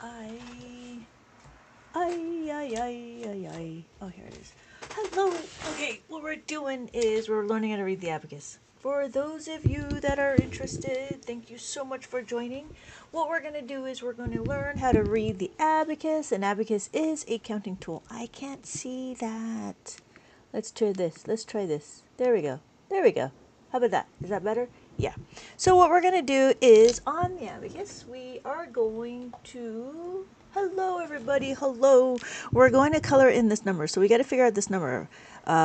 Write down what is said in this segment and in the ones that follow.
I, I. Oh, here it is. Hello. Okay, what we're doing is we're learning how to read the abacus. For those of you that are interested, thank you so much for joining. What we're going to do is we're going to learn how to read the abacus. An abacus is a counting tool. I can't see that. Let's try this. Let's try this. There we go. There we go. How about that? Is that better? Yeah. So what we're going to do is on the abacus, we are going to... Hello, everybody. Hello. We're going to color in this number. So we got to figure out this number.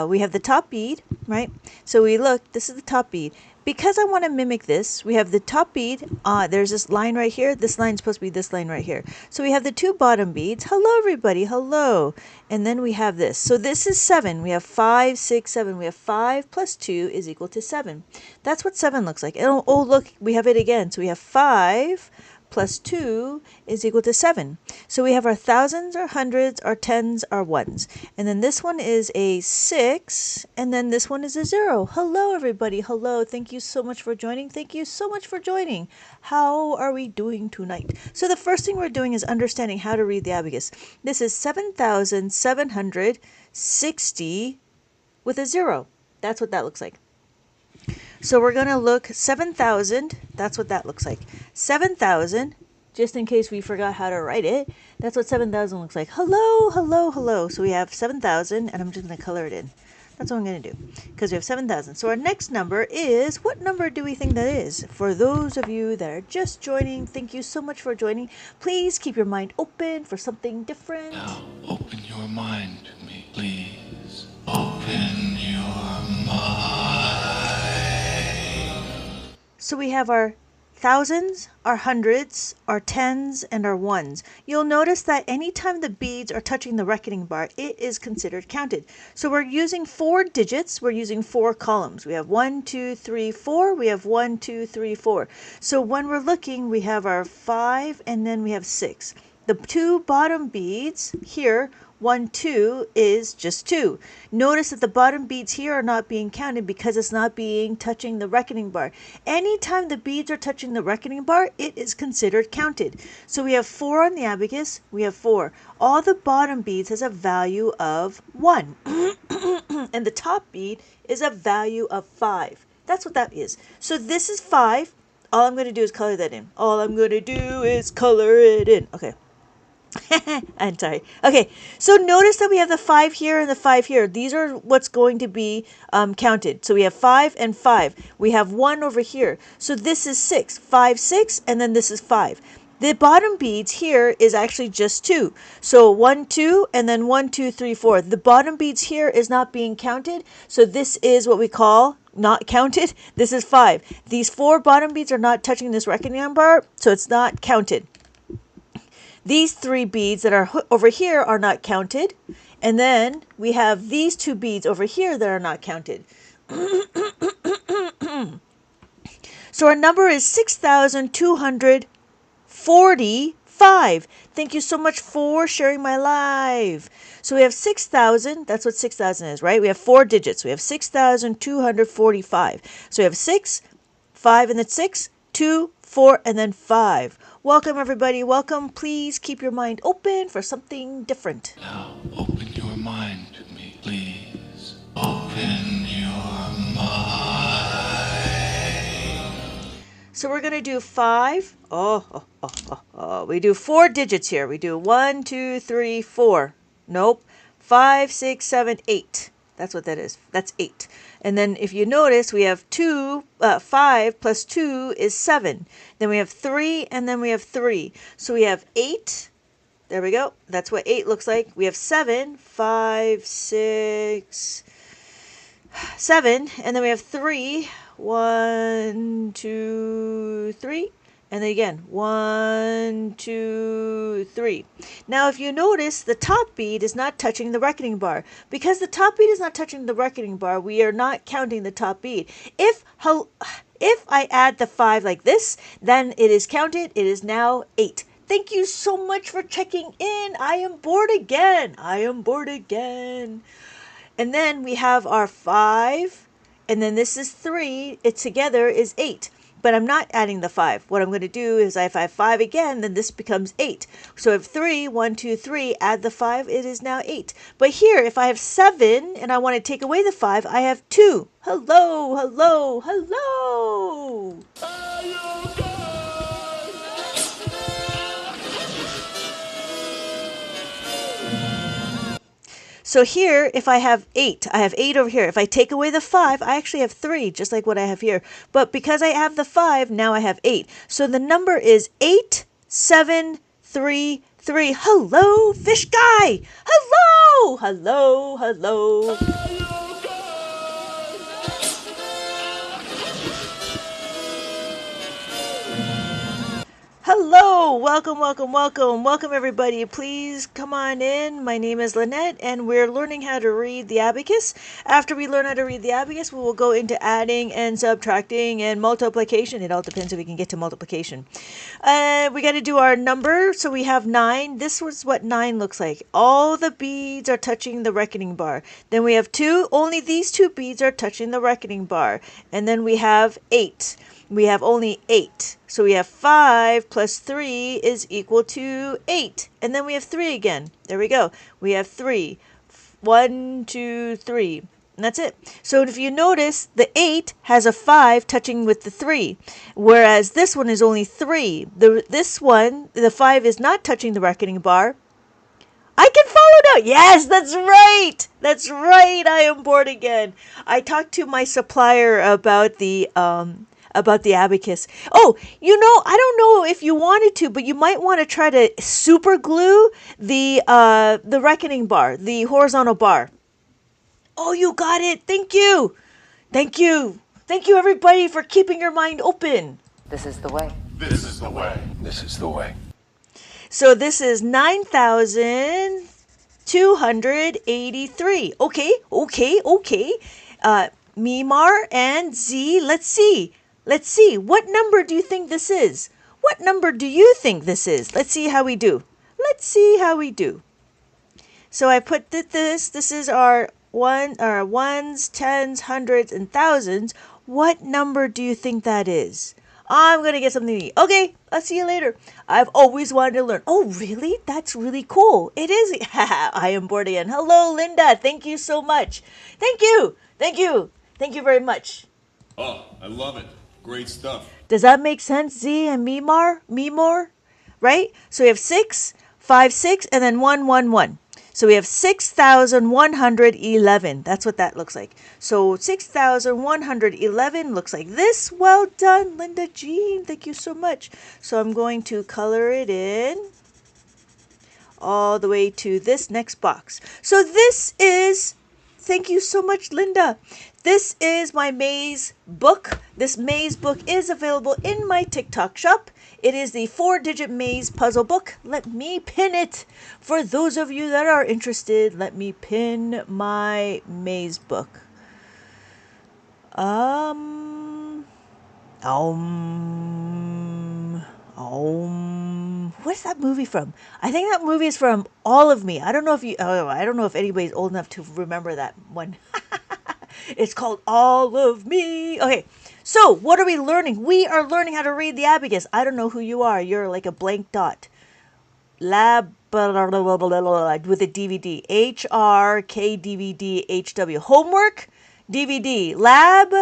We have the top bead, right? So we look. This is the top bead. Because I want to mimic this, we have the top bead. There's this line right here. This line is supposed to be this line right here. So we have the two bottom beads. Hello, everybody. Hello. And then we have this. So this is 7. We have 5, 6, 7. We have 5 plus 2 is equal to 7. That's what 7 looks like. And oh, look, we have it again. So we have 5 plus 2 is equal to 7. So we have our thousands, our hundreds, our tens, our ones. And then this one is a 6, and then this one is a 0. Hello, everybody. Hello. Thank you so much for joining. Thank you so much for joining. How are we doing tonight? So the first thing we're doing is understanding how to read the abacus. This is 7,760 with a 0. That's what that looks like. So we're going to look 7,000. That's what that looks like. 7,000, just in case we forgot how to write it. That's what 7,000 looks like. Hello, hello, hello. So we have 7,000, and I'm just going to color it in. That's what I'm going to do, because we have 7,000. So our next number is, what number do we think that is? For those of you that are just joining, thank you so much for joining. Please keep your mind open for something different. Now, open your mind to me, please. Open your mind. So we have our thousands, our hundreds, our tens, and our ones. You'll notice that anytime the beads are touching the reckoning bar, it is considered counted. So we're using 4 digits. We're using 4 columns. We have 1, 2, 3, 4. We have 1, 2, 3, 4. So when we're looking, we have our 5, and then we have 6. The two bottom beads here, 1, 2, is just 2. Notice that the bottom beads here are not being counted because it's not being touching the reckoning bar. Anytime the beads are touching the reckoning bar, it is considered counted. So we have 4 on the abacus, we have 4. All the bottom beads has a value of 1. And the top bead is a value of 5. That's what that is. So this is 5. All I'm going to do is color that in. All I'm going to do is color it in. Okay. I'm sorry. Okay, so notice that we have the 5 here and the 5 here. These are what's going to be counted. So we have 5 and 5. We have 1 over here. So this is 6. 5, 6, and then this is 5. The bottom beads here is actually just 2. So 1, 2, and then 1, 2, 3, 4. The bottom beads here is not being counted. So this is what we call not counted. This is 5. These 4 bottom beads are not touching this reckoning bar, so it's not counted. These 3 beads that are over here are not counted. And then we have these 2 beads over here that are not counted. So our number is 6,245. Thank you so much for sharing my live. So we have 6,000. That's what 6,000 is, right? We have 4 digits. We have 6,245. So we have 6, 5, and then 6, 2, 4, and then 5. Welcome, everybody. Welcome. Please keep your mind open for something different. Now, open your mind to me, please. Open your mind. So we're going to do 5. We do 4 digits here. We do 1, 2, 3, 4. Nope. 5, 6, 7, 8. That's what that is. That's 8. And then if you notice, we have 5 plus 2 is 7. Then we have 3, and then we have 3. So we have 8. There we go. That's what 8 looks like. We have 7, 5, 6, 7. And then we have 3. 1, 2, 3. And then again, 1, 2, 3. Now, if you notice, the top bead is not touching the reckoning bar. Because the top bead is not touching the reckoning bar, we are not counting the top bead. If I add the 5 like this, then it is counted. It is now 8. Thank you so much for checking in. I am bored again. I am bored again. And then we have our 5. And then this is 3. It together is 8. but I'm not adding the 5. What I'm going to do is if I have 5 again, then this becomes 8. So if 3, 1, 2, 3, add the 5, it is now 8. But here, if I have 7 and I want to take away the 5, I have 2. Hello, hello, hello. So here, if I have 8, I have 8 over here. If I take away the 5, I actually have 3, just like what I have here. But because I have the 5, now I have 8. So the number is 8733. Hello, fish guy. Hello, hello, hello. Hello, welcome, welcome, welcome, welcome everybody. Please come on in. My name is Lynette and we're learning how to read the abacus. After we learn how to read the abacus, we will go into adding and subtracting and multiplication. It all depends if we can get to multiplication. We got to do our number. So we have 9. This was what 9 looks like. All the beads are touching the reckoning bar. Then we have 2. Only these 2 beads are touching the reckoning bar. And then we have 8. We have only 8. So we have 5 plus 3 is equal to 8. And then we have 3 again. There we go. We have 3. 1, 2, 3. And that's it. So if you notice, the 8 has a 5 touching with the 3. Whereas this one is only 3. This one, the 5 is not touching the reckoning bar. I can follow now. Yes, that's right. That's right. I am bored again. I talked to my supplier about the abacus. Oh, I don't know if you wanted to, but you might want to try to super glue the reckoning bar, the horizontal bar. Oh, you got it. Thank you. Thank you. Thank you, everybody, for keeping your mind open. This is the way. This is the way. This is the way. So this is 9,283. Okay. Mimar and Z, let's see. What number do you think this is? What number do you think this is? Let's see how we do. So I put this. This is our ones, tens, hundreds, and thousands. What number do you think that is? I'm going to get something to eat. Okay, I'll see you later. I've always wanted to learn. Oh, really? That's really cool. It is. I am bored again. Hello, Linda. Thank you so much. Thank you very much. Oh, I love it. Great stuff. Does that make sense, Z and Mimor? Right? So we have 6, 5, 6, and then 1, 1, 1. So we have 6,111. That's what that looks like. So 6,111 looks like this. Well done, Linda Jean. Thank you so much. So I'm going to color it in all the way to this next box. So this is, thank you so much, Linda. This is my maze book. This maze book is available in my TikTok shop. It is the 4-digit maze puzzle book. Let me pin it. For those of you that are interested, let me pin my maze book. Where's that movie from? I think that movie is from All of Me. I don't know if anybody's old enough to remember that one. It's called All of Me. Okay, so what are we learning? We are learning how to read the abacus. I don't know who you are. You're like a blank dot. Lab with a DVD. HRKDVDHW. Homework DVD. Lab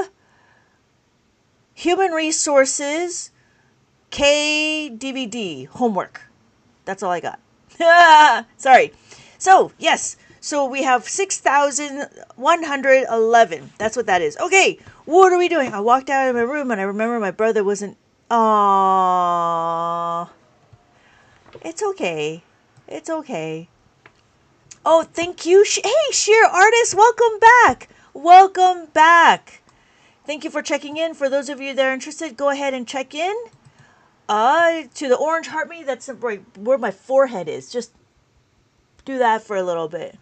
Human Resources KDVD. Homework. That's all I got. Sorry. So, yes. So we have 6,111. That's what that is. Okay, what are we doing? I walked out of my room and I remember my brother wasn't. Aww. It's okay. Oh, thank you. Hey, Sheer Artist, welcome back. Thank you for checking in. For those of you that are interested, go ahead and check in. To the orange heart me, that's right where my forehead is. Just do that for a little bit.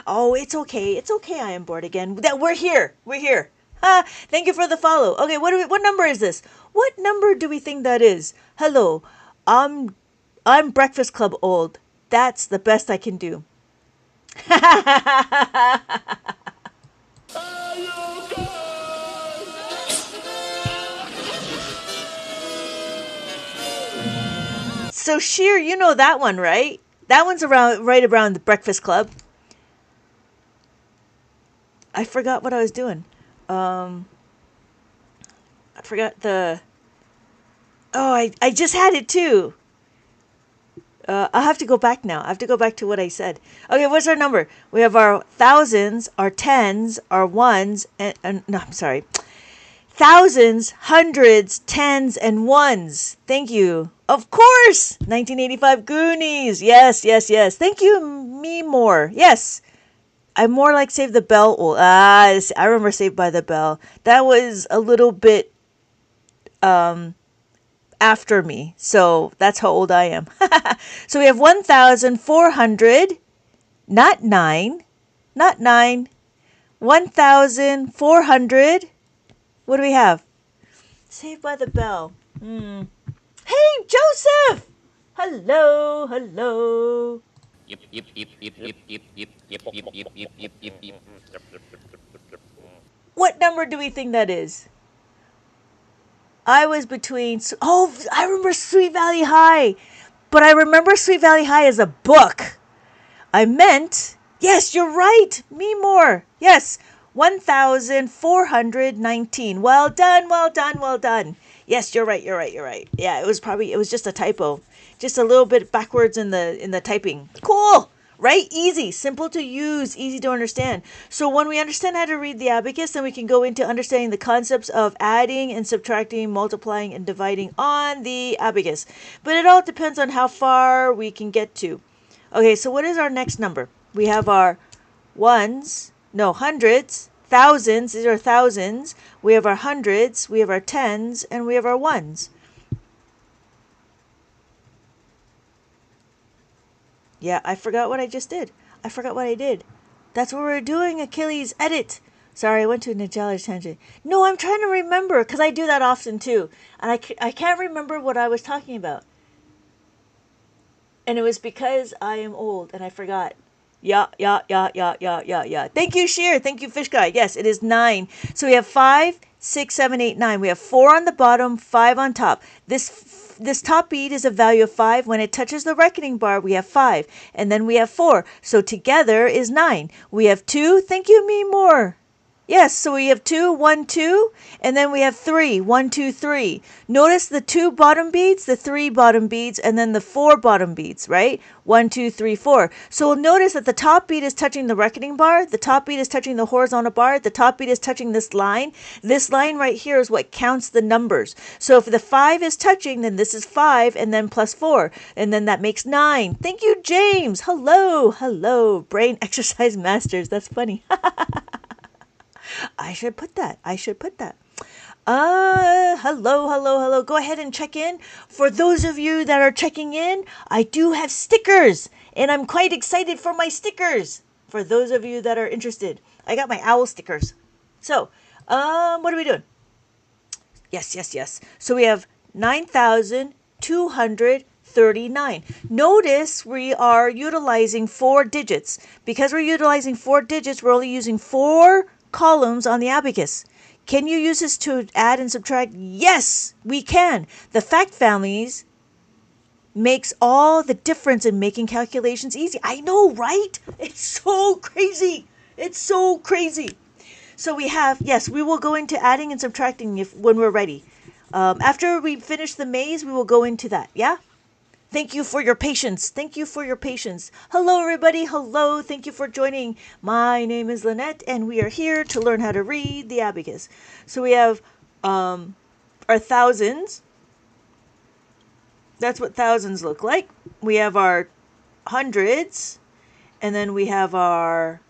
Oh, it's okay. I am bored again. We're here. Thank you for the follow. Okay, what number is this? What number do we think that is? Hello, I'm Breakfast Club old. That's the best I can do. So Sheer, you know that one, right? That one's around right around the Breakfast Club. I forgot what I was doing. Um, I forgot the. Oh, I just had it too. I'll have to go back now. I have to go back to what I said. Okay, what's our number? We have our thousands, our tens, our ones, and no, I'm sorry. Thousands, hundreds, tens, and ones. Thank you. Of course, 1985 Goonies. Yes, yes, yes. Thank you, me more. Yes, I'm more like Save the Bell. Oh, I remember Saved by the Bell. That was a little bit after me, so that's how old I am. So we have 1,400, not nine, not nine. 1,400. What do we have? Saved by the Bell. Hey, Joseph! Hello, hello. Yep, yep, yep, yep, yep, yep, yep, yep, yep, yep, yep, yep, yep, yep. What number do we think that is? I was between. Oh, I remember Sweet Valley High. But I remember Sweet Valley High as a book. I meant. Yes, you're right. Me more. Yes. 1,419. Well done, well done, well done. Yes, you're right, you're right, you're right. Yeah, it was just a typo. Just a little bit backwards in the typing. Cool. Right? Easy, simple to use, easy to understand. So when we understand how to read the abacus, then we can go into understanding the concepts of adding and subtracting, multiplying and dividing on the abacus. But it all depends on how far we can get to. Okay, so what is our next number? We have our ones, no, hundreds, thousands, these are thousands. We have our hundreds, we have our tens, and we have our ones. Yeah, I forgot what I just did. I forgot what I did. That's what we're doing, Achilles. Edit. Sorry, I went to a Ninjalis tangent. No, I'm trying to remember, because I do that often too. And I can't remember what I was talking about. And it was because I am old and I forgot. Yeah, yeah, yeah, yeah, yeah, yeah, yeah. Thank you, Sheer. Thank you, Fish Guy. Yes, it is 9. So we have 5, 6, 7, 8, 9. We have 4 on the bottom, 5 on top. This top bead is a value of 5. When it touches the reckoning bar, we have 5. And then we have 4. So together is 9. We have 2. Thank you, me more. Yes, so we have 2, 1, 2, and then we have 3, 1, 2, 3. Notice the 2 bottom beads, the 3 bottom beads, and then the 4 bottom beads, right? 1, 2, 3, 4. So we'll notice that the top bead is touching the reckoning bar, the top bead is touching the horizontal bar, the top bead is touching this line. This line right here is what counts the numbers. So if the 5 is touching, then this is 5, and then plus 4, and then that makes 9. Thank you, James. Hello, hello, brain exercise masters. That's funny. I should put that. I should put that. Hello, hello, hello. Go ahead and check in. For those of you that are checking in, I do have stickers, and I'm quite excited for my stickers. For those of you that are interested, I got my owl stickers. So, what are we doing? Yes, yes, yes. So we have 9,239. Notice we are utilizing 4 digits. Because we're utilizing 4 digits, we're only using 4 columns on the abacus. Can you use this to add and subtract? Yes, we can. The fact families makes all the difference in making calculations easy. I know, right? It's so crazy. It's so crazy. So we have, yes, we will go into adding and subtracting when we're ready. After we finish the maze, we will go into that. Yeah? Thank you for your patience. Thank you for your patience. Hello, everybody. Hello. Thank you for joining. My name is Lynette, and we are here to learn how to read the abacus. So we have our thousands. That's what thousands look like. We have our hundreds, and then we have our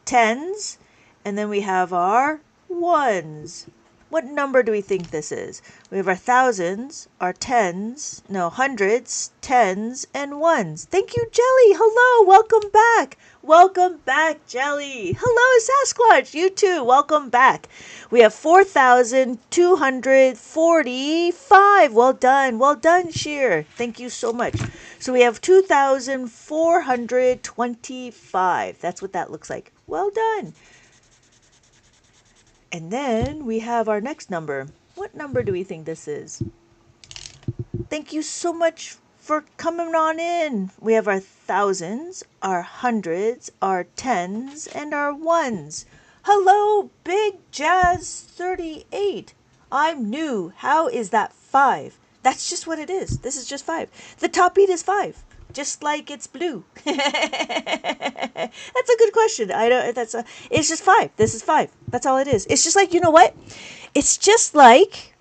tens, and then we have our ones. What number do we think this is? We have our thousands, our tens, no, hundreds, tens, and ones. Thank you, Jelly. Hello, welcome back. Welcome back, Jelly. Hello, Sasquatch. You too, welcome back. We have 4,245. Well done, Sheer. Thank you so much. So we have 2,425. That's what that looks like. Well done. And then we have our next number. What number do we think this is? Thank you so much for coming on in. We have our thousands, our hundreds, our tens, and our ones. Hello, Big Jazz 38. I'm new. How is that 5? That's just what it is. This is just 5. The top beat is 5. Just like it's blue. That's a good question. I don't. It's just 5. This is 5. That's all it is. It's just like, you know what? It's just like.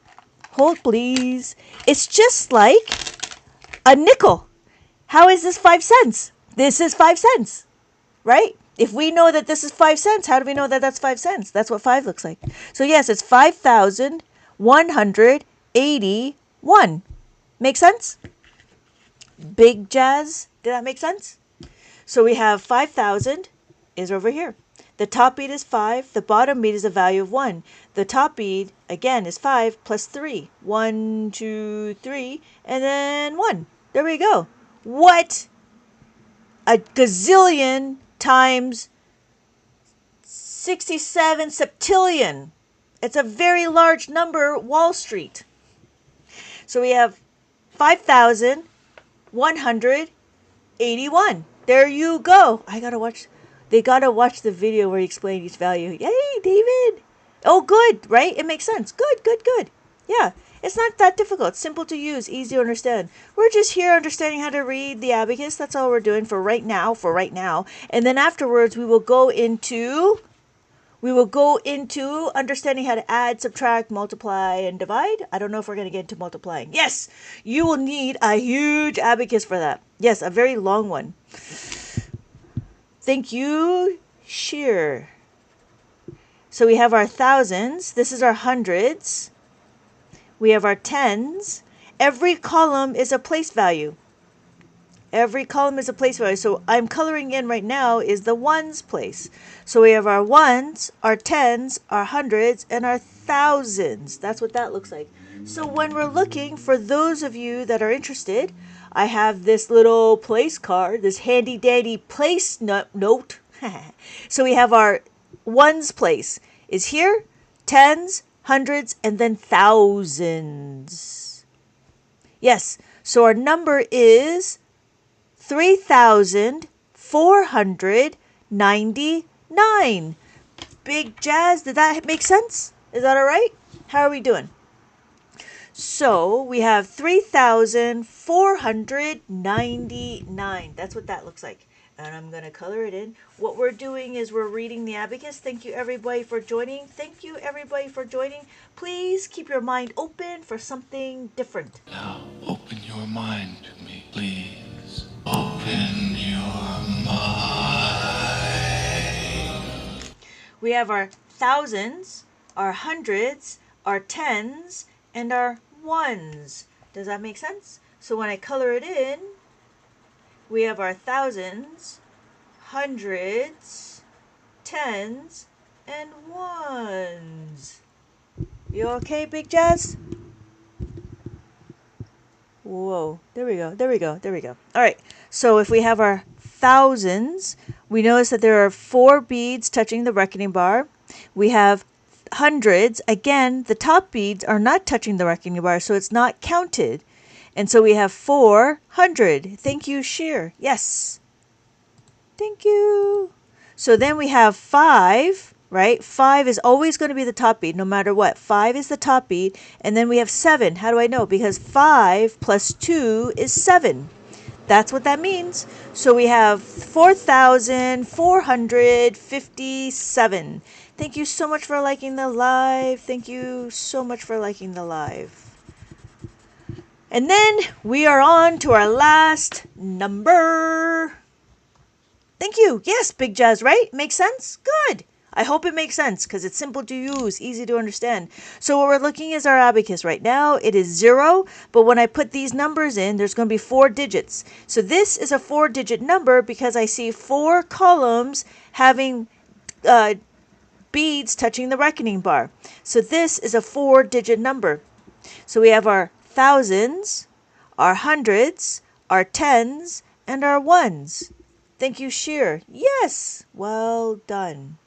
Hold please. It's just like a nickel. How is this 5 cents? This is 5 cents, right? If we know that this is 5 cents, how do we know that that's 5 cents? That's what 5 looks like. So yes, it's 5,181. Make sense? Big Jazz. Did that make sense? So we have 5,000 is over here. The top bead is 5. The bottom bead is a value of 1. The top bead, again, is 5 plus 3. 1, 2, 3, and then 1. There we go. What? A gazillion times 67 septillion. It's a very large number, Wall Street. So we have 5,181. There you go. They gotta watch the video where you explain each value. Yay, David. Oh, good, right? It makes sense. Good, good, good. Yeah, it's not that difficult. It's simple to use, easy to understand. We're just here understanding how to read the abacus. That's all we're doing for right now, And then afterwards, we will go into understanding how to add, subtract, multiply, and divide. I don't know if we're going to get into multiplying. Yes, you will need a huge abacus for that. Yes, a very long one. Thank you, Sheer. So we have our thousands. This is our hundreds. We have our tens. Every column is a place value. Every column is a place value. So I'm coloring in right now is the ones place. So we have our ones, our tens, our hundreds, and our thousands. That's what that looks like. So when we're looking, for those of you that are interested, I have this little place card, this handy dandy place note. So we have our ones place is here, tens, hundreds, and then thousands. Yes, so our number is 3,499. Big Jazz, did that make sense? Is that all right? How are we doing? So we have 3,499. That's what that looks like. And I'm going to color it in. What we're doing is we're reading the abacus. Thank you, everybody, for joining. Thank you, everybody, for joining. Please keep your mind open for something different. Now open your mind to me, please. Open your mind. We have our thousands, our hundreds, our tens, and our ones. Does that make sense? So when I color it in, we have our thousands, hundreds, tens, and ones. You okay, Big Jazz? Whoa, there we go. All right, so if we have our thousands, we notice that there are 4 beads touching the reckoning bar. We have hundreds. Again, the top beads are not touching the reckoning bar, so it's not counted. And so we have 400. Thank you, Sheer. Yes. Thank you. So then we have 5, right? 5 is always going to be the top bead, no matter what. 5 is the top bead. And then we have 7. How do I know? Because 5 plus 2 is 7. That's what that means. So we have 4,457. Thank you so much for liking the live. Thank you so much for liking the live. And then we are on to our last number. Thank you. Yes, Big Jazz, right? Makes sense? Good. I hope it makes sense because it's simple to use, easy to understand. So what we're looking is our abacus right now. It is 0, but when I put these numbers in, there's going to be 4 digits. So this is a 4-digit number because I see 4 columns having beads touching the reckoning bar. So this is a 4-digit number. So we have our thousands, our hundreds, our tens, and our ones. Thank you, Sheer. Yes, well done.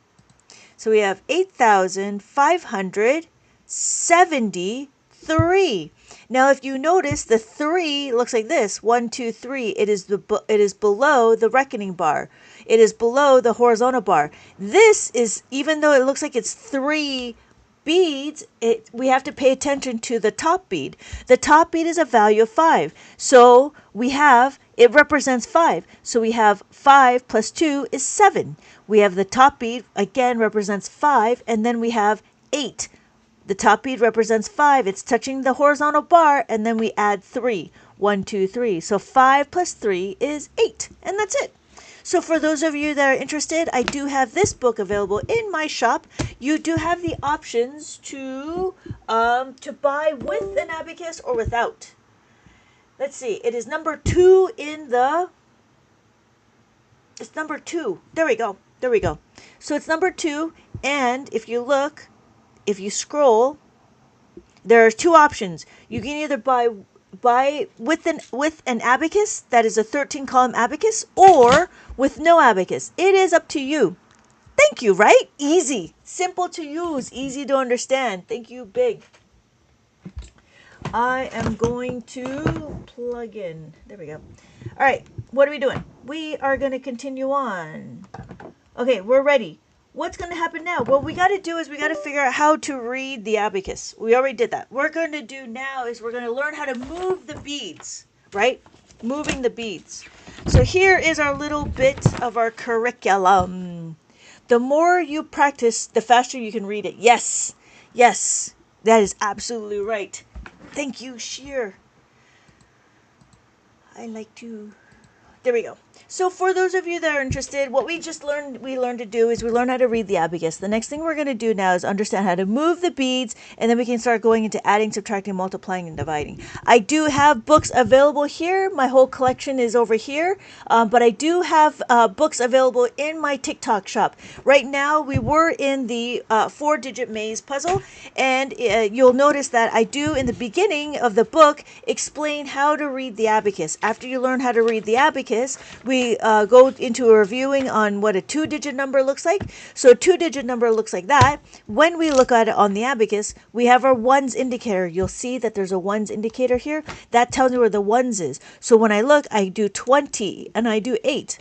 So we have 8,573. Now, if you notice, the 3 looks like this. 1, 2, 3. It is below the reckoning bar. It is below the horizontal bar. This is, even though it looks like it's 3 beads, we have to pay attention to the top bead. The top bead is a value of 5. So it represents 5. So we have 5 plus 2 is 7. We have the top bead, again, represents 5. And then we have 8. The top bead represents 5. It's touching the horizontal bar, and then we add 3. 1, 2, 3. So 5 plus 3 is 8, and that's it. So for those of you that are interested, I do have this book available in my shop. You do have the options to buy with an abacus or without. Let's see. It is number 2 in the... It's number 2. There we go. There we go. So it's number 2, and if you look... If you scroll, there are 2 options. You can either buy with an abacus, that is a 13-column abacus, or with no abacus. It is up to you. Thank you, right? Easy. Simple to use. Easy to understand. Thank you, Big. I am going to plug in. There we go. All right. What are we doing? We are going to continue on. Okay, we're ready. What's going to happen now? What we got to do is we got to figure out how to read the abacus. We already did that. What we're going to do now is we're going to learn how to move the beads, right? Moving the beads. So here is our little bit of our curriculum. The more you practice, the faster you can read it. Yes, yes, that is absolutely right. Thank you, Sheer. I like to... There we go. So for those of you that are interested, what we learned to do is we learned how to read the abacus. The next thing we're going to do now is understand how to move the beads, and then we can start going into adding, subtracting, multiplying, and dividing. I do have books available here. My whole collection is over here, but I do have books available in my TikTok shop. Right now, we were in the 4-digit maze puzzle, and you'll notice that I do, in the beginning of the book, explain how to read the abacus. After you learn how to read the abacus, we go into a reviewing on what a 2-digit number looks like. So a 2-digit number looks like that. When we look at it on the abacus, we have our ones indicator. You'll see that there's a ones indicator here. That tells me where the ones is. So when I look, I do 20 and I do 8.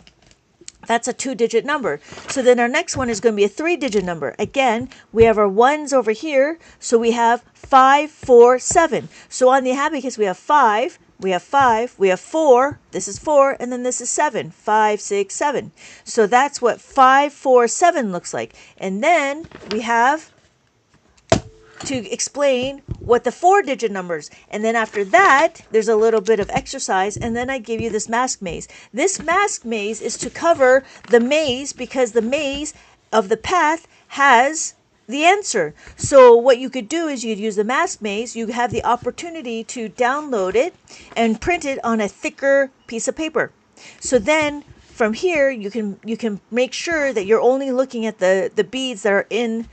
That's a 2-digit number. So then our next one is going to be a 3-digit number. Again, we have our ones over here. So we have 5, 4, 7. So on the abacus, we have 5. We have 5, we have 4, this is 4, and then this is 7, 5, 6, 7. So that's what 5, 4, 7 looks like. And then we have to explain what the 4-digit numbers. And then after that, there's a little bit of exercise, and then I give you this mask maze. This mask maze is to cover the maze because the maze of the path has the answer. So what you could do is you'd use the mask maze. You have the opportunity to download it and print it on a thicker piece of paper. So then from here you can make sure that you're only looking at the beads that are in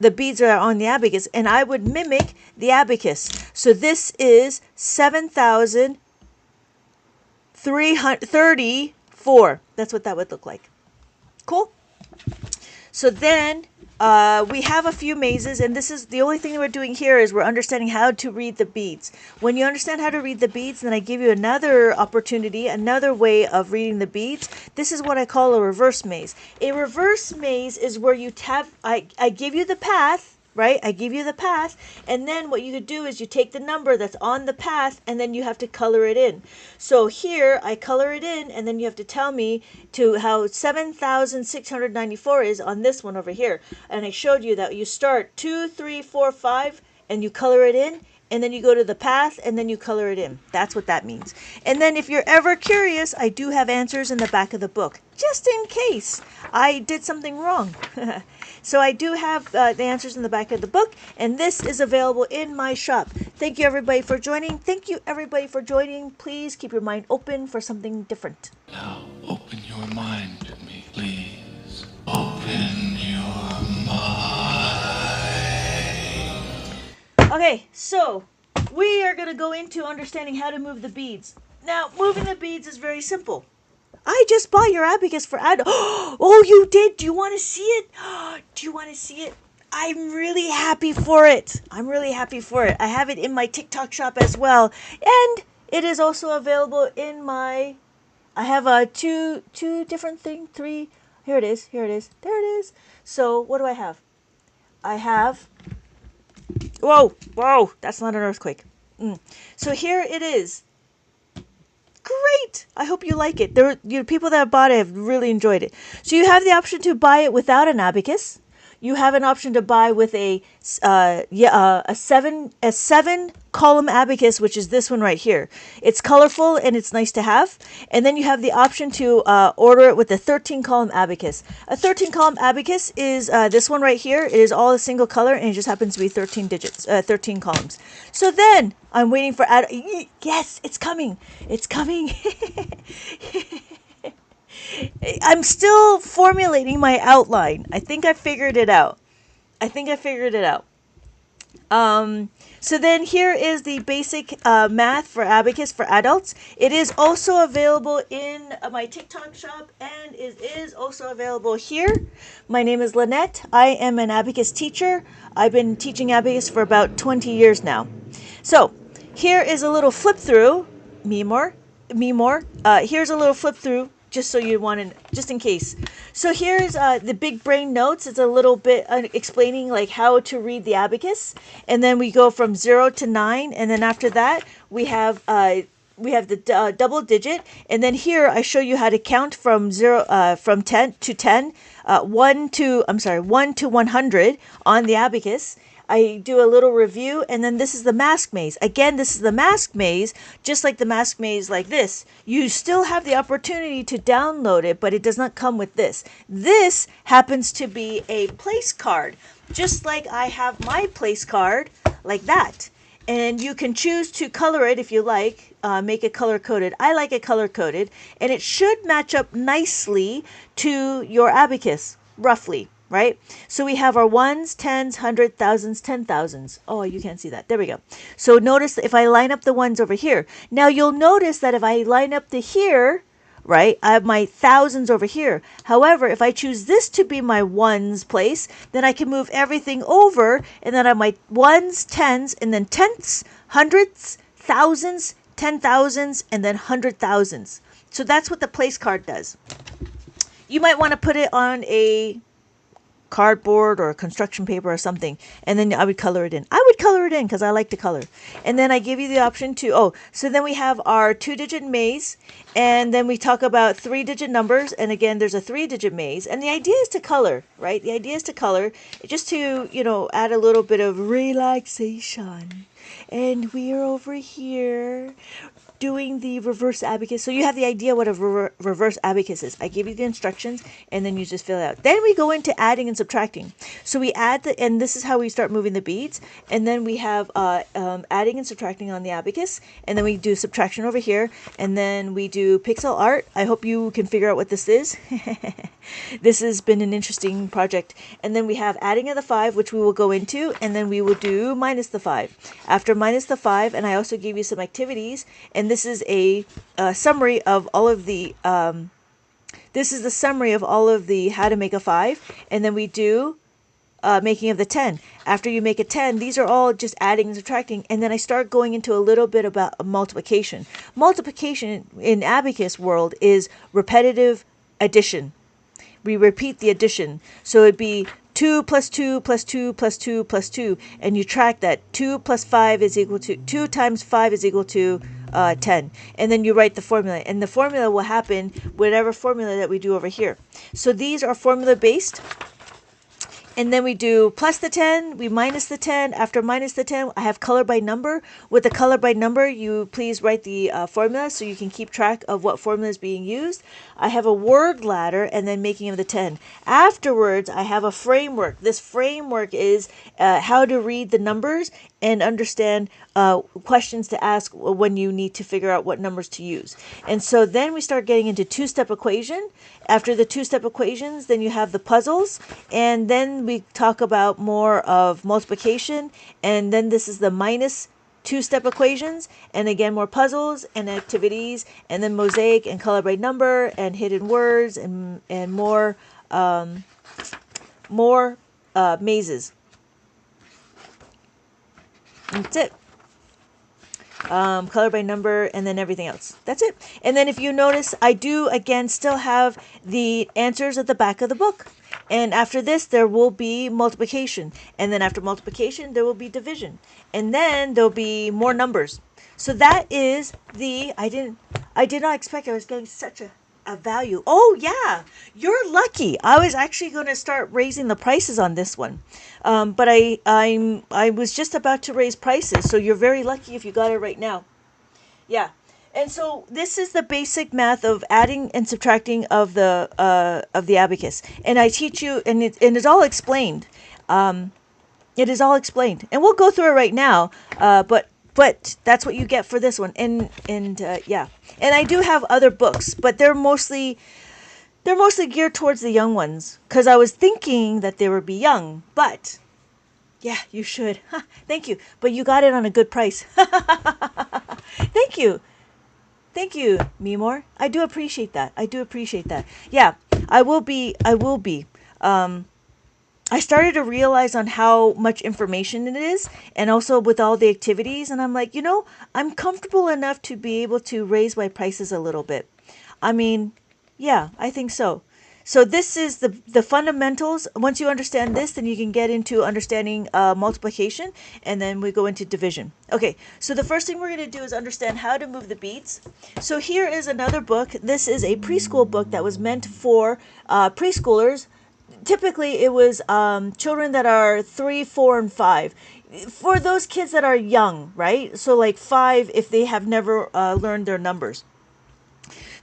the beads that are on the abacus, and I would mimic the abacus. So this is 7,334. That's what that would look like. Cool. So then we have a few mazes, and this is the only thing that we're doing here is we're understanding how to read the beads. When you understand how to read the beads, then I give you another opportunity, another way of reading the beads. This is what I call a reverse maze. A reverse maze is where you I give you the path, right? I give you the path, and then what you could do is you take the number that's on the path, and then you have to color it in. So here, I color it in, and then you have to tell me how 7,694 is on this one over here. And I showed you that you start 2, 3, 4, 5, and you color it in, and then you go to the path, and then you color it in. That's what that means. And then if you're ever curious, I do have answers in the back of the book, just in case I did something wrong. So I do have the answers in the back of the book, and this is available in my shop. Thank you, everybody, for joining. Thank you, everybody, for joining. Please keep your mind open for something different. Now open your mind to me, please. Open your mind. Okay, so we are going to go into understanding how to move the beads. Now, moving the beads is very simple. I just bought your abacus for Oh, you did? Do you want to see it? Do you want to see it? I'm really happy for it. I'm really happy for it. I have it in my TikTok shop as well. And it is also available in my, I have a two different thing, three. Here it is. Here it is. There it is. So what do I have? I have, whoa, that's not an earthquake. So here it is. Great. I hope you like it. People that have bought it have really enjoyed it. So you have the option to buy it without an abacus. You have an option to buy with a seven column abacus, which is this one right here. It's colorful and it's nice to have. And then you have the option to order it with a 13 column abacus. A 13 column abacus is this one right here. It is all a single color and it just happens to be 13 digits, 13 columns. So then I'm waiting for yes, it's coming. It's coming. I'm still formulating my outline. I think I figured it out. So then here is the basic math for Abacus for adults. It is also available in my TikTok shop and it is also available here. My name is Lynette. I am an Abacus teacher. I've been teaching Abacus for about 20 years now. So here is a little flip through. Me more. Here's a little flip through. Just so you want to, just in case. So here's the big brain notes. It's a little bit explaining like how to read the abacus, and then we go from 0 to 9, and then after that we have the double digit, and then here I show you how to count from 10 to 10, 1 to 100 on the abacus. I do a little review, and then this is the mask maze. Again, this is the mask maze, just like the mask maze like this. You still have the opportunity to download it, but it does not come with this. This happens to be a place card, just like I have my place card like that. And you can choose to color it if you like, make it color-coded. I like it color-coded, and it should match up nicely to your abacus, roughly. Right? So we have our ones, tens, hundred, thousands, 10,000s. Oh, you can't see that. There we go. So notice if I line up the ones over here. Now you'll notice that if I line up the here, right, I have my thousands over here. However, if I choose this to be my ones place, then I can move everything over, and then I have my ones, tens, and then tenths, hundreds, thousands, 10,000s, and then 100,000s. So that's what the place card does. You might want to put it on a cardboard or construction paper or something, and then I would color it in. I would color it in because I like to color. And then I give you the option to, so then we have our 2-digit maze, and then we talk about 3-digit numbers, and again, there's a 3-digit maze, and the idea is to color, right? The idea is to color, just to, add a little bit of relaxation. And we are over here doing the reverse abacus. So you have the idea what a reverse abacus is. I give you the instructions and then you just fill it out. Then we go into adding and subtracting. So we add and this is how we start moving the beads. And then we have adding and subtracting on the abacus. And then we do subtraction over here. And then we do pixel art. I hope you can figure out what this is. This has been an interesting project. And then we have adding of the 5, which we will go into. And then we will do minus the 5. After minus the 5, and I also gave you some activities. And this is a summary of all of the how to make a 5, and then we do making of the 10. After you make a 10, these are all just adding and subtracting, and then I start going into a little bit about multiplication. Multiplication in Abacus world is repetitive addition. We repeat the addition, so it'd be 2 plus 2 plus 2 plus 2 plus 2, and you track that 2 plus 5 is equal to 2 times 5 is equal to 10, and then you write the formula, and the formula will happen whatever formula that we do over here. So these are formula based. And then we do plus the 10, we minus the 10. After minus the 10, I have color by number. With the color by number, you please write the formula so you can keep track of what formula is being used. I have a word ladder and then making of the 10. Afterwards, I have a framework. This framework is how to read the numbers and understand questions to ask when you need to figure out what numbers to use. And so then we start getting into two-step equation. After the two-step equations, then you have the puzzles, and then we talk about more of multiplication, and then this is the minus two-step equations, and again more puzzles and activities, and then mosaic and color by number and hidden words and more mazes. That's it. Color by number, and then everything else. That's it. And then if you notice, I do again still have the answers at the back of the book. And after this, there will be multiplication. And then after multiplication, there will be division. And then there'll be more numbers. So that is I did not expect I was getting such a value. Oh yeah, you're lucky. I was actually going to start raising the prices on this one, but I was just about to raise prices. So you're very lucky if you got it right now. Yeah, and so this is the basic math of adding and subtracting of the abacus, and I teach you, and it's all explained. It is all explained, and we'll go through it right now. But that's what you get for this one, and yeah, and I do have other books, but they're mostly geared towards the young ones, because I was thinking that they would be young, but yeah, you should. Thank you, but you got it on a good price. Thank you. Thank you, Mimor. I do appreciate that. I do appreciate that. Yeah, I will be. I started to realize on how much information it is, and also with all the activities, and I'm like, I'm comfortable enough to be able to raise my prices a little bit. I mean, yeah, I think so. So this is the fundamentals. Once you understand this, then you can get into understanding multiplication, and then we go into division. Okay, so the first thing we're going to do is understand how to move the beads. So here is another book. This is a preschool book that was meant for preschoolers. Typically, it was children that are 3, 4, and 5. For those kids that are young, right? So like 5 if they have never learned their numbers.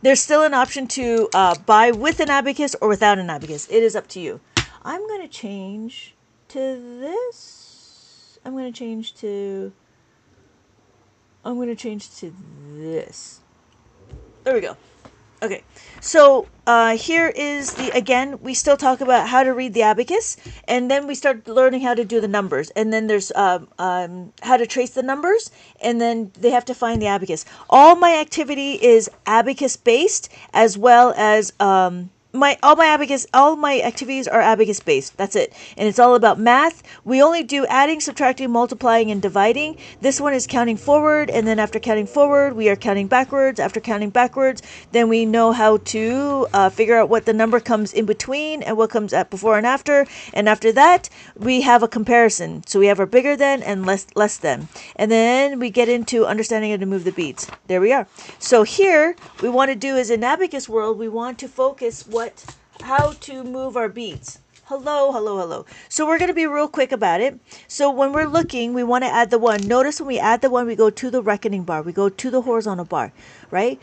There's still an option to buy with an abacus or without an abacus. It is up to you. I'm going to change to this. I'm going to change to this. There we go. Okay, so here is again, we still talk about how to read the abacus, and then we start learning how to do the numbers, and then there's how to trace the numbers, and then they have to find the abacus. All my activity is abacus based, as well as all my activities are abacus based. That's it. And it's all about math. We only do adding, subtracting, multiplying, and dividing. This one is counting forward, and then after counting forward, we are counting backwards. After counting backwards, then we know how to figure out what the number comes in between and what comes at before and after. And after that, we have a comparison. So we have our bigger than and less than. And then we get into understanding how to move the beads. There we are. So here, we want to do is in abacus world, we want to focus how to move our beads. Hello. So we're going to be real quick about it. So when we're looking, we want to add the 1. Notice when we add the 1, we go to the reckoning bar. We go to the horizontal bar, right?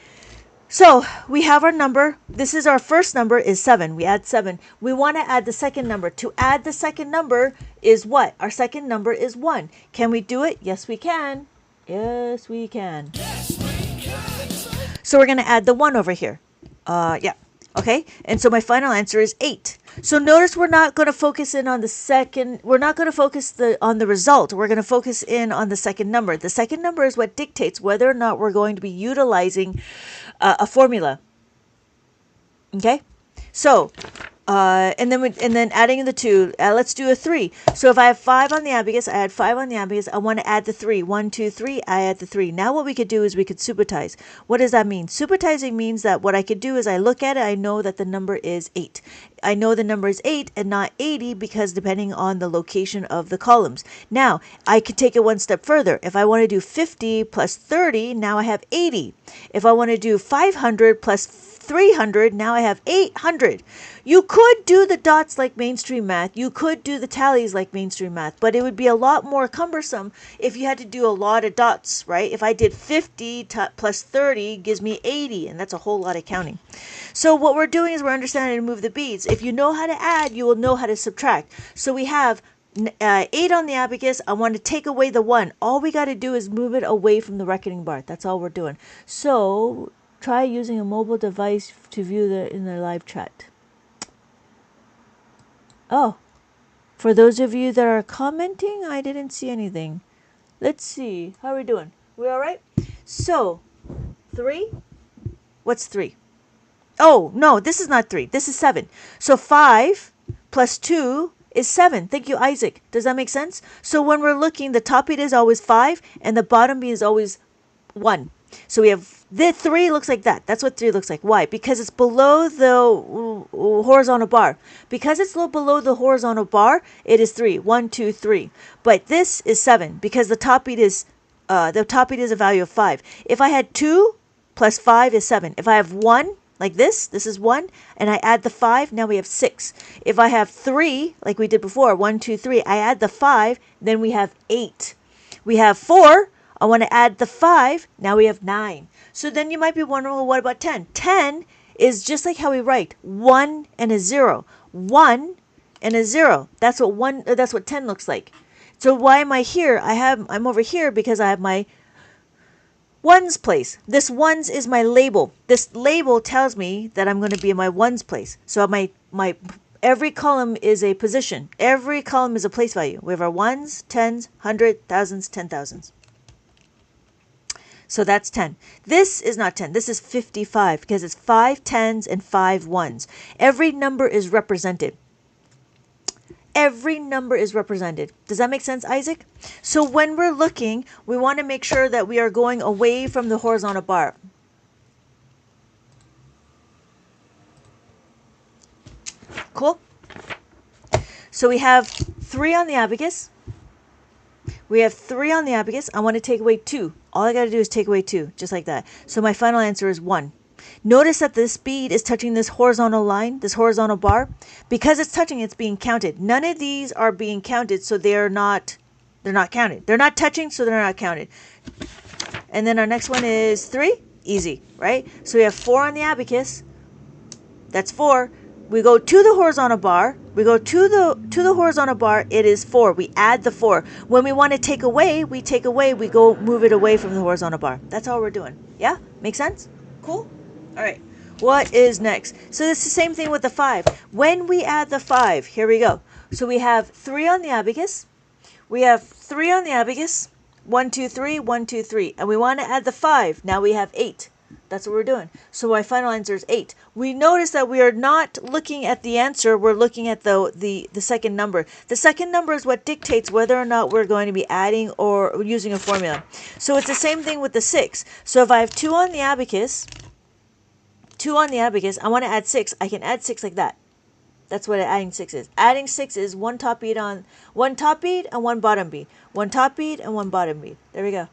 So we have our number. This is our first number is 7. We add 7. We want to add the second number. To add the second number is what? Our second number is 1. Can we do it? Yes, we can. Yes, we can. So we're going to add the 1 over here. Yeah. Okay, and so my final answer is 8. So notice we're not going to focus in on the second. We're not going to focus on the result. We're going to focus in on the second number. The second number is what dictates whether or not we're going to be utilizing a formula. Okay, so and then adding the 2. Let's do a 3. So if I have 5 on the abacus, I add 5 on the abacus. I want to add the 3. 1, 2, 3. I add the 3. Now what we could do is we could supertize. What does that mean? Supertizing means that what I could do is I look at it. I know that the number is 8. I know the number is 8 and not 80 because depending on the location of the columns. Now I could take it one step further. If I want to do 50 plus 30, now I have 80. If I want to do 500 plus 300, now I have 800. You could do the dots like mainstream math. You could do the tallies like mainstream math, but it would be a lot more cumbersome if you had to do a lot of dots, right? If I did 50 plus 30 gives me 80, and that's a whole lot of counting. So what we're doing is we're understanding how to move the beads. If you know how to add, you will know how to subtract. So we have 8 on the abacus. I want to take away the 1. All we got to do is move it away from the reckoning bar. That's all we're doing. So try using a mobile device to view in the live chat. Oh, for those of you that are commenting, I didn't see anything. Let's see. How are we doing? We all right? So, 3? What's 3? Oh, no, this is not 3. This is 7. So 5 plus 2 is 7. Thank you, Isaac. Does that make sense? So when we're looking, the top beat is always 5 and the bottom beat is always 1. So we have the 3 looks like that. That's what 3 looks like. Why? Because it's below the horizontal bar. Because it's below the horizontal bar, it is 3. 1, 2, 3. But this is 7 because the top beat is a value of 5. If I had 2 plus 5 is 7. If I have 1 like this is 1, and I add the 5, now we have 6. If I have 3, like we did before, 1, 2, 3, I add the 5, then we have 8. We have 4, I want to add the 5, now we have 9. So then you might be wondering, well, what about 10? 10 is just like how we write 1 and a 0. 1 and a 0. That's what 10 looks like. So why am I here? I'm over here because I have my ones place. This ones is my label. This label tells me that I'm going to be in my ones place. So my every column is a position. Every column is a place value. We have our ones, tens, hundred, thousands, 10,000s. So that's 10. This is not 10. This is 55 because it's 5 tens and 5 ones. Every number is represented. Every number is represented. Does that make sense, Isaac? So when we're looking, we want to make sure that we are going away from the horizontal bar. Cool? So we have 3 on the abacus. We have 3 on the abacus. I want to take away 2. All I got to do is take away 2, just like that. So my final answer is 1. Notice that the speed is touching this horizontal line, this horizontal bar. Because it's touching, it's being counted. None of these are being counted, so they're not counted. They're not touching, so they're not counted. And then our next one is 3. Easy, right? So we have 4 on the abacus. That's 4. We go to the horizontal bar. We go to the horizontal bar. It is 4. We add the 4. When we want to take away, we take away. We go move it away from the horizontal bar. That's all we're doing. Yeah? Make sense? Cool? All right. What is next? So it's the same thing with the 5. When we add the 5, here we go. So we have 3 on the abacus. We have 3 on the abacus. 1, 2, 3, 1, 2, 3. And we want to add the 5. Now we have 8. That's what we're doing. So my final answer is 8. We notice that we are not looking at the answer. We're looking at the second number. The second number is what dictates whether or not we're going to be adding or using a formula. So it's the same thing with the 6. So if I have 2 on the abacus, I want to add 6. I can add 6 like that. That's what adding 6 is. Adding 6 is one top beat and one bottom beat. One top beat and one bottom beat. There we go.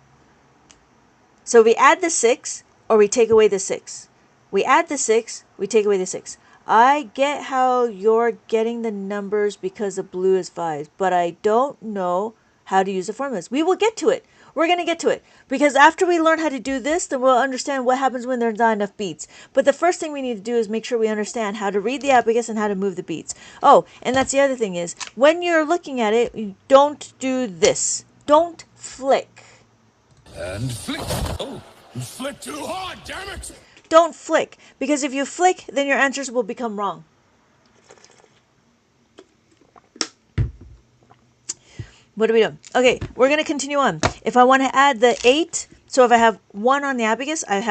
So we add the 6 or we take away the 6. We add the 6, we take away the 6. I get how you're getting the numbers because the blue is 5, but I don't know how to use the formulas. We will get to it. We're going to get to it. Because after we learn how to do this, then we'll understand what happens when there's not enough beats. But the first thing we need to do is make sure we understand how to read the abacus and how to move the beats. Oh, and that's the other thing is, when you're looking at it, don't do this. Don't flick. And flick. Oh, you flick too hard, damn it! Don't flick, because if you flick, then your answers will become wrong. What are we doing? Okay, we're going to continue on. If I want to add the 8, so if I have 1 on the abacus, I'm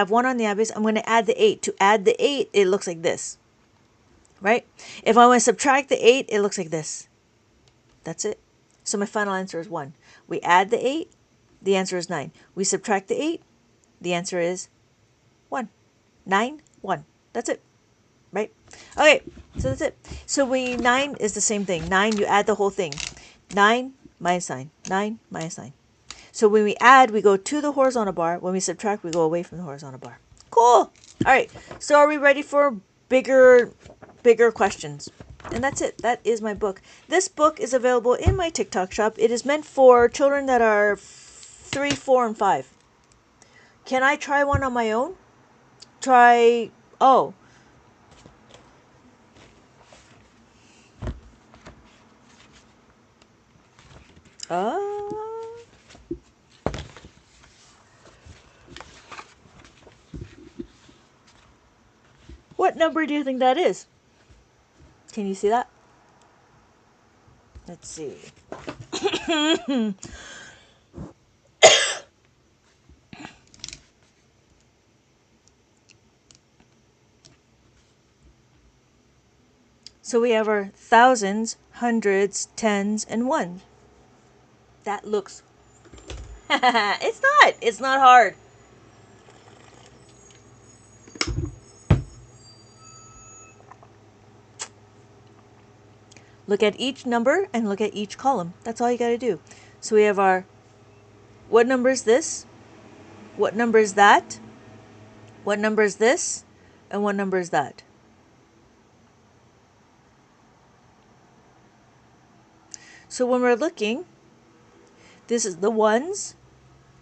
going to add the 8. To add the 8, it looks like this. Right? If I want to subtract the 8, it looks like this. That's it. So my final answer is 1. We add the 8, the answer is 9. We subtract the 8, the answer is 1. 9, 1. That's it. Right? Okay, so that's it. So 9 is the same thing. 9, you add the whole thing. 9 minus 9. 9 minus 9. So when we add, we go to the horizontal bar. When we subtract, we go away from the horizontal bar. Cool. All right. So are we ready for bigger questions? And that's it. That is my book. This book is available in my TikTok shop. It is meant for children that are 3, 4, and 5. Can I try one on my own? Oh. What number do you think that is? Can you see that? Let's see. So we have our thousands, hundreds, tens, and ones. That looks... It's not hard. Look at each number and look at each column. That's all you got to do. So we have our, what number is this? What number is that? What number is this? And what number is that? So when we're looking, this is the ones,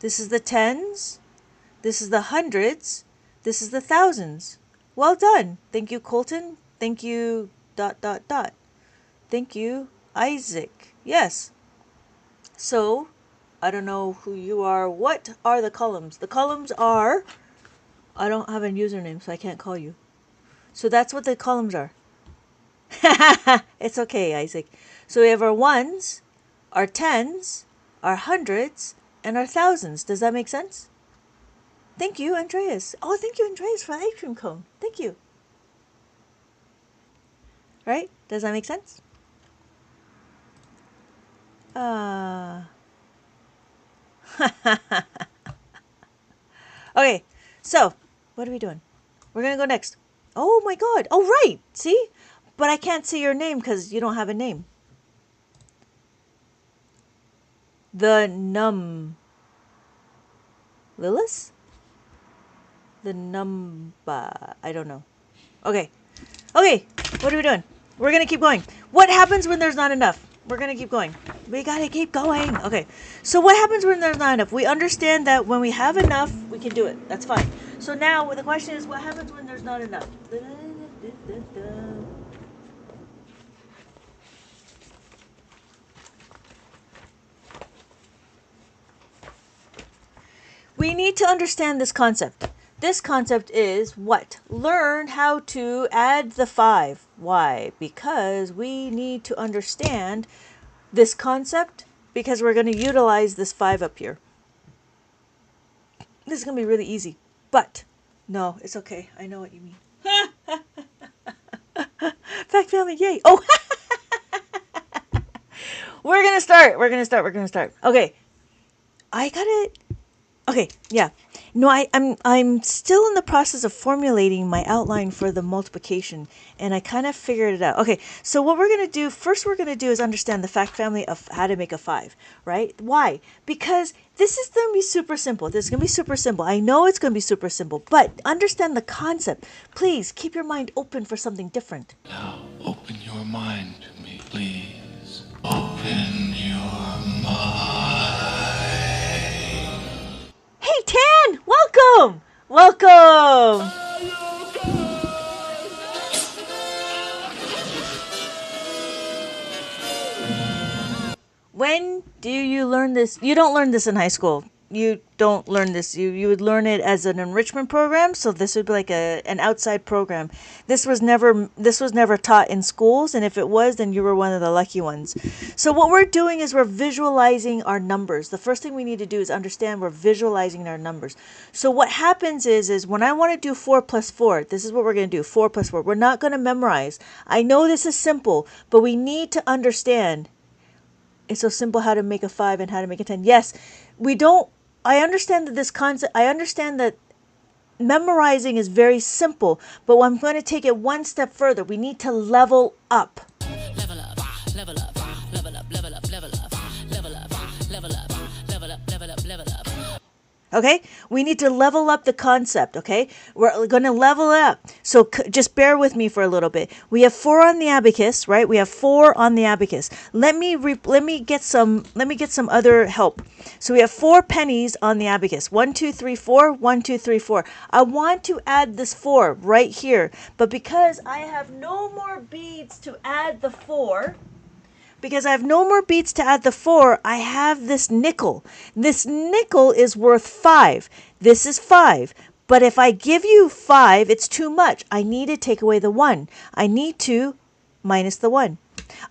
this is the tens, this is the hundreds, this is the thousands. Well done. Thank you, Colton. Thank you, ... Thank you, Isaac. Yes. So, I don't know who you are. What are the columns? The columns are... I don't have a username, so I can't call you. So that's what the columns are. It's okay, Isaac. So we have our ones, our tens, our hundreds, and our thousands. Does that make sense? Thank you, Andreas. Oh, thank you, Andreas, for the ice cream cone. Thank you. Right? Does that make sense? Okay, so what are we doing? We're gonna go next. Oh my god. Oh, right. See? But I can't say your name because you don't have a name. The Lilith? The number. I don't know. Okay. Okay. What are we doing? We're going to keep going. What happens when there's not enough? We're going to keep going. We got to keep going. Okay. So what happens when there's not enough? We understand that when we have enough, we can do it. That's fine. So now the question is, what happens when there's not enough? We need to understand this concept. This concept is what? Learn how to add the 5. Why? Because we need to understand this concept because we're going to utilize this 5 up here. This is going to be really easy. But, no, it's okay. I know what you mean. Fact family, yay. Oh, we're going to start. Okay. I got it. Okay, yeah. No, I'm still in the process of formulating my outline for the multiplication, and I kind of figured it out. Okay, so what we're going to do, first we're going to do is understand the fact family of how to make a 5, right? Why? Because this is going to be super simple. This is going to be super simple. I know it's going to be super simple, but understand the concept. Please keep your mind open for something different. Now, open your mind to me, please. Open your mind. Hey, Tan! Welcome! Welcome! When do you learn this? You don't learn this in high school. You don't learn this. You would learn it as an enrichment program. So this would be like an outside program. This was never taught in schools, and if it was, then you were one of the lucky ones. So what we're doing is we're visualizing our numbers. The first thing we need to do is understand we're visualizing our numbers. So what happens is when I want to do 4 plus 4, this is what we're going to do, 4 plus 4. We're not going to memorize. I know this is simple, but we need to understand. It's so simple how to make a 5 and how to make a 10. Yes, we don't. I understand that this concept, I understand that memorizing is very simple, but I'm going to take it one step further. We need to level up. Level up, level up, level up, level up, level up, level up, level up, level up, level up, level up. Okay, we need to level up the concept. Okay, we're going to level it up. So just bear with me for a little bit. We have 4 on the abacus, right? We have 4 on the abacus. Let me get some other help. So we have 4 pennies on the abacus. 1, 2, 3, 4. 1, 2, 3, 4. I want to add this 4 right here, but because I have no more beads to add the 4. Because I have no more beads to add the 4, I have this nickel. This nickel is worth 5. This is 5. But if I give you 5, it's too much. I need to take away the 1. I need to minus the 1.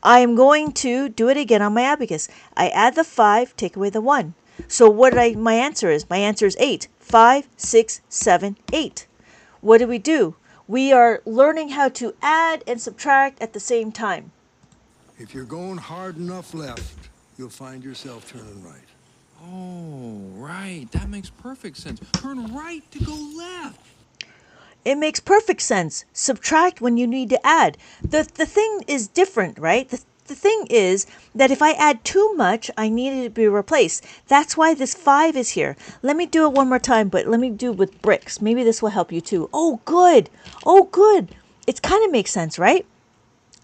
I am going to do it again on my abacus. I add the 5, take away the 1. So my answer is? My answer is 8. 5, 6, 7, 8. What do? We are learning how to add and subtract at the same time. If you're going hard enough left, you'll find yourself turning right. Oh, right. That makes perfect sense. Turn right to go left. It makes perfect sense. Subtract when you need to add. The thing is different, right? The thing is that if I add too much, I need it to be replaced. That's why this 5 is here. Let me do it one more time, but let me do it with bricks. Maybe this will help you too. Oh, good. Oh, good. It kind of makes sense, right?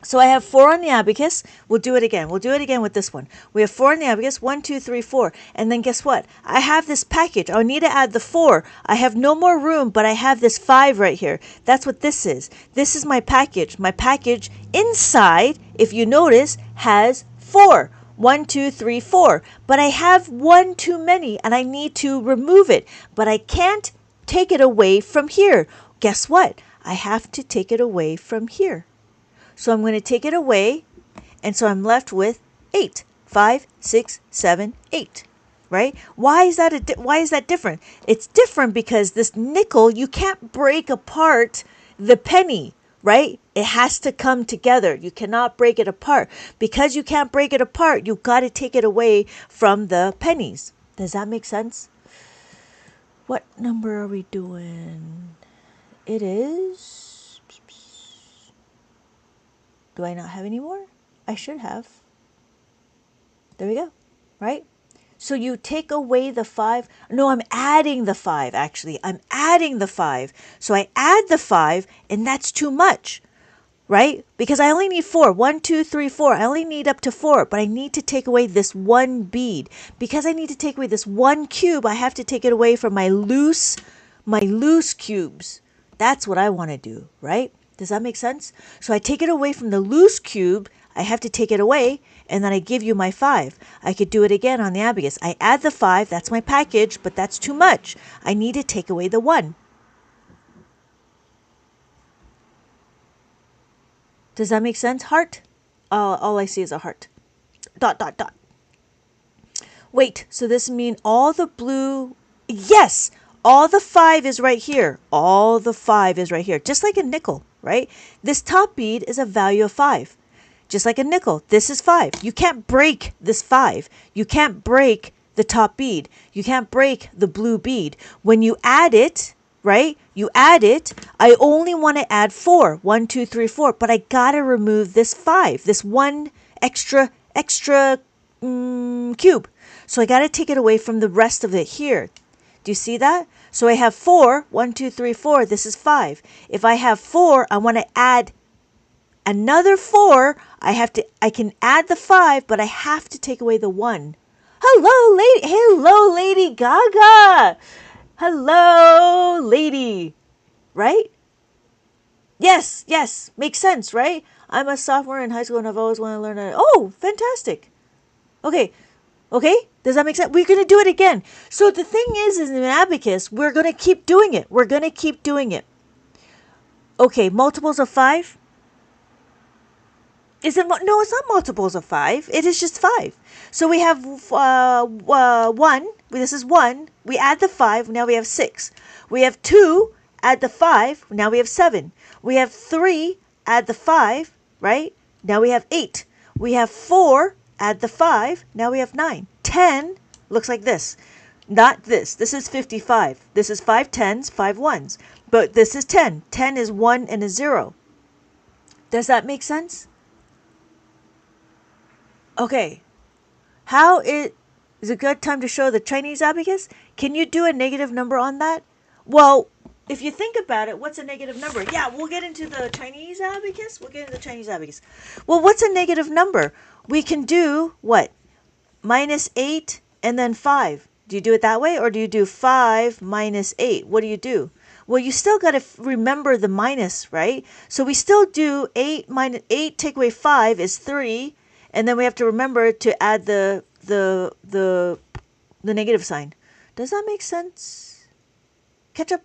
So I have 4 on the abacus. We'll do it again. We'll do it again with this one. We have 4 on the abacus. 1, 2, 3, 4. And then guess what? I have this package. I need to add the 4. I have no more room, but I have this 5 right here. That's what this is. This is my package. My package inside, if you notice, has 4. 1, 2, 3, 4. But I have 1 too many, and I need to remove it. But I can't take it away from here. Guess what? I have to take it away from here. So I'm going to take it away, and so I'm left with 8. 5, 6, 7, 8. Right? Why is that different? It's different because this nickel, you can't break apart the penny, right? It has to come together. You cannot break it apart. Because you can't break it apart, you've got to take it away from the pennies. Does that make sense? What number are we doing? It is... Do I not have any more? I should have. There we go. Right? So you take away the 5. No, I'm adding the 5, actually. I'm adding the 5. So I add the 5, and that's too much. Right? Because I only need 4. 1, 2, 3, 4. I only need up to 4, but I need to take away this 1 bead. Because I need to take away this 1 cube, I have to take it away from my loose cubes. That's what I want to do, right? Does that make sense? So I take it away from the loose cube. I have to take it away, and then I give you my 5. I could do it again on the abacus. I add the 5. That's my package, but that's too much. I need to take away the 1. Does that make sense? Heart? All I see is a heart. Dot, dot, dot. Wait, so this means all the blue... Yes! All the 5 is right here. All the 5 is right here. Just like a nickel, right? This top bead is a value of 5. Just like a nickel. This is 5. You can't break this 5. You can't break the top bead. You can't break the blue bead. When you add it, right? You add it. I only want to add 4. 1, 2, 3, 4. But I got to remove this 5. This 1 extra cube. So I got to take it away from the rest of it here. Do you see that? So I have 4, 1, 2, 3, 4. This is 5. If I have 4, I want to add another 4. I can add the 5, but I have to take away the 1. Hello, Lady Gaga. Hello, lady. Right? Yes, makes sense, right? I'm a sophomore in high school and I've always wanted to learn it. Oh, fantastic. Okay, does that make sense? We're going to do it again. So the thing is in abacus, we're going to keep doing it. Okay, multiples of 5. No, it's not multiples of 5. It is just 5. So we have 1. This is 1. We add the 5. Now we have 6. We have 2. Add the 5. Now we have 7. We have 3. Add the 5. Right? Now we have 8. We have 4. Add the 5. Now we have 9. 10 looks like this. Not this. This is 55. This is 5 10s, 5 1s. But this is 10. 10 is 1 and a 0. Does that make sense? Okay. How is a good time to show the Chinese abacus? Can you do a negative number on that? Well, if you think about it, what's a negative number? Yeah, we'll get into the Chinese abacus. Well, what's a negative number? We can do what? -8 and then 5. Do you do it that way, or do you do 5 minus 8? What do you do? Well, you still got to remember the minus, right? So we still do 8 minus 8 take away 5 is 3, and then we have to remember to add the negative sign. Does that make sense? Catch up.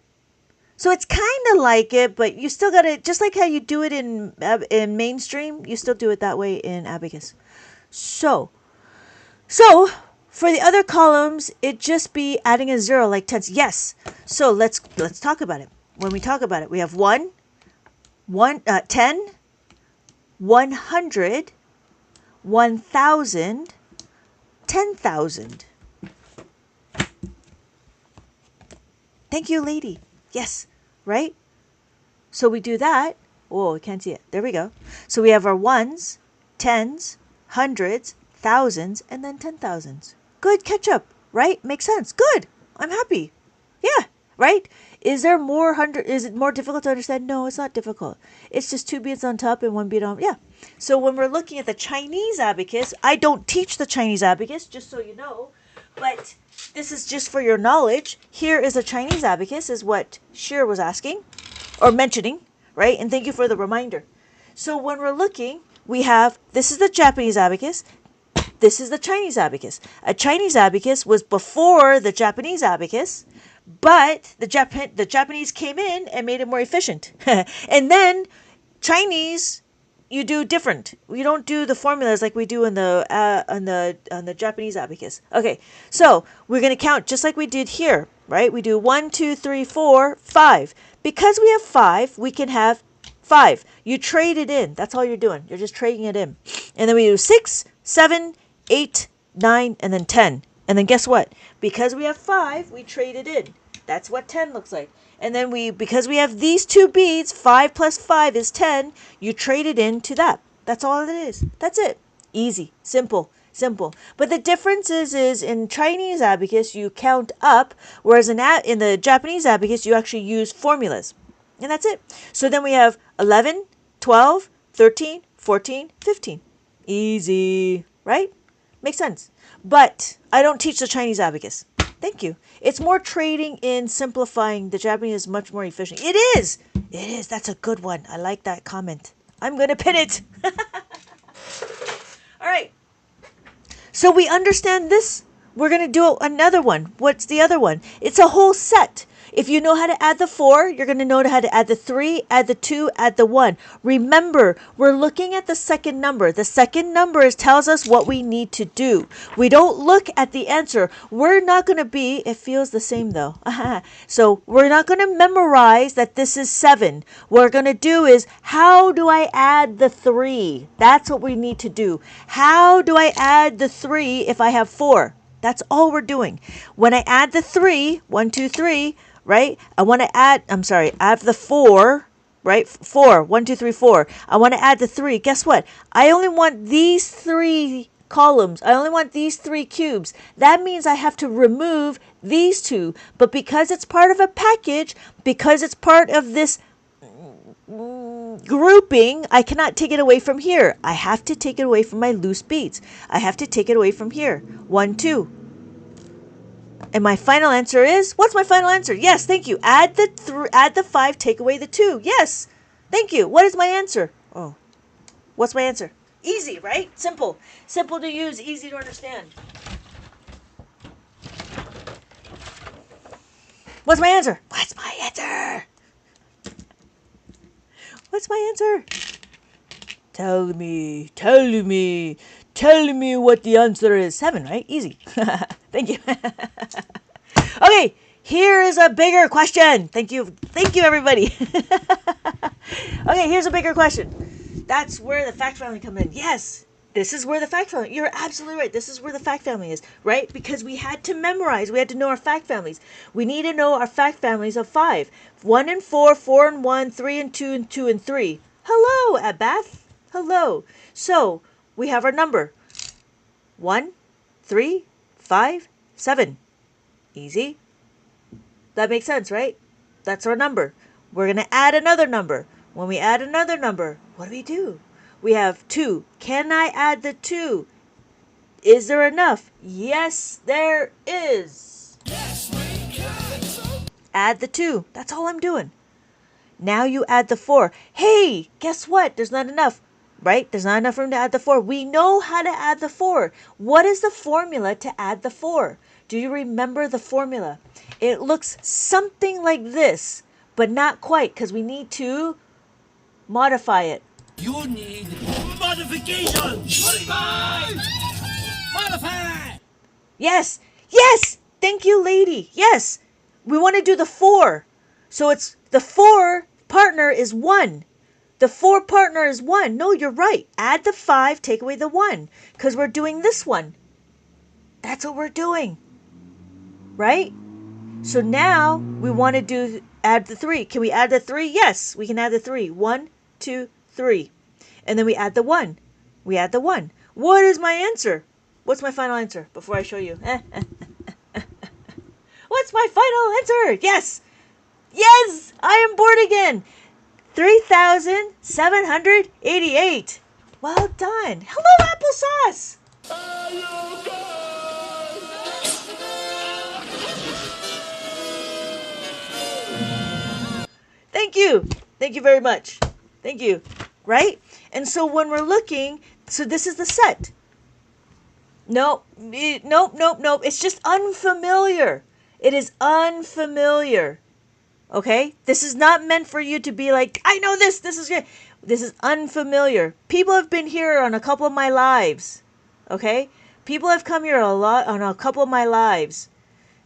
So it's kind of like it, but you still got to, just like how you do it in mainstream, you still do it that way in abacus. So for the other columns, it'd just be adding a 0 like tens. Yes. So let's talk about it. When we talk about it, we have 10, 100, 1,000, 10,000. Thank you, lady. Yes, right? So we do that. Oh, I can't see it. There we go. So we have our ones, tens, hundreds, thousands, and then 10,000s. Good catch up, right? Makes sense. Good. I'm happy. Yeah, right? Is there more hundred? Is it more difficult to understand? No, it's not difficult. It's just 2 beads on top and 1 bead on. Yeah. So when we're looking at the Chinese abacus, I don't teach the Chinese abacus, just so you know, but this is just for your knowledge. Here is a Chinese abacus, is what Shir was asking or mentioning, right? And thank you for the reminder. So when we're looking, we have, this is the Japanese abacus. This is the Chinese abacus. A Chinese abacus was before the Japanese abacus, but the Japanese came in and made it more efficient. And then Chinese, you do different. We don't do the formulas like we do in the on the Japanese abacus. Okay, so we're gonna count just like we did here, right? We do 1, 2, 3, 4, 5. Because we have 5, we can have 5. You trade it in. That's all you're doing. You're just trading it in. And then we do 6, 7, 8, 9, and then 10. And then guess what? Because we have 5, we trade it in. That's what 10 looks like. And then because we have these 2 beads, 5 plus 5 is 10, you trade it into that. That's all it is. That's it. Easy. Simple. Simple. But the difference is in Chinese abacus, you count up, whereas in the Japanese abacus, you actually use formulas. And that's it. So then we have 11, 12, 13, 14, 15. Easy. Right? Makes sense. But I don't teach the Chinese abacus. Thank you. It's more trading in simplifying. The Japanese is much more efficient. It is. It is. That's a good one. I like that comment. I'm going to pin it. All right. So we understand this. We're going to do another one. What's the other one? It's a whole set. If you know how to add the 4, you're going to know how to add the 3, add the 2, add the 1. Remember, we're looking at the second number. The second number tells us what we need to do. We don't look at the answer. We're not going to be, it feels the same though. So we're not going to memorize that this is 7. What we're going to do is, how do I add the 3? That's what we need to do. How do I add the 3 if I have 4? That's all we're doing. When I add the 3, 1, 2, 3, right? I want to add the 4, right? 4, 1, 2, 3, 4. I want to add the 3. Guess what? I only want these 3 columns. I only want these 3 cubes. That means I have to remove these 2. But because it's part of a package, because it's part of this grouping, I cannot take it away from here. I have to take it away from my loose beads. I have to take it away from here. 1, 2. And my final answer is, what's my final answer? Yes, thank you. Add the 5, take away the 2. Yes, thank you. What is my answer? Oh, what's my answer? Easy, right? Simple. Simple to use, easy to understand. What's my answer? What's my answer? What's my answer? Tell me what the answer is. 7, right? Easy. Thank you. Okay, here is a bigger question. Thank you, everybody. Okay, here's a bigger question. That's where the fact family come in. Yes, this is where the fact family. You're absolutely right. This is where the fact family is, right? Because we had to memorize. We had to know our fact families. We need to know our fact families of 5. 1 and 4, 4 and 1, 3 and 2, and 2 and 3. Hello, Abath. Hello. So we have our number. 1, 3, 5, 7. Easy. That makes sense, right? That's our number. We're going to add another number. When we add another number, what do? We have 2. Can I add the 2? Is there enough? Yes, there is. Yes, we can. Add the 2. That's all I'm doing. Now you add the 4. Hey, guess what? There's not enough. Right? There's not enough room to add the 4. We know how to add the 4. What is the formula to add the 4? Do you remember the formula? It looks something like this, but not quite, because we need to modify it. You need modification. Modify. Yes. Yes. Thank you, lady. Yes. We want to do the 4. So it's the 4 partner is 1. The 4 partner is 1. No, you're right. Add the 5, take away the 1. Because we're doing this one. That's what we're doing. Right? So now we want to add the 3. Can we add the 3? Yes, we can add the 3. 1, 2, 3. And then we add the 1. We add the 1. What is my answer? What's my final answer before I show you? What's my final answer? Yes! Yes! I am bored again! 3,788. Well done. Hello, applesauce! Thank you. Thank you very much. Thank you. Right? And so when we're looking, so this is the set. Nope. Nope. It's just unfamiliar. It is unfamiliar. Okay? This is not meant for you to be like, I know this. This is good. This is unfamiliar. People have been here on a couple of my lives. Okay? People have come here a lot on a couple of my lives.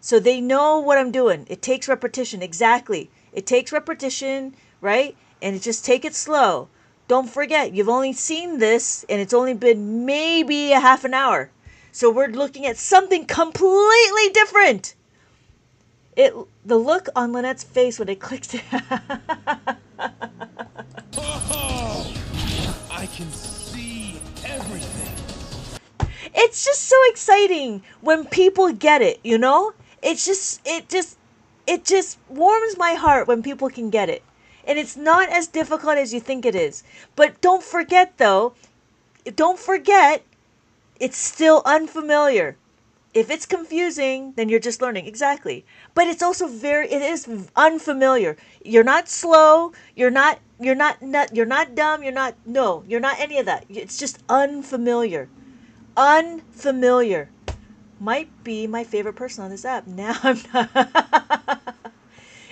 So they know what I'm doing. It takes repetition. Exactly. It takes repetition, right? And just take it slow. Don't forget, you've only seen this and it's only been maybe a half an hour. So we're looking at something completely different. The look on Lynette's face when it clicks. Oh, I can see everything. It's just so exciting when people get it, you know? It just warms my heart when people can get it. And it's not as difficult as you think it is. But don't forget though, it's still unfamiliar. If it's confusing, then you're just learning. Exactly. But it's also it is unfamiliar. You're not slow, you're not dumb, you're not any of that. It's just unfamiliar. Unfamiliar. Might be my favorite person on this app. Now I'm not.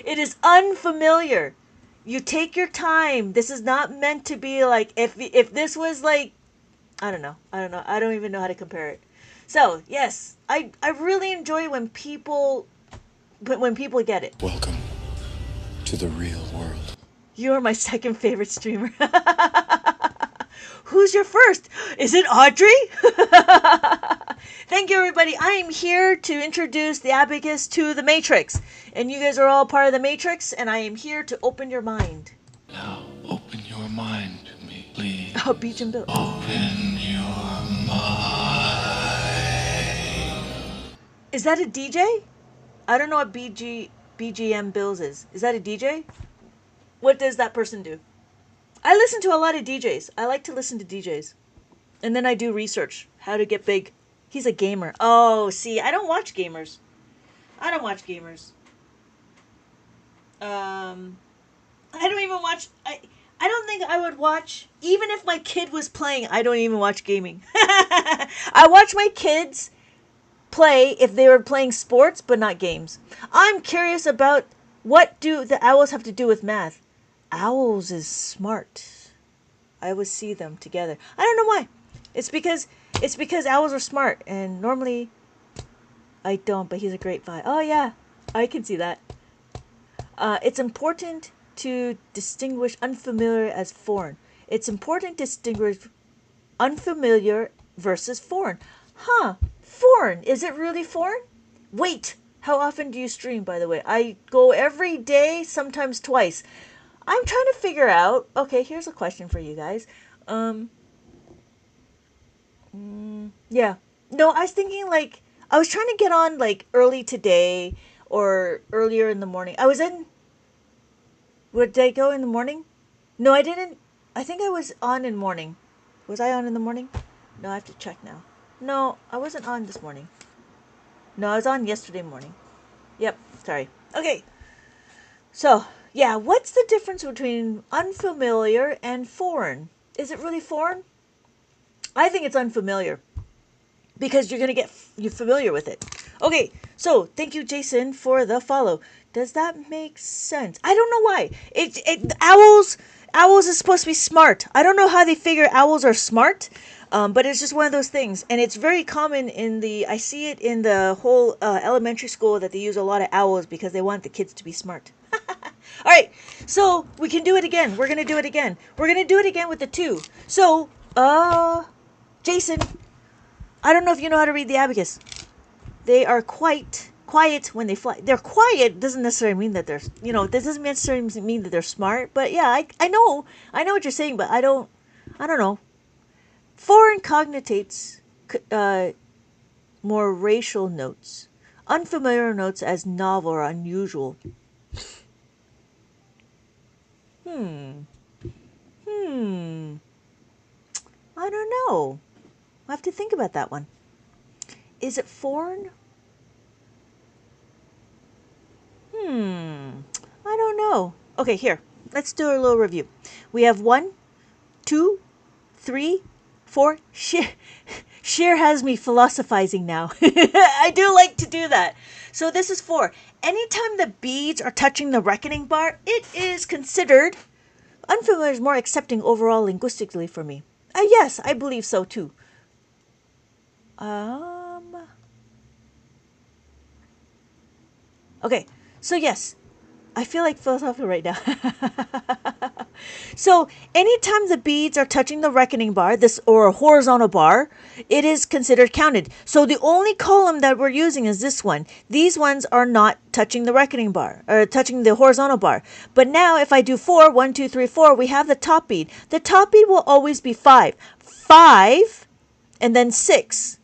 It is unfamiliar. You take your time. This is not meant to be like, if this was like, I don't know. I don't even know how to compare it. So yes, I really enjoy when people get it. Welcome to the real world. You are my second favorite streamer. Who's your first? Is it Audrey? Thank you, everybody. I am here to introduce the Abacus to the Matrix. And you guys are all part of the Matrix, and I am here to open your mind. Now open your mind to me, please. Oh, Beach and Bill. Open your mind. Is that a DJ? I don't know what BGM Bills is. Is that a DJ? What does that person do? I listen to a lot of DJs. I like to listen to DJs. And then I do research. How to get big. He's a gamer. Oh, see, I don't watch gamers. I don't even watch... I don't think I would watch... Even if my kid was playing, I don't even watch gaming. I watch my kids play if they were playing sports, but not games. I'm curious about what do the owls have to do with math. Owls is smart. I always see them together. I don't know why. It's because owls are smart, and normally I don't, but he's a great vibe. Oh yeah, I can see that. It's important to distinguish unfamiliar as foreign. It's important to distinguish unfamiliar versus foreign. Huh, foreign. Is it really foreign? Wait, how often do you stream, by the way? I go every day, sometimes twice. I'm trying to figure out... Okay, here's a question for you guys. Yeah. No, I was thinking like... I was trying to get on like early today or earlier in the morning. Did I go in the morning? No, I didn't. I think I was on in morning. Was I on in the morning? No, I have to check now. No, I wasn't on this morning. No, I was on yesterday morning. Yep, sorry. Okay. So... Yeah, what's the difference between unfamiliar and foreign? Is it really foreign? I think it's unfamiliar because you're going to you're familiar with it. Okay, so thank you, Jason, for the follow. Does that make sense? I don't know why. Owls is supposed to be smart. I don't know how they figure owls are smart, but it's just one of those things. And it's very common I see it in the whole elementary school that they use a lot of owls because they want the kids to be smart. All right, so we can do it again. We're gonna do it again. We're gonna do it again with the 2. So, Jason, I don't know if you know how to read the abacus. They are quite quiet when they fly. They're quiet doesn't necessarily mean that they're, this doesn't necessarily mean that they're smart. But yeah, I know what you're saying, but I don't know. Foreign cognates, more racial notes, unfamiliar notes as novel or unusual. I don't know. I have to think about that one. Is it foreign? I don't know. Okay, here. Let's do a little review. We have 1, 2, 3, 4. Sheer has me philosophizing now. I do like to do that. So this is 4. Anytime the beads are touching the reckoning bar, it is considered unfamiliar is more accepting overall linguistically for me. Yes, I believe so too. Okay, so yes, I feel like philosophical right now. So anytime the beads are touching the reckoning bar, this or a horizontal bar, it is considered counted. So the only column that we're using is this one. These ones are not touching the reckoning bar or touching the horizontal bar. But now if I do 4, 1, 2, 3, 4, we have the top bead. The top bead will always be 5. 5 and then 6.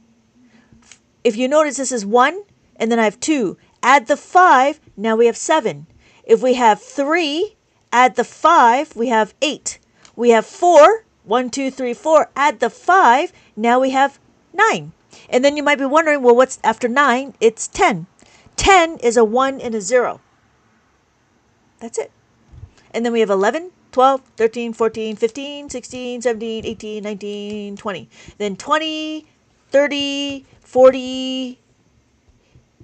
If you notice, this is 1 and then I have 2. Add the 5, now we have 7. If we have 3, add the 5, we have 8. We have 4, 1, 2, 3, 4, add the 5, now we have 9. And then you might be wondering, well, what's after 9? It's 10. 10 is a 1 and a 0. That's it. And then we have 11, 12, 13, 14, 15, 16, 17, 18, 19, 20. Then 20, 30, 40,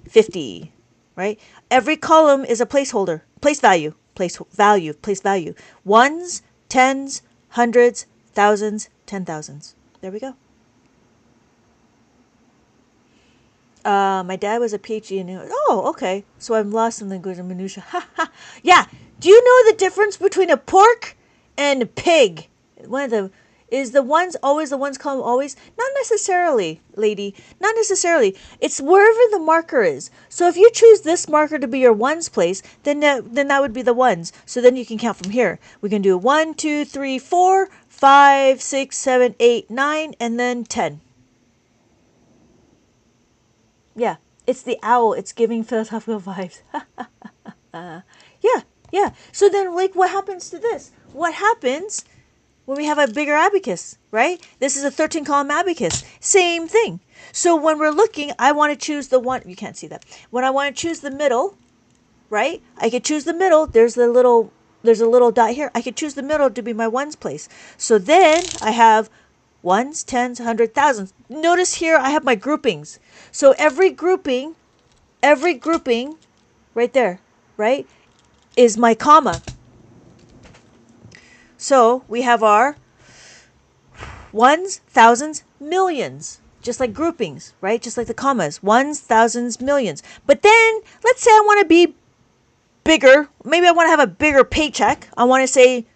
50. Right? Every column is a placeholder, place value. Ones, tens, hundreds, thousands, 10,000s. There we go. My dad was a PhD in it. Oh, okay. So I'm lost in language and minutia. Yeah. Do you know the difference between a pork and a pig? One of the is the ones always the ones column always? Not necessarily, lady. Not necessarily. It's wherever the marker is. So if you choose this marker to be your ones place, then that would be the ones. So then you can count from here. We can do 1, 2, 3, 4, 5, 6, 7, 8, 9, and then 10. Yeah, it's the owl. It's giving philosophical vibes. Yeah. So then, like, what happens to this? What happens when we have a bigger abacus, right? This is a 13-column abacus. Same thing. So when we're looking, I want to choose the one. You can't see that. When I want to choose the middle, right? I could choose the middle. There's a little dot here. I could choose the middle to be my ones place. So then I have ones, tens, hundred, thousands. Notice here I have my groupings. So every grouping right there, right, is my comma. So we have our ones, thousands, millions, just like groupings, right? Just like the commas, ones, thousands, millions. But then let's say I want to be bigger. Maybe I want to have a bigger paycheck. I want to say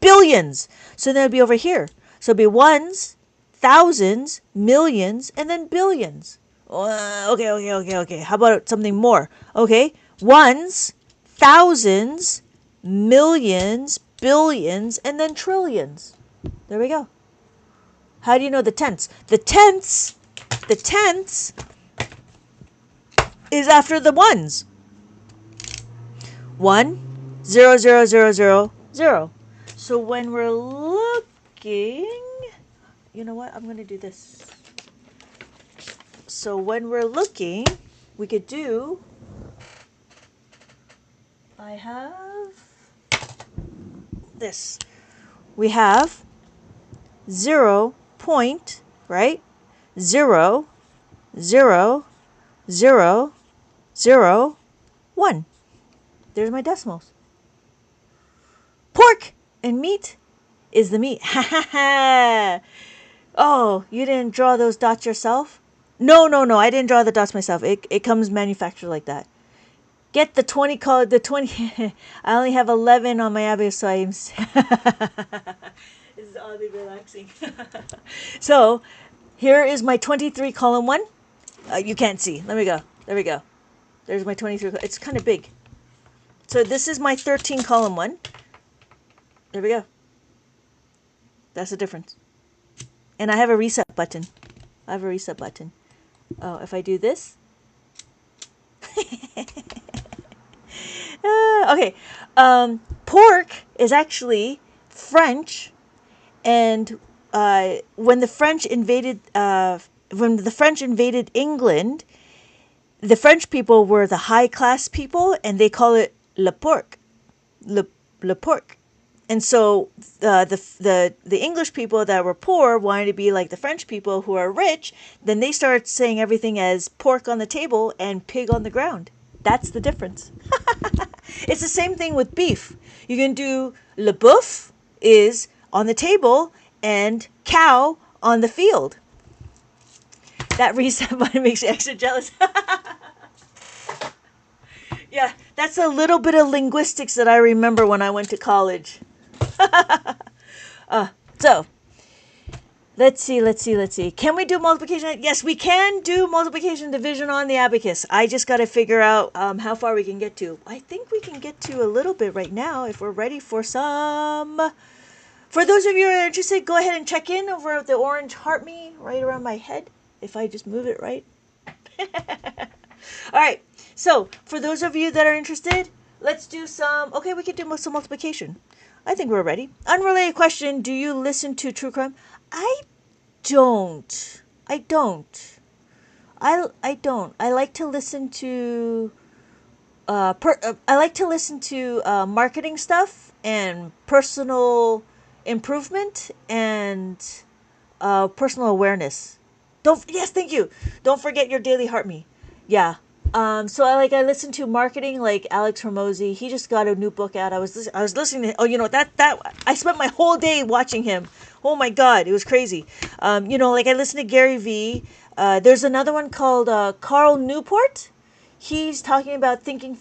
billions. So then it'll be over here. So it'll be ones, thousands, millions, and then billions. Okay. How about something more? Okay. Ones, thousands, millions, billions, and then trillions. There we go. How do you know the tenths? The tenths is after the ones. 1, 0, 0, 0, 0, 0. So when we're looking, you know what? I'm going to do this. So when we're looking, we could do, I have this. We have 0 point, right? 0, 0, 0, 0, 1. There's my decimals. Pork and meat is the meat. Ha ha ha. Oh, you didn't draw those dots yourself? No. I didn't draw the dots myself. It comes manufactured like that. Get the 20 color, the 20. I only have 11 on my Abacus, so I'm. This is oddly relaxing. So, here is my 23 column one. You can't see. Let me go. There we go. There's my 23. It's kind of big. So this is my 13 column one. There we go. That's the difference. And I have a reset button. Oh, if I do this. Okay. Pork is actually French, and when the French invaded England, the French people were the high class people, and they call it le porc, le porc. And so the English people that were poor wanted to be like the French people who are rich. Then they started saying everything as pork on the table and pig on the ground. That's the difference. It's the same thing with beef. You can do le boeuf is on the table and cow on the field. That reset button makes you extra jealous. Yeah, that's a little bit of linguistics that I remember when I went to college. So, let's see. Can we do multiplication? Yes, we can do multiplication and division on the abacus. I just got to figure out how far we can get to. I think we can get to a little bit right now if we're ready for some. For those of you who are interested, go ahead and check in over the orange heart me right around my head. If I just move it right. All right. So, for those of you that are interested, let's do some. Okay, we can do some multiplication. I think we're ready. Unrelated question: do you listen to true crime? I don't. I don't. I like to listen to. I like to listen to marketing stuff and personal improvement and personal awareness. Yes, thank you. Don't forget your daily heart me. Yeah. So I listen to marketing like Alex Hormozy. He just got a new book out. I was listening to that I spent my whole day watching him. Oh my god, it was crazy. I listen to Gary Vee. There's another one called Carl Newport. He's talking about thinking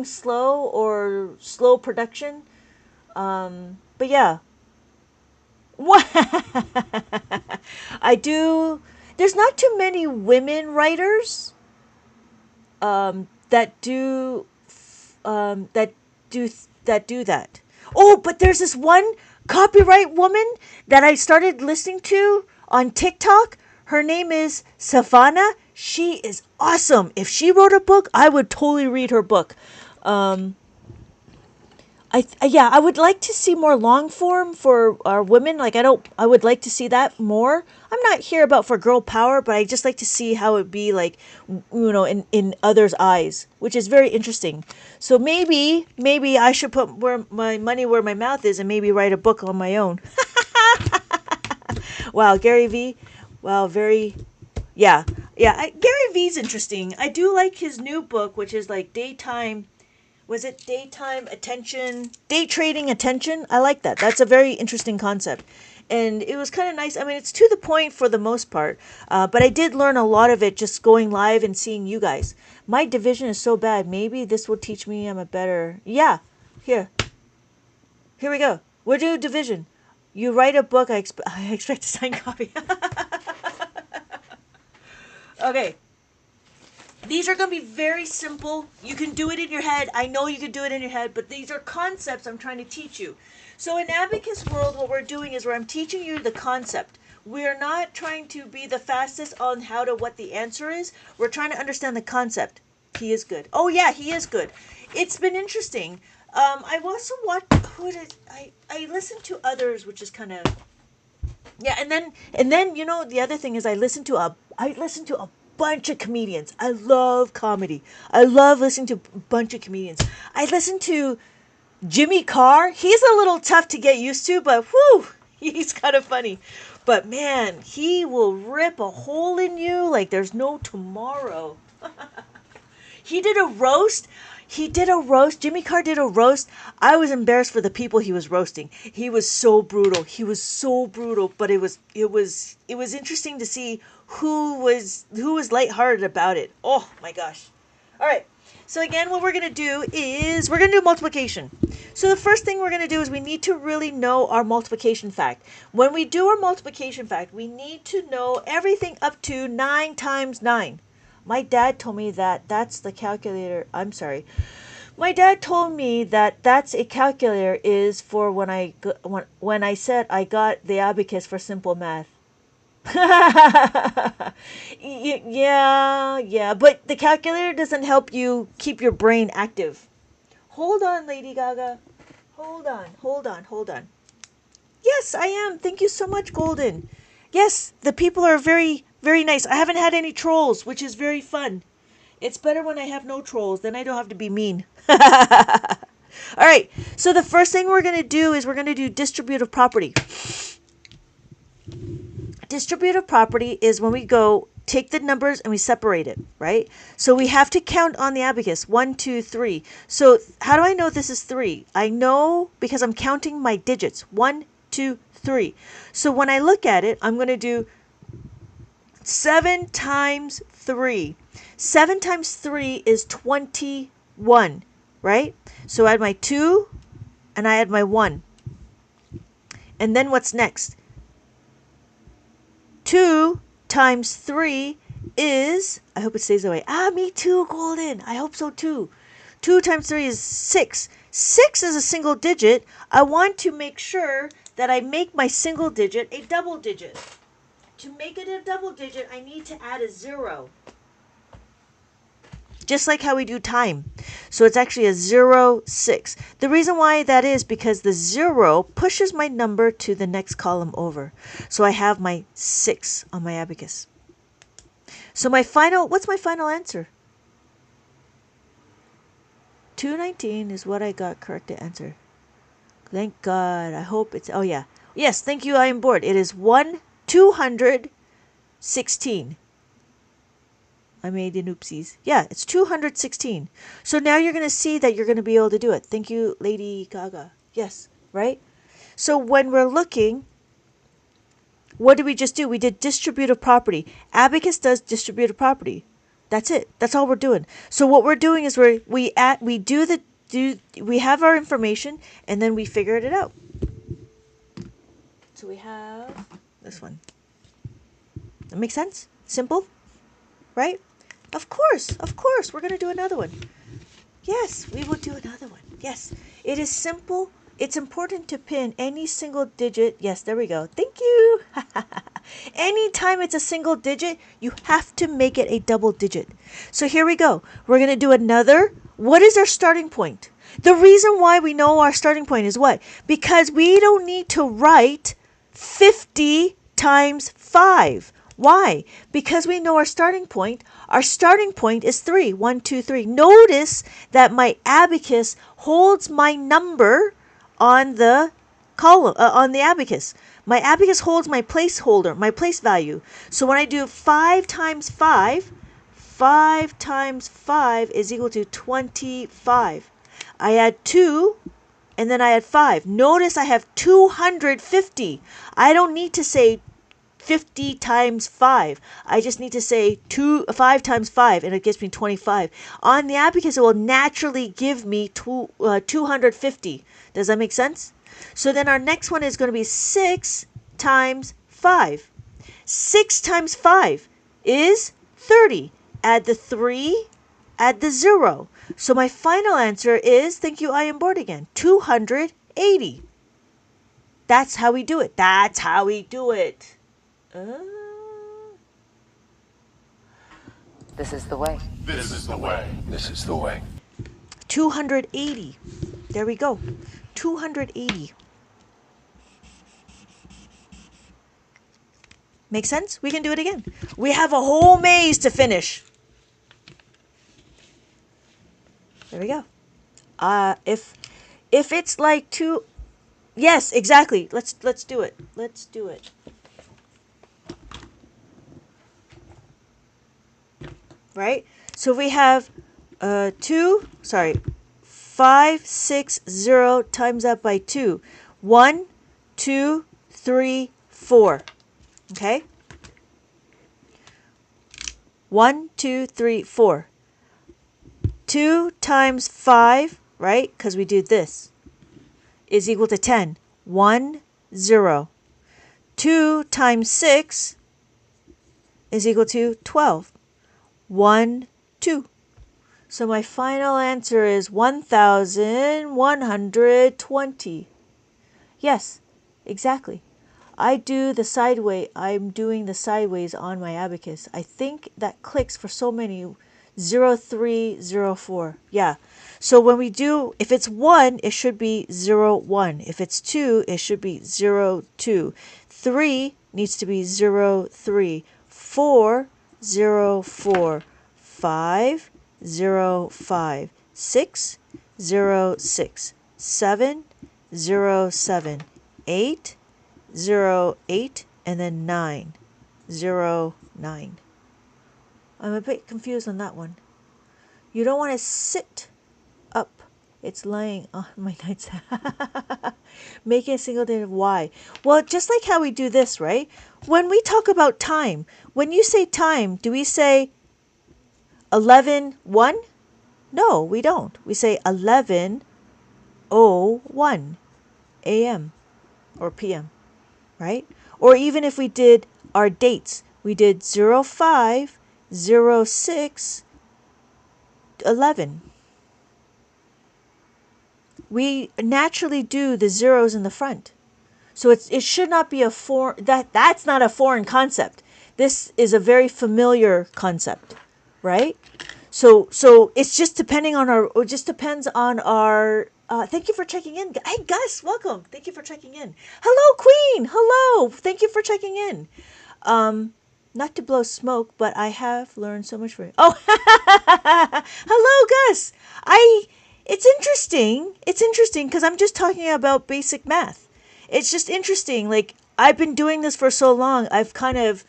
slow or slow production. But yeah. What? I do. There's not too many women writers that do that. Oh, but there's this one copyright woman that I started listening to on TikTok. Her name is Savannah. She is awesome. If she wrote a book, I would totally read her book. I would like to see more long form for our women. I would like to see that more. I'm not here about for girl power, but I just like to see how it be like, in others' eyes, which is very interesting. So maybe I should put where my money where my mouth is and maybe write a book on my own. Wow, Gary Vee. Wow, yeah. Gary Vee's interesting. I do like his new book, which is like daytime attention, day trading attention. I like that. That's a very interesting concept. And it was kind of nice. I mean, it's to the point for the most part. But I did learn a lot of it just going live and seeing you guys. My division is so bad. Maybe this will teach me I'm a better. Yeah. Here we go. We'll do division. You write a book. I expect a signed copy. Okay. These are going to be very simple. You can do it in your head. I know you can do it in your head, but these are concepts I'm trying to teach you. So in Abacus World, what we're doing is I'm teaching you the concept. We're not trying to be the fastest on what the answer is. We're trying to understand the concept. He is good. Oh yeah, he is good. It's been interesting. I've also watched. I listened to others, which is kind of. Yeah, and then the other thing is I listen to a bunch of comedians. I love comedy. I love listening to a bunch of comedians. I listen to Jimmy Carr. He's a little tough to get used to, but whew, he's kind of funny. But man, he will rip a hole in you like there's no tomorrow. He did a roast. Jimmy Carr did a roast. I was embarrassed for the people he was roasting. He was so brutal. But it was interesting to see who was lighthearted about it. Oh my gosh. All right. So again, what we're going to do is we're going to do multiplication. So the first thing we're going to do is we need to really know our multiplication fact. When we do our multiplication fact, we need to know everything up to 9 times 9. My dad told me that that's the calculator. I'm sorry. My dad told me that that's a calculator is for when I said I got the abacus for simple math. Yeah, but the calculator doesn't help you keep your brain active. Hold on, Lady Gaga. Hold on. Yes, I am. Thank you so much, Golden. Yes, the people are very, very nice. I haven't had any trolls, which is very fun. It's better when I have no trolls, then I don't have to be mean. All right, so the first thing we're going to do is we're going to do distributive property. Distributive property is when we go take the numbers and we separate it, right? So we have to count on the abacus. 1, 2, 3. So how do I know this is 3? I know because I'm counting my digits. 1, 2, 3. So when I look at it, I'm going to do 7 times 3. 7 times 3 is 21, right? So I add my 2 and I add my 1. And then what's next? 2 times 3 is, I hope it stays that way. Me too, Golden. I hope so too. 2 times 3 is 6. 6 is a single digit. I want to make sure that I make my single digit a double digit. To make it a double digit, I need to add a 0. Just like how we do time. So it's actually a 0, 6. The reason why that is because the 0 pushes my number to the next column over. So I have my 6 on my abacus. So what's my final answer? 219 is what I got correct to answer. Thank God. I hope it's, oh yeah. Yes, thank you, I am bored. It is 216. I made an oopsies. Yeah, it's 216. So now you're going to see that you're going to be able to do it. Thank you, Lady Gaga. Yes, right? So when we're looking, what did we just do? We did distributive property. Abacus does distributive property. That's it. That's all we're doing. So what we're doing is we have our information and then we figure it out. So we have this one. That makes sense? Simple? Right? Of course, we're going to do another one. Yes, we will do another one. Yes, it is simple. It's important to pin any single digit. Yes, there we go. Thank you. Anytime it's a single digit, you have to make it a double digit. So here we go. We're going to do another. What is our starting point? The reason why we know our starting point is what? Because we don't need to write 50 times 5. Why? Because we know our starting point. Our starting point is 3. 1, 2, 3. Notice that my abacus holds my number on the column, on the abacus. My abacus holds my placeholder, my place value. So when I do 5 times 5, 5 times 5 is equal to 25. I add 2, and then I add 5. Notice I have 250. I don't need to say 50 times 5. I just need to say 5 times 5 and it gives me 25. On the abacus, it will naturally give me 250. Does that make sense? So then our next one is going to be 6 times 5. 6 times 5 is 30. Add the 3, add the 0. So my final answer is, thank you, I am bored again, 280. That's how we do it. That's how we do it. This is the way. This is the way. This is the way. 280. There we go. 280. Make sense? We can do it again. We have a whole maze to finish. There we go. If it's like two, yes, exactly. Let's do it. Let's do it. Right? So we have 5, 6, 0 times that by 2. 1, 2, 3, 4. Okay? 1, 2, 3, 4. 2 times 5, right? Because we do this, is equal to 10. 1, 0. 2 times 6 is equal to 12. 1, 2. So my final answer is 1,120. Yes, exactly. I'm doing the sideways on my abacus. I think that clicks for so many. 0304. Yeah. So when we do, if it's 1, it should be 01. If it's 2, it should be 02. 3 needs to be 03. 4, 04. 5, 05. 6, 06. 7, 07. 8, 08. And then 9, 09. I'm a bit confused on that one. You don't want to sit up. It's lying on my nightstand. Making a single digit Y. Well, just like how we do this, right? When we talk about time, when you say time, do we say 11:01? No, we don't. We say 11:01 a.m. or p.m., right? Or even if we did our dates, we did 05, 06, 11. We naturally do the zeros in the front. So it should not be that's not a foreign concept. This is a very familiar concept, right? So it's just depending on it just depends on our thank you for checking in. Hey Gus, welcome. Thank you for checking in. Hello Queen. Hello. Thank you for checking in. Not to blow smoke, but I have learned so much from you. Oh, hello Gus. It's interesting. It's interesting because I'm just talking about basic math. It's just interesting. Like, I've been doing this for so long, I've kind of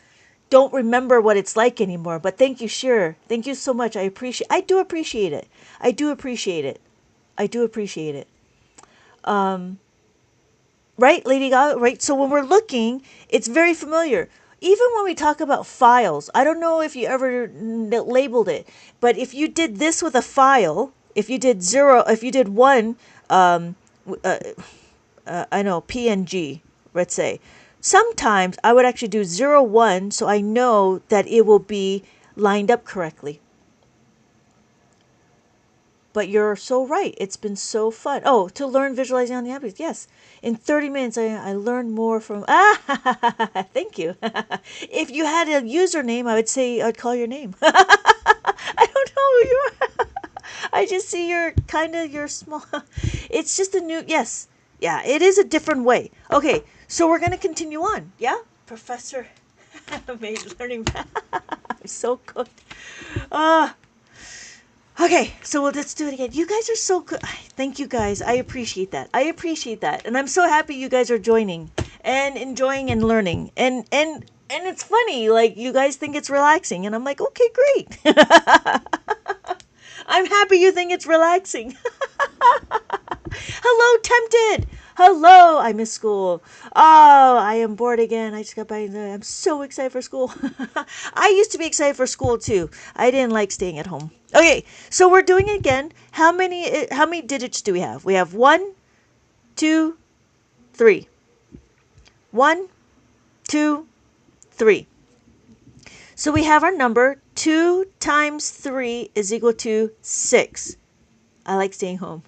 don't remember what it's like anymore. But thank you, sure. Thank you so much. I do appreciate it. I do appreciate it. I do appreciate it. Right, Lady Gaga? Right. So when we're looking, it's very familiar. Even when we talk about files, I don't know if you ever labeled it, but if you did this with a file, if you did 1, I know, PNG, let's say, sometimes I would actually do 01 so I know that it will be lined up correctly. But you're so right. It's been so fun. Oh, to learn visualizing on the Abacus. Yes. In 30 minutes, I learned more from... thank you. If you had a username, I would say I'd call your name. I don't know who you are. I just see you're small. It's just a new... Yes. Yeah, it is a different way. Okay, so we're going to continue on. Yeah? Professor made learning... I'm so cooked. Okay, so let's do it again. You guys are so good. Thank you guys. I appreciate that. And I'm so happy you guys are joining and enjoying and learning. And it's funny, like, you guys think it's relaxing. And I'm like, okay, great. I'm happy you think it's relaxing. Hello, Tempted. Hello, I miss school. Oh, I am bored again. I just got back. I'm so excited for school. I used to be excited for school too. I didn't like staying at home. Okay, so we're doing it again. How many digits do we have? We have 1, 2, 3. 1, 2, 3. So we have our number. 2 times 3 is equal to 6. I like staying home.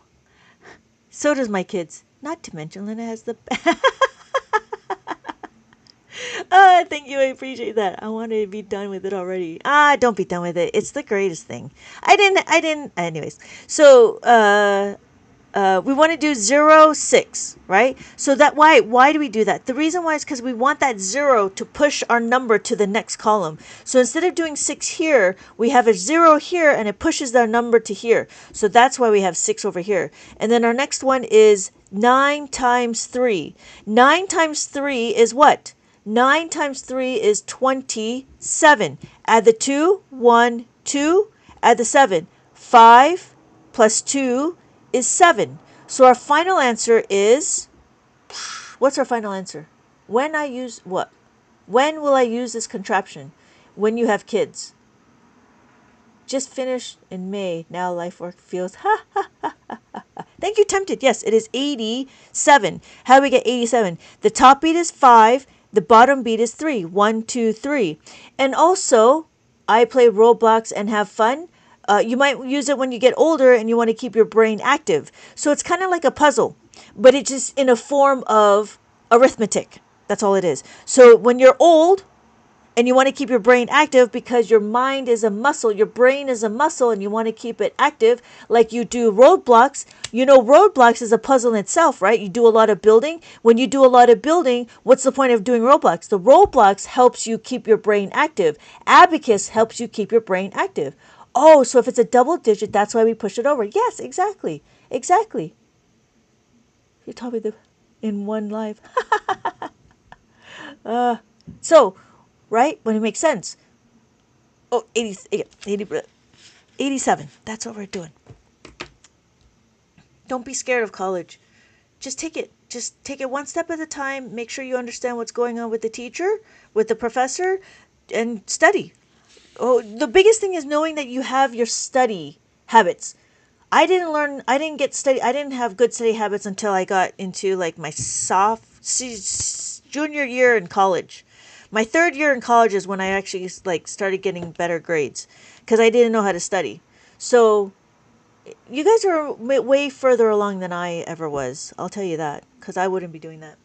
So does my kids. Not to mention Lena has the... thank you. I appreciate that. I wanted to be done with it already. Don't be done with it. It's the greatest thing. I didn't. Anyways. So, we want to do 06, right? So why do we do that? The reason why is because we want that 0 to push our number to the next column. So instead of doing 6 here, we have a 0 here and it pushes our number to here. So that's why we have 6 over here. And then our next one is 9 times 3. 9 times 3 is what? 9 times 3 is 27. Add the 2, 1, 2. Add the 7. 5 plus 2 is 7. So our final answer is... What's our final answer? When I use what? When will I use this contraption? When you have kids. Just finished in May. Now life work feels ha. Thank you, Tempted. Yes, it is 87. How do we get 87? The top beat is 5. The bottom beat is 3. 1, 2, 3. And also, I play Roblox and have fun. You might use it when you get older and you want to keep your brain active. So it's kind of like a puzzle, but it's just in a form of arithmetic. That's all it is. So when you're old, and you want to keep your brain active because your mind is a muscle, your brain is a muscle, and you want to keep it active like you do Roadblocks. You know, Roadblocks is a puzzle in itself, right? You do a lot of building. When you do a lot of building, what's the point of doing Roblox? The Roblox helps you keep your brain active. Abacus helps you keep your brain active. Oh, so if it's a double digit, that's why we push it over. Yes, exactly. Exactly. You told me the in one life. So, right? When it makes sense. Oh, 87. That's what we're doing. Don't be scared of college. Just take it. Just take it one step at a time. Make sure you understand what's going on with the teacher, with the professor, and study. Oh, the biggest thing is knowing that you have your study habits. I didn't have good study habits until I got into like my junior year in college. My third year in college is when I actually like started getting better grades because I didn't know how to study. So you guys are way further along than I ever was. I'll tell you that because I wouldn't be doing that.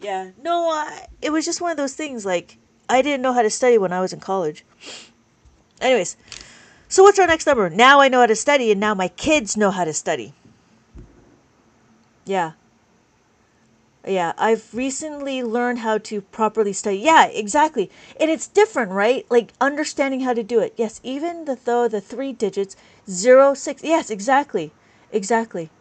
Yeah, no, it was just one of those things. Like I didn't know how to study when I was in college. Anyways, so what's our next number? Now I know how to study, and now my kids know how to study. Yeah. Yeah, I've recently learned how to properly study. Yeah, exactly. And it's different, right? Like understanding how to do it. Yes, even though the 3 digits, 0, 6. Yes, exactly. Exactly.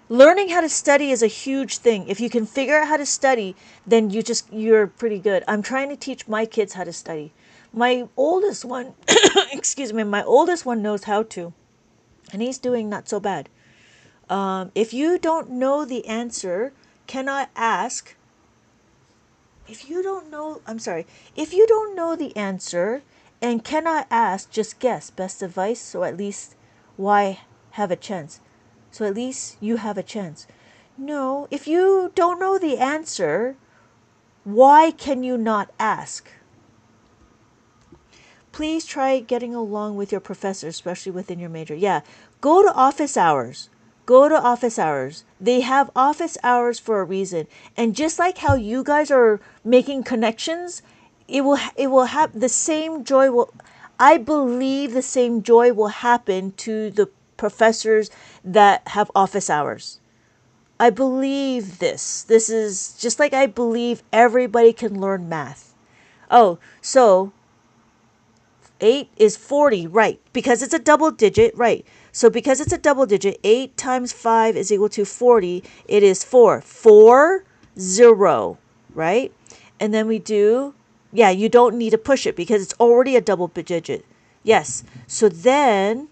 Learning how to study is a huge thing. If you can figure out how to study, then you're pretty good. I'm trying to teach my kids how to study. My oldest one, excuse me, my oldest one knows how to, and he's doing not so bad. If you don't know the answer, cannot ask. If you don't know, I'm sorry, if you don't know the answer and cannot ask, just guess. Best advice, so at least why have a chance? So at least you have a chance. No, if you don't know the answer, why can you not ask? Please try getting along with your professor, especially within your major. Yeah, go to office hours. Go to office hours. They have office hours for a reason. And just like how you guys are making connections, it will have the same joy will I believe the same joy will happen to the professors that have office hours. I believe this. This is just like I believe everybody can learn math. Oh, so 8 is 40, right? Because it's a double digit, right? So because it's a double digit, 8 times 5 is equal to 40. It is 4. 4, 0, right? And then we do, yeah, you don't need to push it because it's already a double digit. Yes. So then,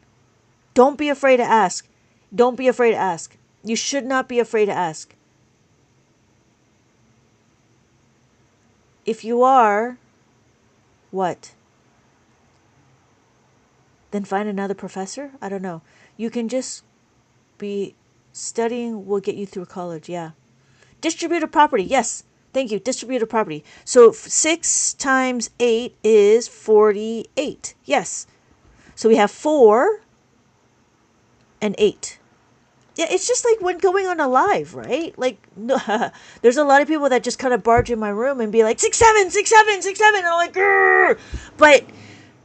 don't be afraid to ask. Don't be afraid to ask. You should not be afraid to ask. If you are, what? Then find another professor? I don't know. You can just be studying will get you through college. Yeah. Distributive property. Yes. Thank you. Distributive property. So 6 times 8 is 48. Yes. So we have 4 and 8. Yeah, it's just like when going on a live, right? Like, no, there's a lot of people that just kind of barge in my room and be like 6 7 6 7 6 7. And I'm like, grrr. But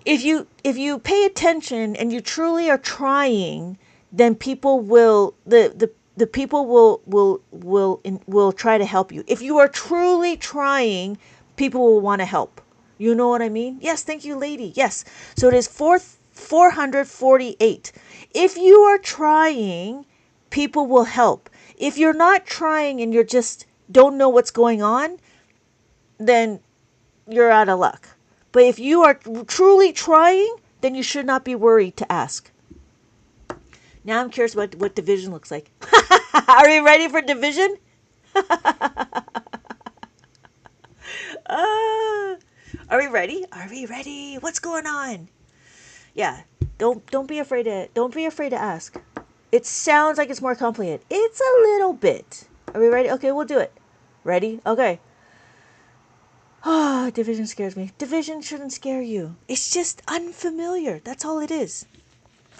if you pay attention and you truly are trying, then people will the people will try to help you. If you are truly trying, people will want to help. You know what I mean? Yes, thank you, lady. Yes. So it is 448. If you are trying, people will help. If you're not trying and you're just don't know what's going on, then you're out of luck. But if you are truly trying, then you should not be worried to ask. Now I'm curious about what division looks like. Are you ready for division? Are we ready? Are we ready? What's going on? Yeah. Don't be afraid to ask. It sounds like it's more complicated. It's a little bit. Are we ready? Okay, we'll do it. Ready? Okay. Ah, division scares me. Division shouldn't scare you. It's just unfamiliar. That's all it is.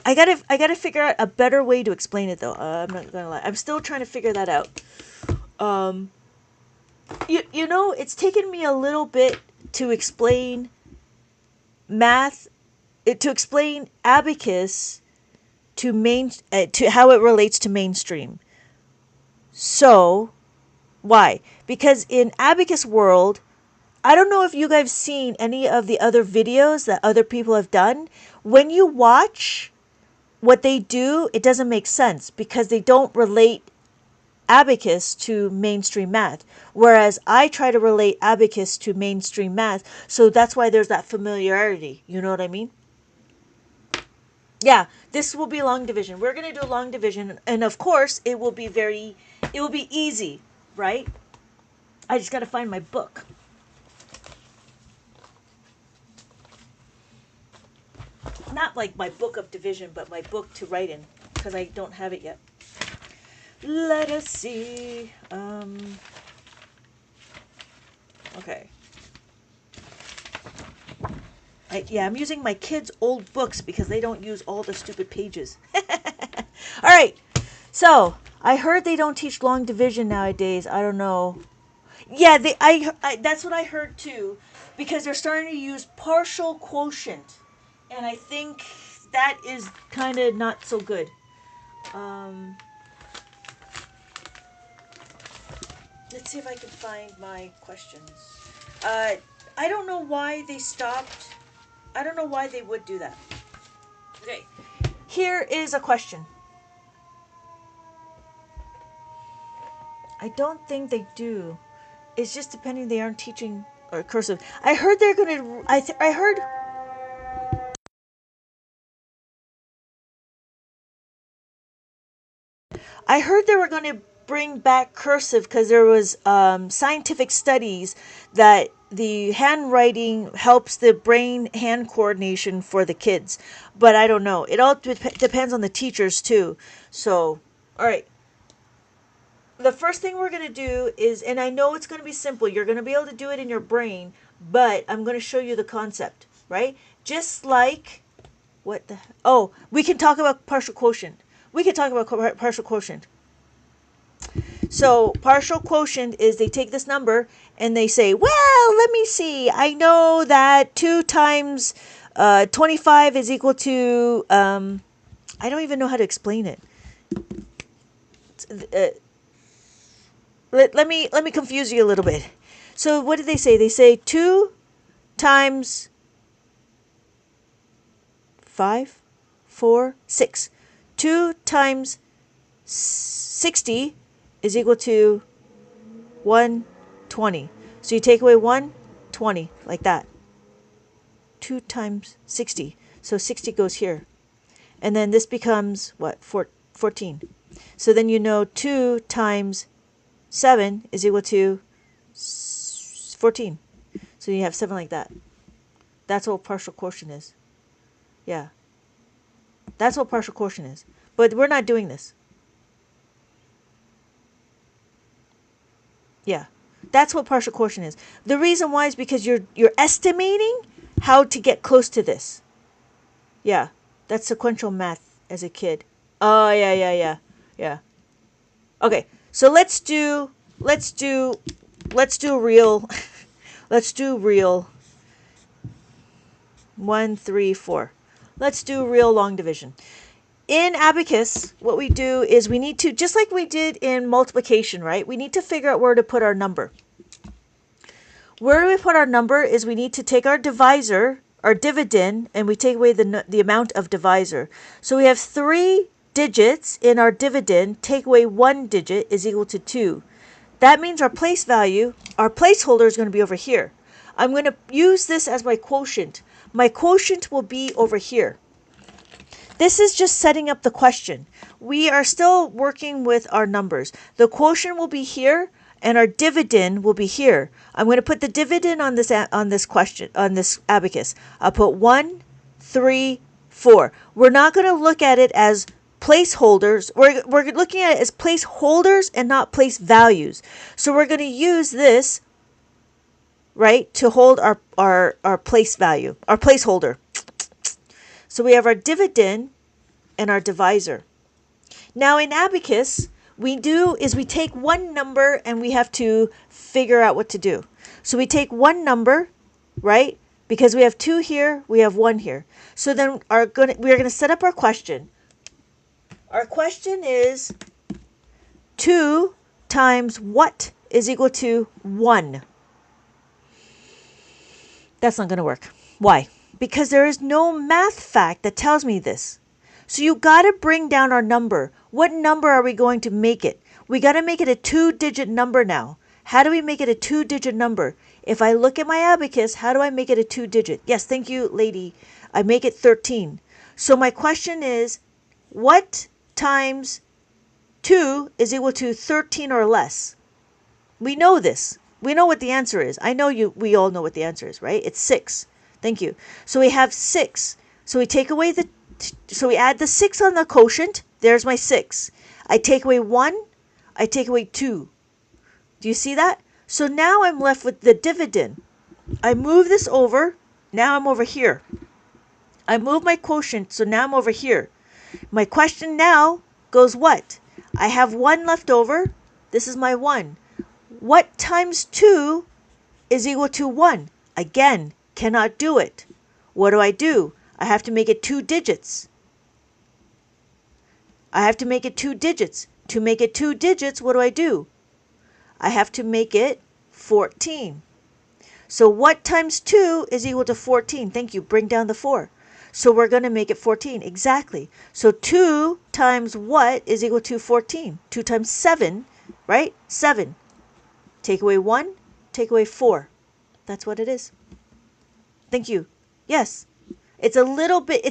I gotta figure out a better way to explain it though. I'm not gonna lie. I'm still trying to figure that out. Um, you know, it's taken me a little bit to explain math, to explain abacus to how it relates to mainstream. So why? Because in abacus world, I don't know if you guys seen any of the other videos that other people have done. When you watch what they do, it doesn't make sense because they don't relate abacus to mainstream math. Whereas I try to relate abacus to mainstream math. So that's why there's that familiarity. You know what I mean? Yeah, this will be long division. We're going to do long division. And of course, it will be easy, right? I just got to find my book. Not like my book of division, but my book to write in, because I don't have it yet. Let us see. Okay. I'm using my kids' old books because they don't use all the stupid pages. All right. So, I heard they don't teach long division nowadays. I don't know. Yeah, that's what I heard too, because they're starting to use partial quotient, and I think that is kind of not so good. Let's see if I can find my questions. I don't know why they stopped. I don't know why they would do that. Okay, here is a question. I don't think they do. It's just depending they aren't teaching or cursive. I heard they're gonna. I heard. I heard they were going to bring back cursive because there was scientific studies that the handwriting helps the brain hand coordination for the kids. But I don't know. It all depends on the teachers too. So, all right. The first thing we're going to do is, and I know it's going to be simple. You're going to be able to do it in your brain, but I'm going to show you the concept, right? Just like, we can talk about partial quotient. We can talk about partial quotient. So partial quotient is they take this number and they say, well, let me see. I know that 2 times 25 is equal to, I don't even know how to explain it. Let me confuse you a little bit. So what did they say? They say 2 times 5, 4, 6. 2 times 60 is equal to 120. So you take away 120, like that. 2 times 60. So 60 goes here. And then this becomes, what, 14. So then you know 2 times 7 is equal to 14. So you have 7 like that. That's what partial quotient is. Yeah. That's what partial quotient is. But we're not doing this. Yeah. That's what partial quotient is. The reason why is because you're estimating how to get close to this. Yeah. That's sequential math as a kid. Oh, yeah. Yeah. Okay. So let's do real let's do real 1, 3, 4. Let's do real long division. In Abacus, what we do is we need to, just like we did in multiplication, right? We need to figure out where to put our number. Where do we put our number is we need to take our divisor, our dividend, and we take away the amount of divisor. So we have 3 digits in our dividend, take away 1 digit is equal to 2. That means our place value, our placeholder is going to be over here. I'm going to use this as my quotient. My quotient will be over here. This is just setting up the question. We are still working with our numbers. The quotient will be here and our dividend will be here. I'm going to put the dividend on this question, on this abacus. I'll put 1, 3, 4. We're not going to look at it as placeholders. We're looking at it as placeholders and not place values. So we're going to use this, right, to hold our place value, our placeholder. So we have our dividend and our divisor. Now in Abacus, we take one number and we have to figure out what to do. So we take one number, right? Because we have 2 here, we have 1 here. So then we're going to set up our question. Our question is 2 times what is equal to 1? That's not going to work. Why? Because there is no math fact that tells me this. So you got to bring down our number. What number are we going to make it? We got to make it a 2-digit number now. How do we make it a 2-digit number? If I look at my Abacus, how do I make it a 2-digit? Yes, thank you, lady. I make it 13. So my question is, what times 2 is equal to 13 or less? We know this. We know what the answer is. I know we all know what the answer is, right? It's 6. Thank you. So we have 6. So we take away so we add the 6 on the quotient. There's my 6. I take away 1. I take away 2. Do you see that? So now I'm left with the dividend. I move this over. Now I'm over here. I move my quotient. So now I'm over here. My question now goes what? I have 1 left over. This is my 1. What times 2 is equal to 1? Again, cannot do it. What do? I have to make it 2 digits. I have to make it 2 digits. To make it 2 digits, what do? I have to make it 14. So what times 2 is equal to 14? Thank you. Bring down the 4. So we're going to make it 14. Exactly. So 2 times what is equal to 14? 2 times 7, right? 7. Take away 1, take away 4. That's what it is. Thank you. Yes. It's a little bit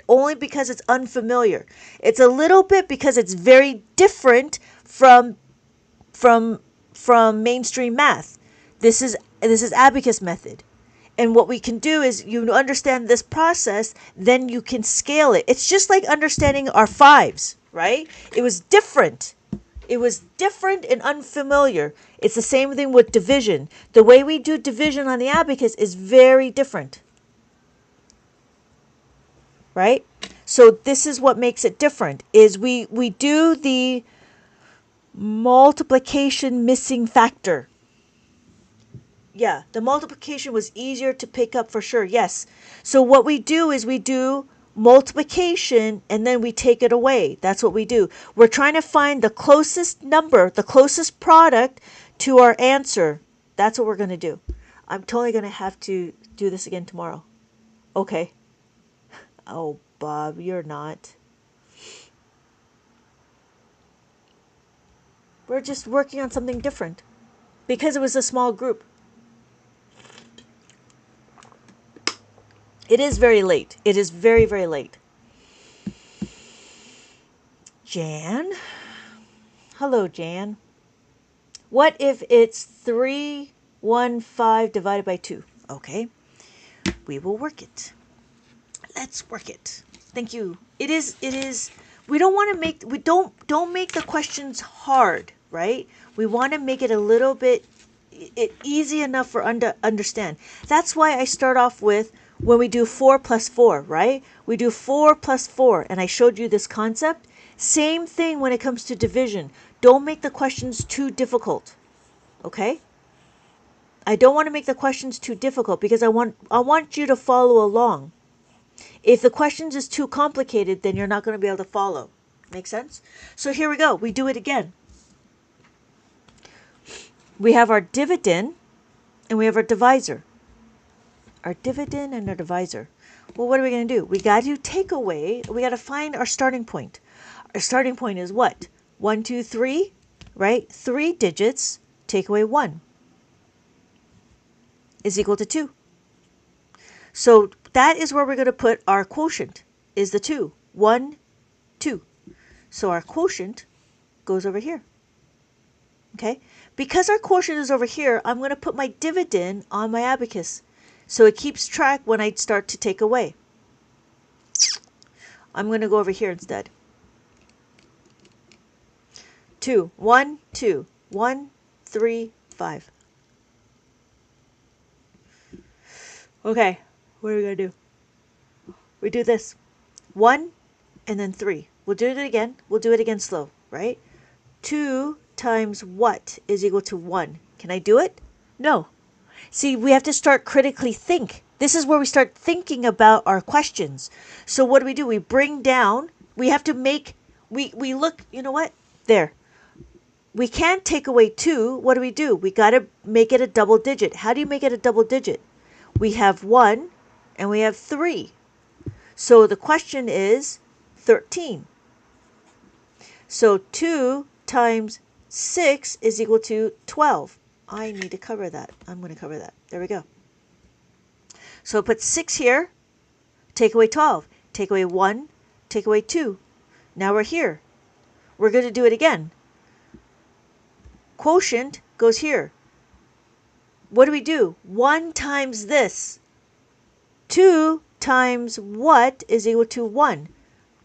only because it's unfamiliar. It's a little bit because it's very different from mainstream math. This is Abacus method. And what we can do is you understand this process, then you can scale it. It's just like understanding our 5s, right? It was different. It was different and unfamiliar. It's the same thing with division. The way we do division on the Abacus is very different. Right? So this is what makes it different, is we do the multiplication missing factor. Yeah, the multiplication was easier to pick up for sure, yes. So what we do is we do multiplication and then we take it away. That's what we do. We're trying to find the closest number, the closest product to our answer. That's what we're going to do. I'm totally going to have to do this again tomorrow. Okay. Oh, Bob, you're not. We're just working on something different because it was a small group. It is very late. It is very, very late. Jan? Hello, Jan. What if it's 315 divided by 2? Okay. We will work it. Let's work it. Thank you. It is we don't want to make don't make the questions hard, right? We want to make it a little bit easy enough for understand. That's why I start off with when we do 4 plus 4, right? We do 4 plus 4 and I showed you this concept. Same thing when it comes to division. Don't make the questions too difficult. Okay? I don't want to make the questions too difficult because I want you to follow along. If the questions is too complicated, then you're not going to be able to follow. Make sense? So here we go. We do it again. We have our dividend and we have our divisor. Our dividend and our divisor. Well, what are we going to do? We got to take away, we got to find our starting point. Our starting point is what? 1, 2, 3, right? 3 digits, take away 1 is equal to 2. So that is where we're going to put our quotient, is the 2. 1, 2. So our quotient goes over here. Okay? Because our quotient is over here, I'm going to put my dividend on my Abacus. So it keeps track when I start to take away. I'm going to go over here instead. 2, 1, 2, 1, 3, 5. Okay, what are we going to do? We do this. 1 and then 3. We'll do it again. We'll do it again slow, right? 2 times what is equal to 1? Can I do it? No. See, we have to start critically think. This is where we start thinking about our questions. So what do? We bring down, we have to make, we look, you know what? There. We can't take away 2. What do? We got to make it a double digit. How do you make it a double digit? We have 1 and we have 3. So the question is 13. So 2 times 6 is equal to 12. I need to cover that. I'm going to cover that. There we go. So put 6 here. Take away 12. Take away 1. Take away 2. Now we're here. We're going to do it again. Quotient goes here. What do? 1 times this. 2 times what is equal to 1?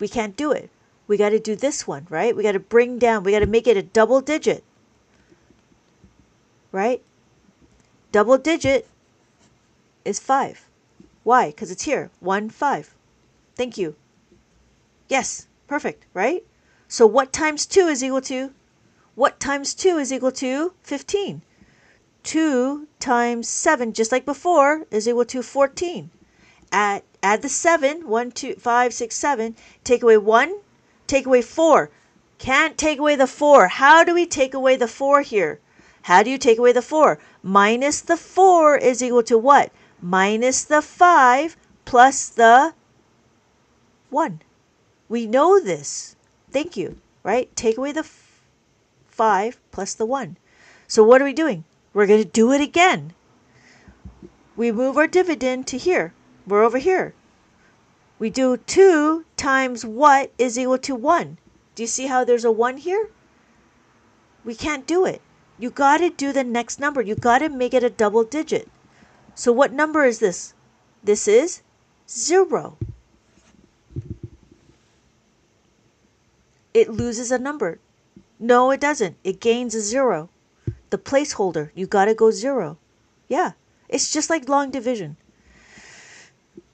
We can't do it. We got to do this one, right? We got to bring down. We got to make it a double digit. Right? Double digit is 5. Why? Because it's here. 1, 5. Thank you. Yes. Perfect. Right? So what times 2 is equal to? What times 2 is equal to 15? 2 times 7, just like before, is equal to 14. Add the 7. 1, 2, 5, 6, 7. Take away 1. Take away 4. Can't take away the 4. How do we take away the 4 here? How do you take away the 4? Minus the 4 is equal to what? Minus the 5 plus the 1. We know this. Thank you. Right? Take away the 5 plus the 1. So what are we doing? We're going to do it again. We move our dividend to here. We're over here. We do 2 times what is equal to 1. Do you see how there's a 1 here? We can't do it. You got to do the next number. You got to make it a double digit. So what number is this? This is 0. It loses a number. No, it doesn't. It gains a 0. The placeholder, you got to go 0. Yeah, it's just like long division.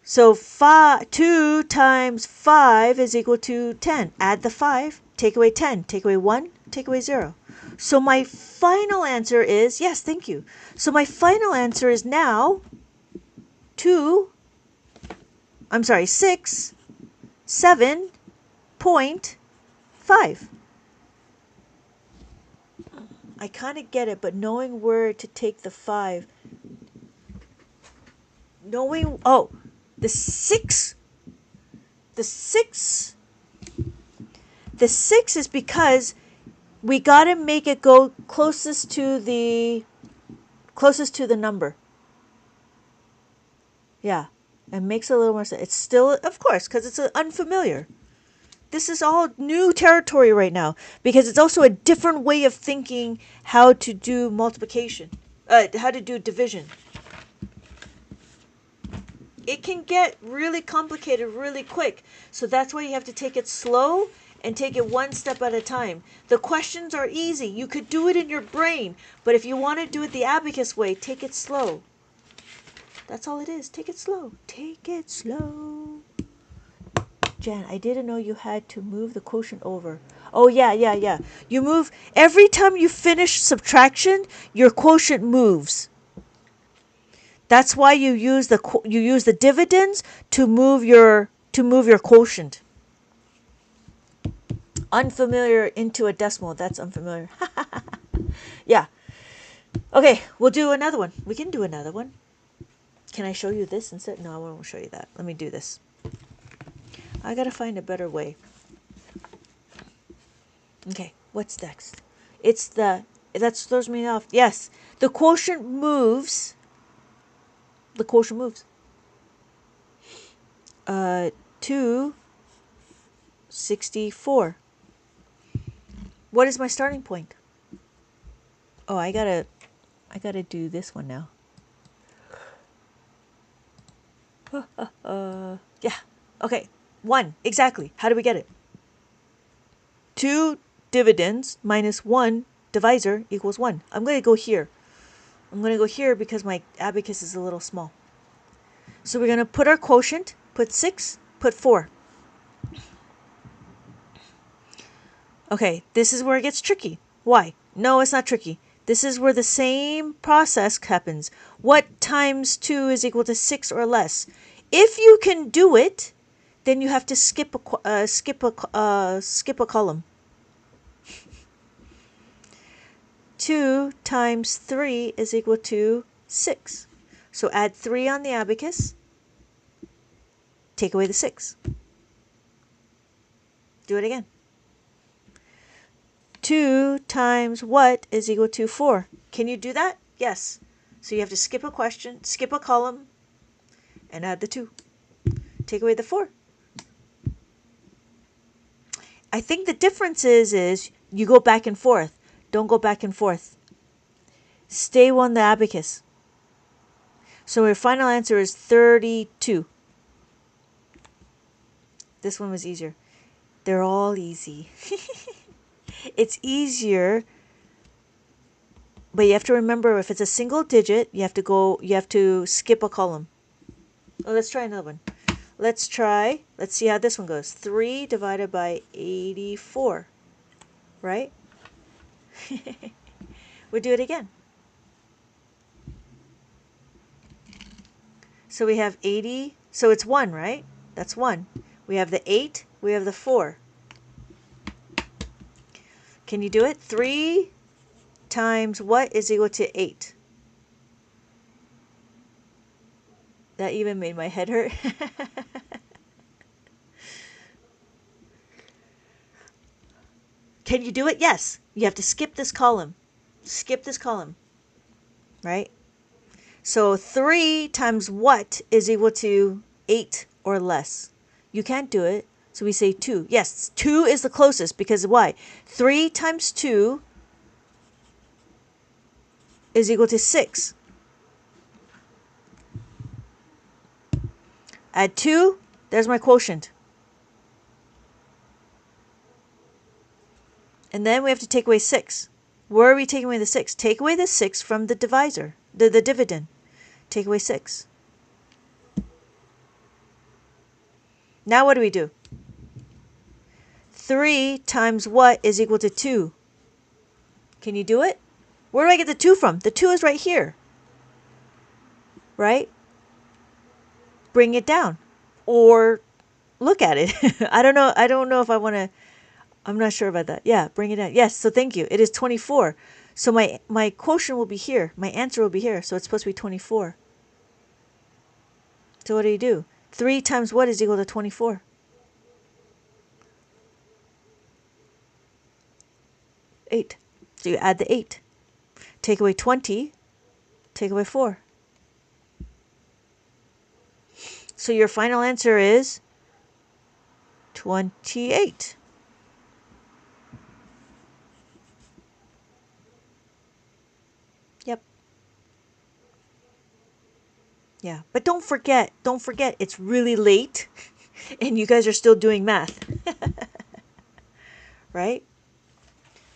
So 2 times 5 is equal to 10. Add the 5, take away 10, take away 1, take away 0. So my final answer is, yes, thank you. So my final answer is now 6, 7.5. I kind of get it, but knowing where to take the 5, knowing, the 6 is because we got to make it go closest to the number. Yeah, it makes a little more sense. It's still, of course, because it's unfamiliar. This is all new territory right now because it's also a different way of thinking how to do multiplication, how to do division. It can get really complicated really quick. So that's why you have to take it slow and take it one step at a time. The questions are easy. You could do it in your brain. But if you want to do it the Abacus way, take it slow. That's all it is. Take it slow. Take it slow. Jan, I didn't know you had to move the quotient over. Oh, yeah. You move. Every time you finish subtraction, your quotient moves. That's why you use the dividends to move your quotient. Unfamiliar into a decimal. That's unfamiliar. Yeah. Okay, we'll do another one. We can do another one. Can I show you this instead? No, I won't show you that. Let me do this. I gotta find a better way. Okay, what's next? That throws me off. Yes, the quotient moves. The quotient moves. 264. What is my starting point? Oh, I gotta do this one now. Yeah. Okay. 1. Exactly. How do we get it? 2 dividends minus 1 divisor equals 1. I'm going to go here. I'm going to go here because my abacus is a little small. So we're going to put our quotient, put 6, put 4. Okay, this is where it gets tricky. Why? No, it's not tricky. This is where the same process happens. What times 2 is equal to 6 or less? If you can do it, then you have to skip a column. 2 times 3 is equal to 6. So add 3 on the abacus, take away the 6. Do it again. 2 times what is equal to 4? Can you do that? Yes. So you have to skip a question, skip a column, and add the 2. Take away the 4. I think the difference is you go back and forth. Don't go back and forth. Stay on the abacus. So our final answer is 32. This one was easier. They're all easy. It's easier, but you have to remember if it's a single digit, you have to skip a column. Oh, let's try another one. Let's see how this one goes. 3 divided by 84, right? We'll do it again. So we have 80, so it's 1, right? That's 1. We have the 8, we have the 4. Can you do it? 3 times what is equal to 8? That even made my head hurt. Can you do it? Yes. You have to skip this column. Skip this column. Right? So 3 times what is equal to 8 or less? You can't do it. So we say 2. Yes, 2 is the closest because why? 3 times 2 is equal to 6. Add 2. There's my quotient. And then we have to take away 6. Where are we taking away the 6? Take away the 6 from the divisor, the dividend. Take away 6. Now what do we do? 3 times what is equal to 2? Can you do it? Where do I get the 2 from? The 2 is right here. Right? Bring it down. Or look at it. I don't know if I want to. I'm not sure about that. Yeah, bring it down. Yes, so thank you. It is 24. So my quotient will be here. My answer will be here. So it's supposed to be 24. So what do? 3 times what is equal to 24? 8. So you add the 8. Take away 20. Take away 4. So your final answer is 28. Yep. Yeah, but don't forget, it's really late and you guys are still doing math. Right?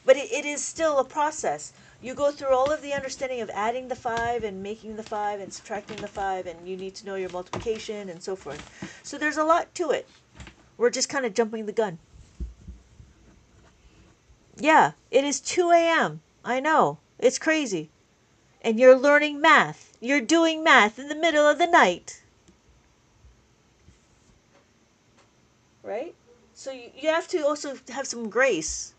But it is still a process. You go through all of the understanding of adding the 5 and making the 5 and subtracting the 5, and you need to know your multiplication and so forth. So there's a lot to it. We're just kind of jumping the gun. Yeah, it is 2 a.m. I know. It's crazy. And you're learning math. You're doing math in the middle of the night. Right? So you have to also have some grace.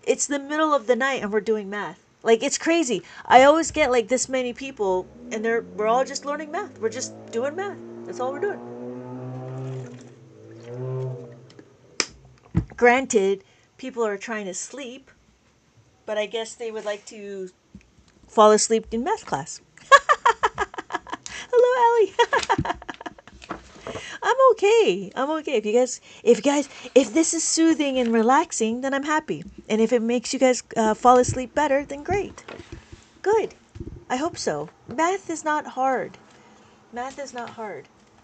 It's the middle of the night and we're doing math. Like, it's crazy. I always get like this many people and we're all just learning math. We're just doing math. That's all we're doing. Granted, people are trying to sleep, but I guess they would like to fall asleep in math class. Hello, Allie. I'm okay. If this is soothing and relaxing, then I'm happy. And if it makes you guys fall asleep better, then great. Good. I hope so. Math is not hard.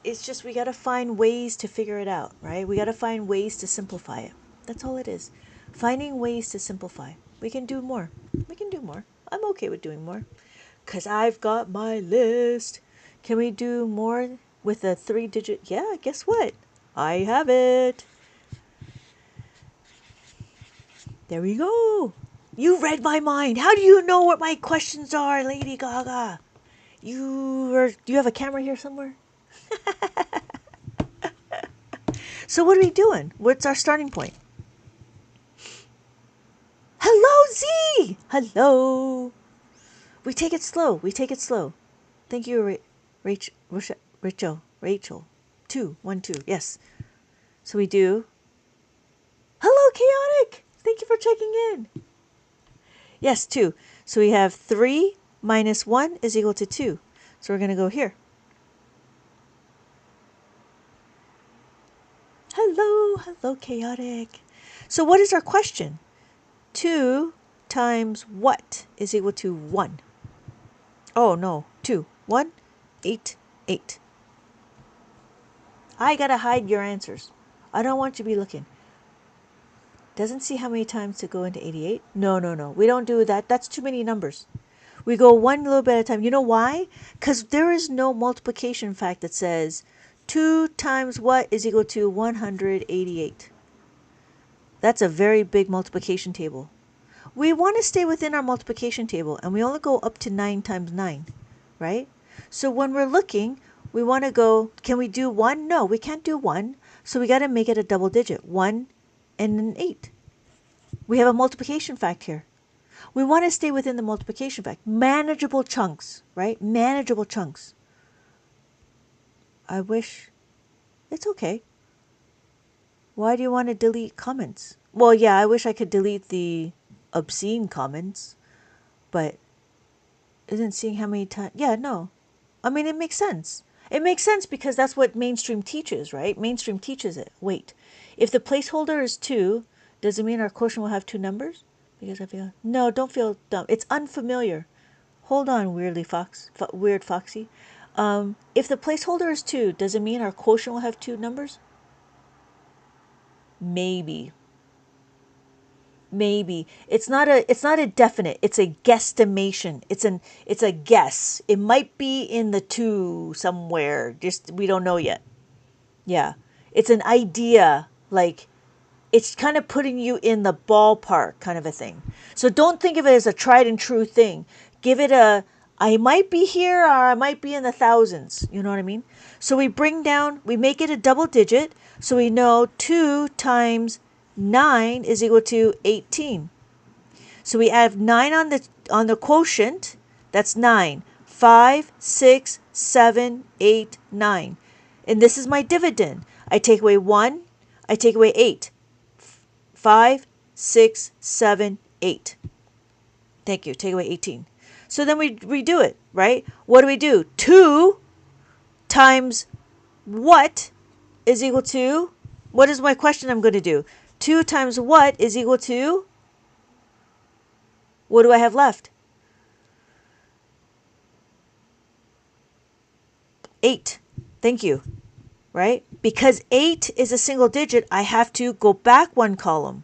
It's just we got to find ways to figure it out, right? We got to find ways to simplify it. That's all it is. Finding ways to simplify. We can do more. We can do more. I'm okay with doing more. Because I've got my list. Can we do more with a 3-digit? Yeah, guess what? I have it. There we go. You read my mind. How do you know what my questions are, Lady Gaga? Do you have a camera here somewhere? So what are we doing? What's our starting point? Hello, Z! Hello. We take it slow. We take it slow. Thank you, Rachel. 2, 1, 2. Yes. So we do. Hello, Chaotic. Thank you for checking in. Yes, 2. So we have 3 minus 1 is equal to 2. So we're going to go here. Hello, Chaotic. So what is our question? 2 times what is equal to 1? Oh, no. 2. 1, 8, 8. I got to hide your answers. I don't want you to be looking. Doesn't see how many times to go into 88? No. We don't do that. That's too many numbers. We go one little bit at a time. You know why? Because there is no multiplication fact that says 2 times what is equal to 188. That's a very big multiplication table. We want to stay within our multiplication table, and we only go up to 9 times 9, right? So when we're looking, we want to go, can we do 1? No, we can't do 1. So we got to make it a double digit, 1 and an 8. We have a multiplication fact here. We want to stay within the multiplication fact. Manageable chunks, right? Manageable chunks. I wish, it's okay. Why do you want to delete comments? Well, yeah, I wish I could delete the obscene comments, but isn't seeing how many times. Yeah, no. I mean, it makes sense. It makes sense because that's what mainstream teaches, right? Mainstream teaches it. Wait, if the placeholder is 2, does it mean our quotient will have 2 numbers? Because I feel, no, don't feel dumb. It's unfamiliar. Hold on, weird Foxy. If the placeholder is 2, does it mean our quotient will have 2 numbers? Maybe. It's not a definite. It's a guesstimation. It's a guess. It might be in the 2 somewhere. Just we don't know yet. Yeah. It's an idea, like it's kind of putting you in the ballpark kind of a thing. So don't think of it as a tried and true thing. Give it a, I might be here or I might be in the thousands. You know what I mean? So we make it a double digit. So we know 2 times 9 is equal to 18. So we add 9 on the quotient. That's 9. 5, 6, 7, 8, 9. And this is my dividend. I take away 1. I take away 8. 5, 6, 7, 8. Thank you. Take away 18. So then we redo it, right? What do? 2 times what is equal to, what is my question I'm going to do? 2 times what is equal to, what do I have left? 8. Thank you. Right? Because 8 is a single digit, I have to go back 1 column.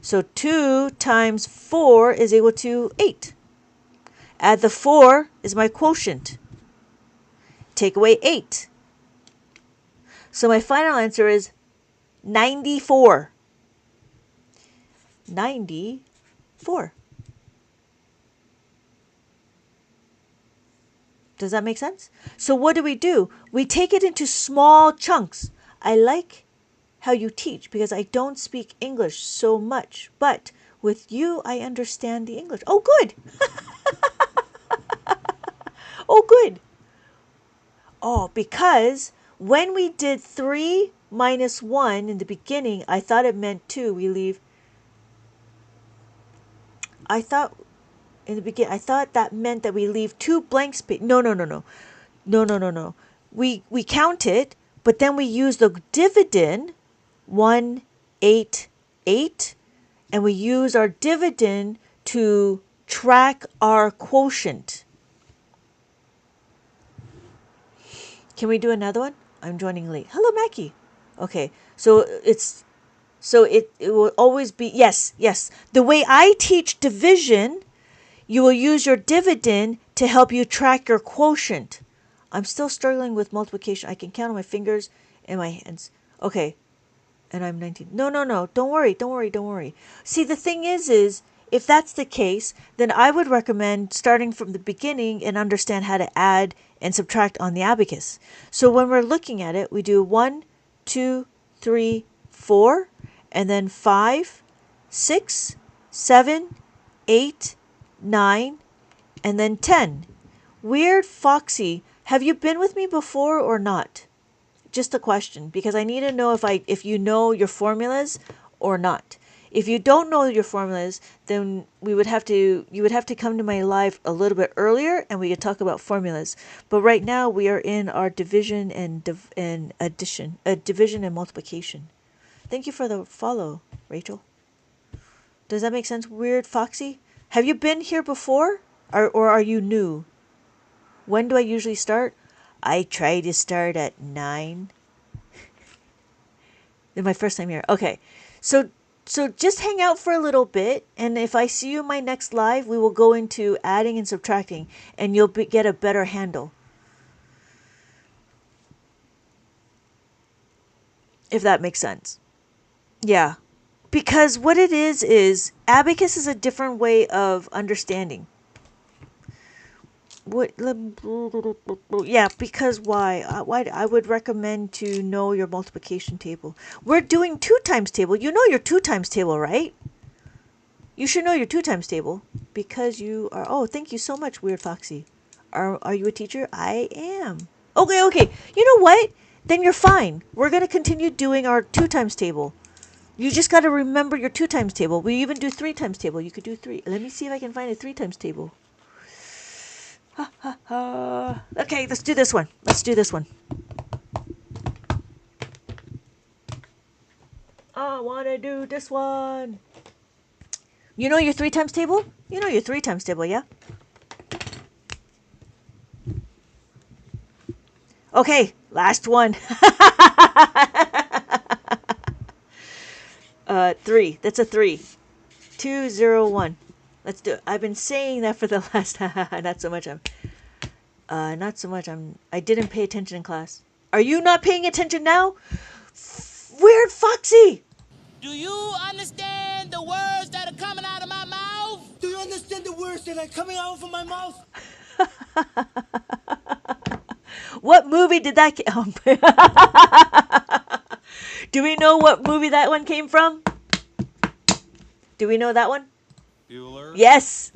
So 2 times 4 is equal to 8. Add the 4 is my quotient. Take away 8. So my final answer is 94. 94. Does that make sense? So what do? We take it into small chunks. I like how you teach because I don't speak English so much, but with you, I understand the English. Oh, good. Oh, good. Oh, because when we did 3 minus 1 in the beginning, I thought it meant 2. I thought that meant that we leave 2 blank space. No. No. We count it, but then we use the dividend 1, 8, 8, and we use our dividend to track our quotient. Can we do another one? I'm joining late. Hello, Mackie. Okay, so it will always be yes, yes. The way I teach division, you will use your dividend to help you track your quotient. I'm still struggling with multiplication. I can count on my fingers and my hands. Okay, and I'm 19. No, no, no. Don't worry. Don't worry. Don't worry. See, the thing is if that's the case, then I would recommend starting from the beginning and understand how to add and subtract on the abacus. So when we're looking at it, we do 1, 2, 3, 4, and then 5, 6, 7, 8, 9, and then 10. Weird Foxy, have you been with me before or not? Just a question, because I need to know if you know your formulas or not. If you don't know your formulas, then you would have to come to my live a little bit earlier and we could talk about formulas. But right now we are in our division and addition, division and multiplication. Thank you for the follow, Rachel. Does that make sense? Weird Foxy? Have you been here before? Or are you new? When do I usually start? I try to start at 9. It's my first time here. Okay. So just hang out for a little bit, and if I see you in my next live, we will go into adding and subtracting, and you'll get a better handle. If that makes sense. Yeah. Because what it is abacus is a different way of understanding. Yeah, because why I would recommend to know your multiplication table. We're doing 2 times table. You know your 2 times table, right? You should know your 2 times table because you are. Oh, thank you so much, Weird Foxy. Are you a teacher? I am. Okay. You know what? Then you're fine. We're going to continue doing our 2 times table. You just got to remember your 2 times table. We even do 3 times table. You could do 3. Let me see if I can find a 3 times table. Okay, let's do this one. I want to do this one. You know your 3 times table? You know your 3 times table, yeah? Okay, last one. 3. That's a 3. 2, 0, 1. Let's do it. I've been saying that for the last not so much. I didn't pay attention in class. Are you not paying attention now? Weird Foxy. Do you understand the words that are coming out of my mouth? Do you understand the words that are coming out of my mouth? What movie did that Do we know what movie that one came from? Do we know that one? Bueller. Yes.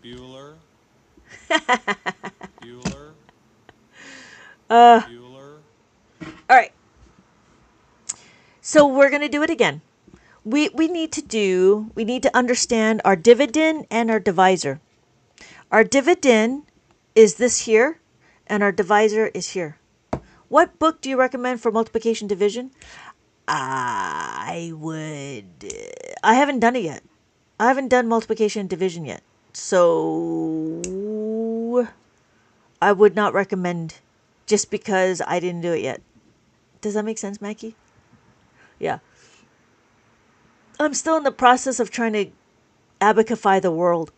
Bueller. Bueller. Bueller. All right. So we're going to do it again. We need to understand our dividend and our divisor. Our dividend is this here, and our divisor is here. What book do you recommend for multiplication division? I haven't done it yet. I haven't done multiplication and division yet. So I would not recommend just because I didn't do it yet. Does that make sense, Mackie? Yeah. I'm still in the process of trying to abacify the world.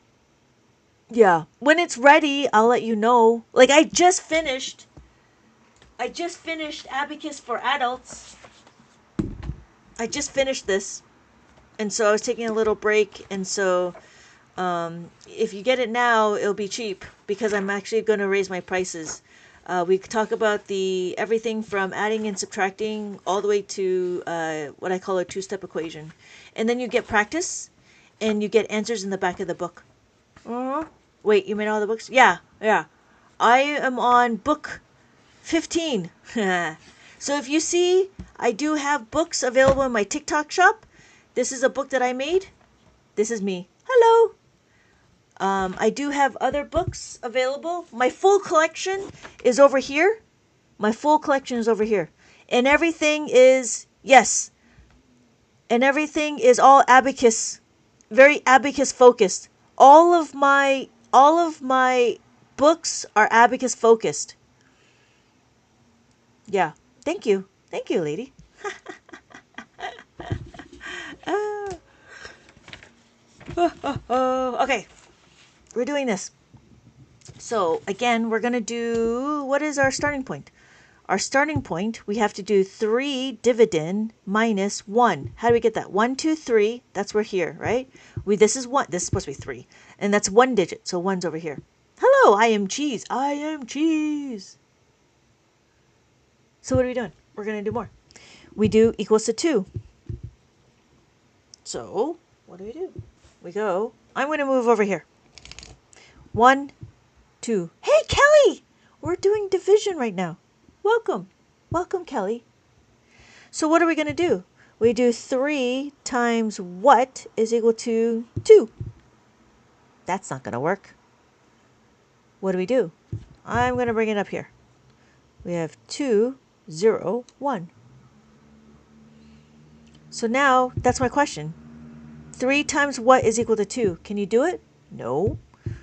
Yeah. When it's ready, I'll let you know. Like I just finished Abacus for Adults. I just finished this. And so I was taking a little break, and so if you get it now, it'll be cheap because I'm actually going to raise my prices. We talk about everything from adding and subtracting all the way to what I call a 2-step equation. And then you get practice, and you get answers in the back of the book. Wait, you made all the books? Yeah. I am on book 15. So if you see, I do have books available in my TikTok shop. This is a book that I made. This is me. Hello. I do have other books available. My full collection is over here. And everything is, yes. And everything is all abacus, very abacus focused. All of my books are Abacus focused. Yeah. Thank you. Thank you, lady. Okay. We're doing this. So again, we're going to do, what is our starting point? Our starting point, we have to do 3 dividend minus 1. How do we get that? 1, 2, 3. That's we're here, right? This is 1. This is supposed to be 3. And that's 1 digit. So 1's over here. Hello, I am cheese. I am cheese. So what are we doing? We're going to do more. We do equals to 2. So what do? We go, I'm going to move over here. 1, 2. Hey, Kelly! We're doing division right now. Welcome. Welcome, Kelly. So what are we going to do? We do 3 times what is equal to 2. That's not going to work. What do? I'm going to bring it up here. We have 2, 0, 1. So now, that's my question. 3 times what is equal to 2? Can you do it? No.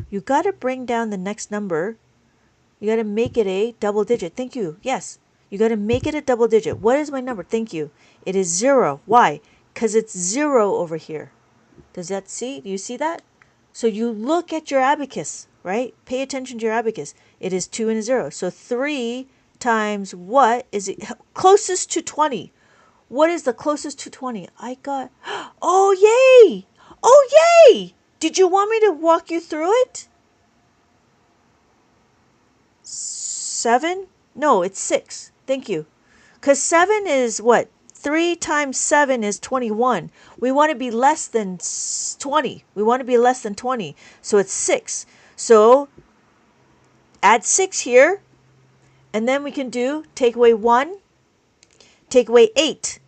You got to bring down the next number. You got to make it a double digit. Thank you. Yes. You got to make it a double digit. What is my number? Thank you. It is 0. Why? Because it's 0 over here. Does that see? Do you see that? So you look at your abacus, right? Pay attention to your abacus. It is 2 and a 0. So 3 times what is it? Closest to 20. What is the closest to 20? I got, oh, yay! Oh, yay! Did you want me to walk you through it? 7? No, it's 6. Thank you. Because 7 is what? 3 times 7 is 21. We want to be less than 20. We want to be less than 20. So it's 6. So add 6 here. And then we can do take away 1. Take away 8.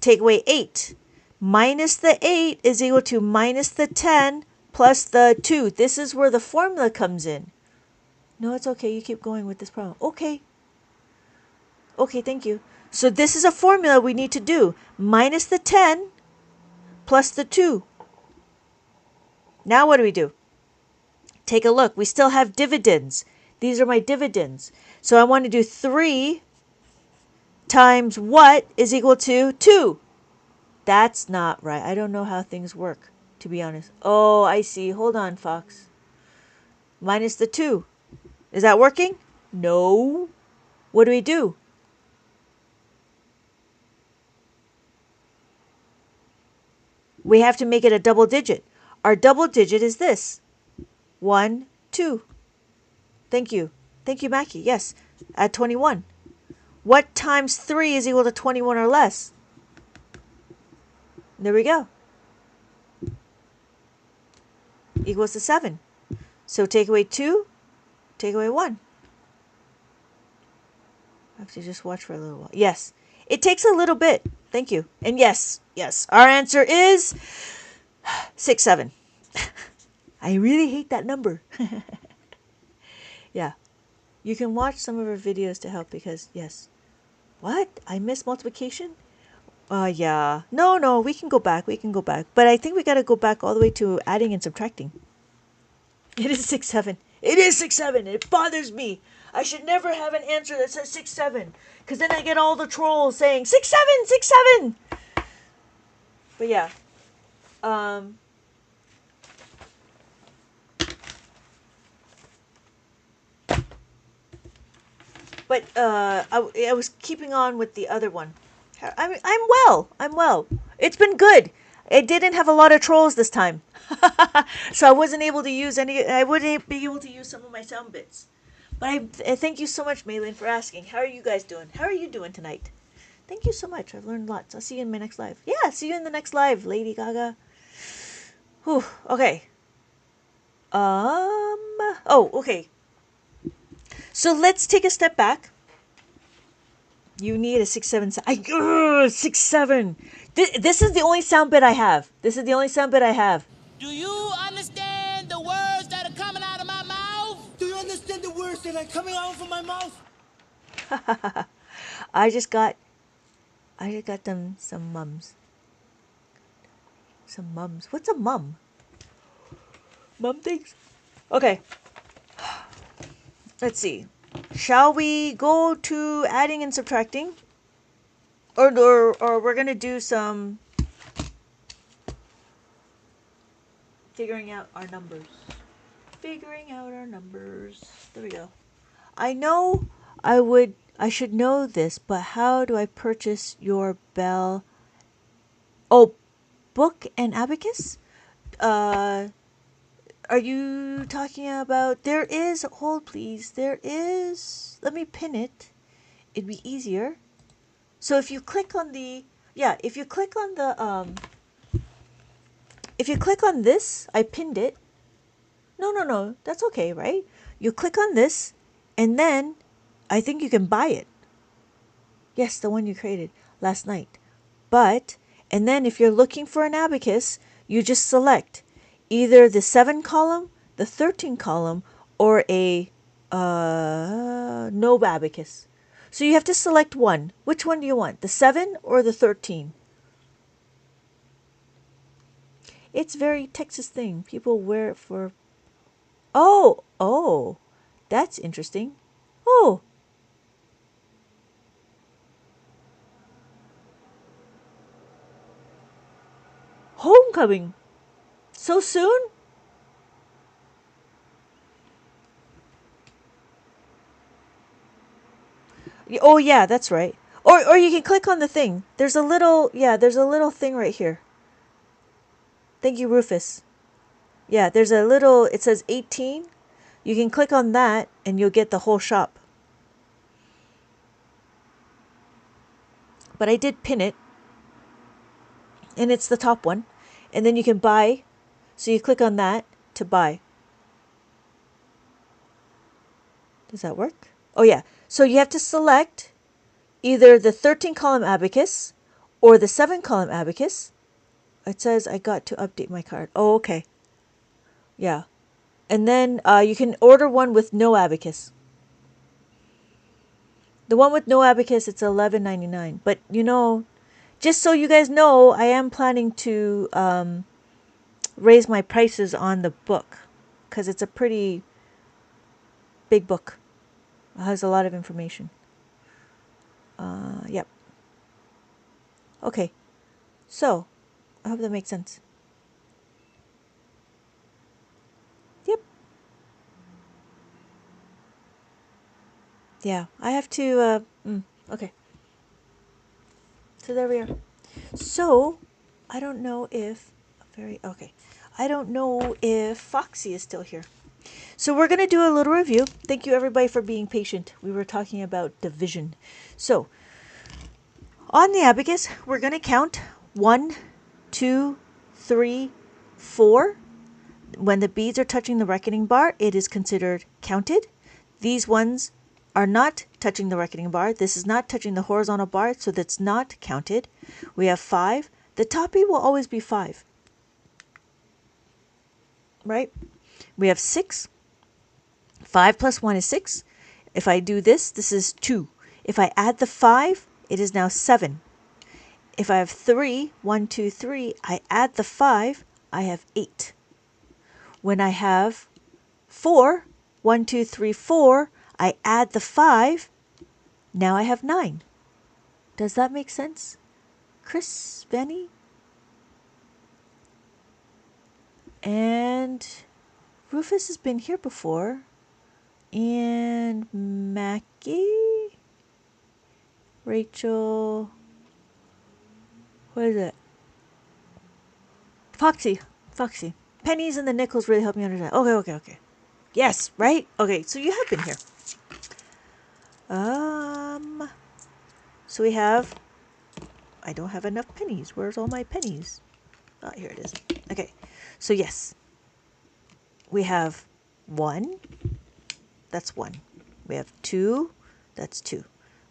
Take away 8. Minus the 8 is equal to minus the 10 plus the 2. This is where the formula comes in. No, it's okay. You keep going with this problem. Okay. Okay, thank you. So this is a formula we need to do. Minus the 10 plus the 2. Now what do? Take a look. We still have dividends. These are my dividends. So I want to do 3 times what is equal to 2. That's not right. I don't know how things work, to be honest. Oh, I see. Hold on, Fox. Minus the 2. Is that working? No. What do? We have to make it a double digit. Our double digit is this. 1, 2. Thank you. Thank you, Mackie. Yes. At 21. What times 3 is equal to 21 or less? There we go. Equals to 7. So take away 2. Take away 1. I have to just watch for a little while. Yes. It takes a little bit. Thank you. And yes. Yes. Our answer is 6, 7. I really hate that number. Yeah. You can watch some of our videos to help because, yes. What? I missed multiplication? Yeah. No, we can go back. We can go back. But I think we got to go back all the way to adding and subtracting. It is 6, 7. It is 6, 7. It bothers me. I should never have an answer that says 6, 7. Because then I get all the trolls saying 6, 7, 6, 7. But yeah. But I was keeping on with the other one. I'm well. I'm well. It's been good. It didn't have a lot of trolls this time. So I wasn't able to use any. I wouldn't be able to use some of my sound bits. But I thank you so much, Maylin, for asking. How are you guys doing? How are you doing tonight? Thank you so much. I've learned lots. I'll see you in my next live. Yeah, see you in the next live, Lady Gaga. Whew. Okay. Oh, okay. So let's take a step back. You need a 6, 7. 6, 7. This is the only sound bit I have. This is the only sound bit I have. Do you understand the words that are coming out of my mouth? Do you understand the words that are coming out of my mouth? I just got them some mums. Some mums. What's a mum? Mum things. Okay. let's see. Shall we go to adding and subtracting? Or we're going to do some figuring out our numbers. Figuring out our numbers. There we go. I know I should know this, but how do I purchase your bell? Oh, book and abacus? Are you talking about, there is, hold please, there is, let me pin it. It'd be easier. So if you click on the, yeah, if you click on the, if you click on this, I pinned it. No, that's okay, right? You click on this, and then I think you can buy it. Yes, the one you created last night. But, and then if you're looking for an abacus, you just select either the 7 column, the 13 column, or a no abacus. So you have to select one. Which one do you want? The 7 or the 13? It's very Texas thing. People wear it for... Oh, that's interesting. Oh, homecoming. So soon? Oh yeah, that's right. Or you can click on the thing. There's a little, yeah, there's a little thing right here. Thank you, Rufus. Yeah, there's a little, it says 18. You can click on that and you'll get the whole shop. But I did pin it. And it's the top one. And then you can buy. So you click on that to buy. Does that work? Oh yeah. So you have to select either the 13 column abacus or the 7 column abacus. It says I got to update my card. Oh, okay. Yeah. And then you can order one with no abacus. The one with no abacus, it's $11.99. But you know, just so you guys know, I am planning to raise my prices on the book because it's a pretty big book. It has a lot of information. Yep. Okay. So, I hope that makes sense. Yep. Yeah, I have to, okay. So there we are. So, I don't know if, I don't know if Foxy is still here. So we're going to do a little review. Thank you everybody for being patient. We were talking about division. So, on the abacus, we're going to count 1, 2, 3, 4. When the beads are touching the reckoning bar, it is considered counted. These ones are not touching the reckoning bar. This is not touching the horizontal bar, so that's not counted. We have 5. The top bead will always be 5. Right? We have 6. 5 plus 1 is 6. If I do this, this is 2. If I add the 5, it is now 7. If I have 3, 1, 2, 3, I add the 5, I have 8. When I have 4, 1, 2, 3, 4, I add the 5, now I have 9. Does that make sense? Chris, Benny? And Rufus has been here before. And Mackie? Rachel? What is it? Foxy. Pennies and the nickels really help me understand. Okay. Yes, right? Okay, so you have been here. So we have, I don't have enough pennies. Where's all my pennies? Oh, here it is. Okay, so yes. We have 1. That's 1. We have 2. That's 2.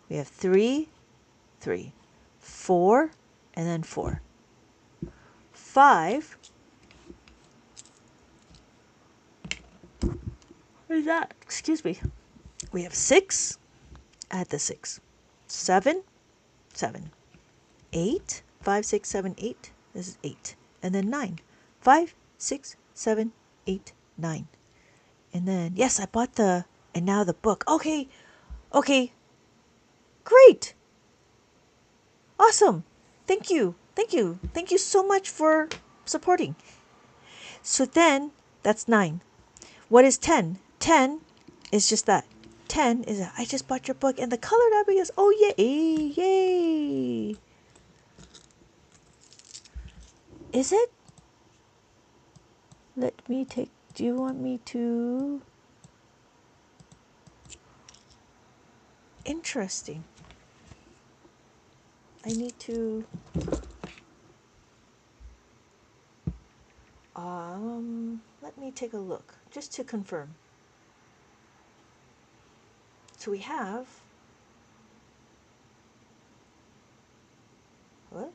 We have 3. 3. 4. And then 4. 5. What is that? Excuse me. We have 6. Add the 6. 7. 7. 8. 5, 6, 7, 8. This is 8. And then 9. 5, 6, 7, 8, 9. And then, yes, I bought the And now the book. Okay. Okay. Great. Awesome. Thank you. Thank you. Thank you so much for supporting. So then, that's 9. What is 10? 10 is just that. 10 is I just bought your book and the colored abacus. Oh, yay. Yay. Is it? Let me take. Do you want me to? Interesting. I need to. Let me take a look just to confirm. So we have. What?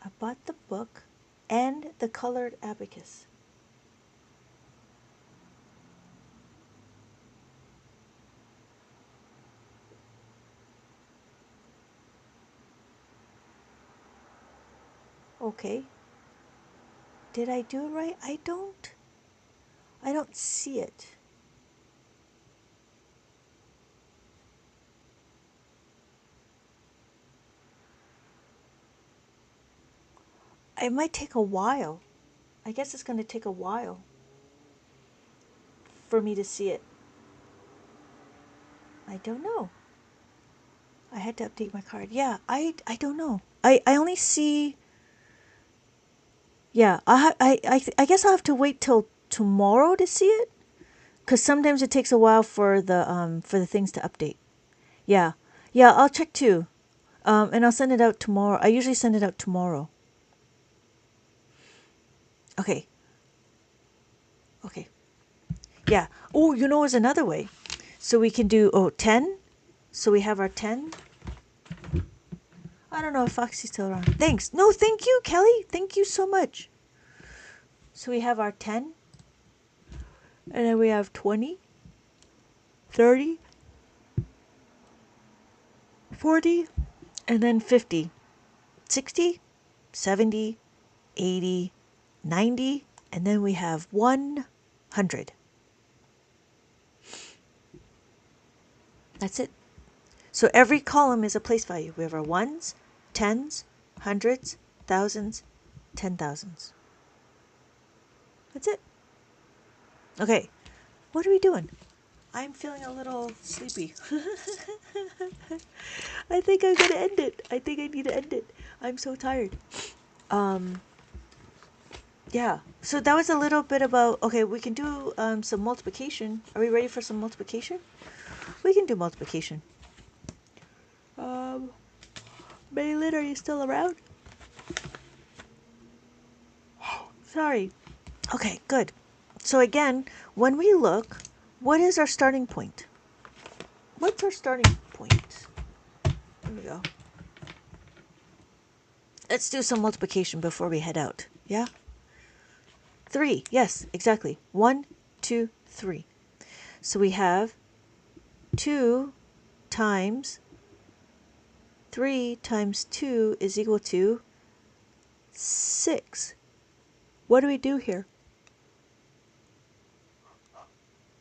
I bought the book and the colored abacus. Okay. Did I do it right? I don't see it. It might take a while. I guess it's going to take a while for me to see it. I don't know. I had to update my card. Yeah, I don't know. I only see. Yeah, I guess I'll have to wait till tomorrow to see it, cause sometimes it takes a while for the things to update. Yeah, yeah, I'll check too, and I'll send it out tomorrow. I usually send it out tomorrow. Okay. Okay. Yeah. Oh, there's another way. So we can do 10. So we have our 10. I don't know if Foxy's still around. Thanks. No, thank you, Kelly. Thank you so much. So we have our 10. And then we have 20, 30, 40, and then 50, 60, 70, 80, 90, and then we have 100. That's it. So every column is a place value. We have our ones, tens, hundreds, thousands, 10,000s. That's it. Okay, what are we doing? I'm feeling a little sleepy. I think I'm gonna end it. I think I need to end it. I'm so tired. Yeah. So that was a little bit about. Okay, we can do some multiplication. Are we ready for some multiplication? We can do multiplication. Maylin, are you still around? Sorry. Okay, good. So again, when we look, what is our starting point? What's our starting point? There we go. Let's do some multiplication before we head out. Yeah? 3. Yes, exactly. 1, 2, 3. So we have 2 times 3 times 2 is equal to 6. What do we do here?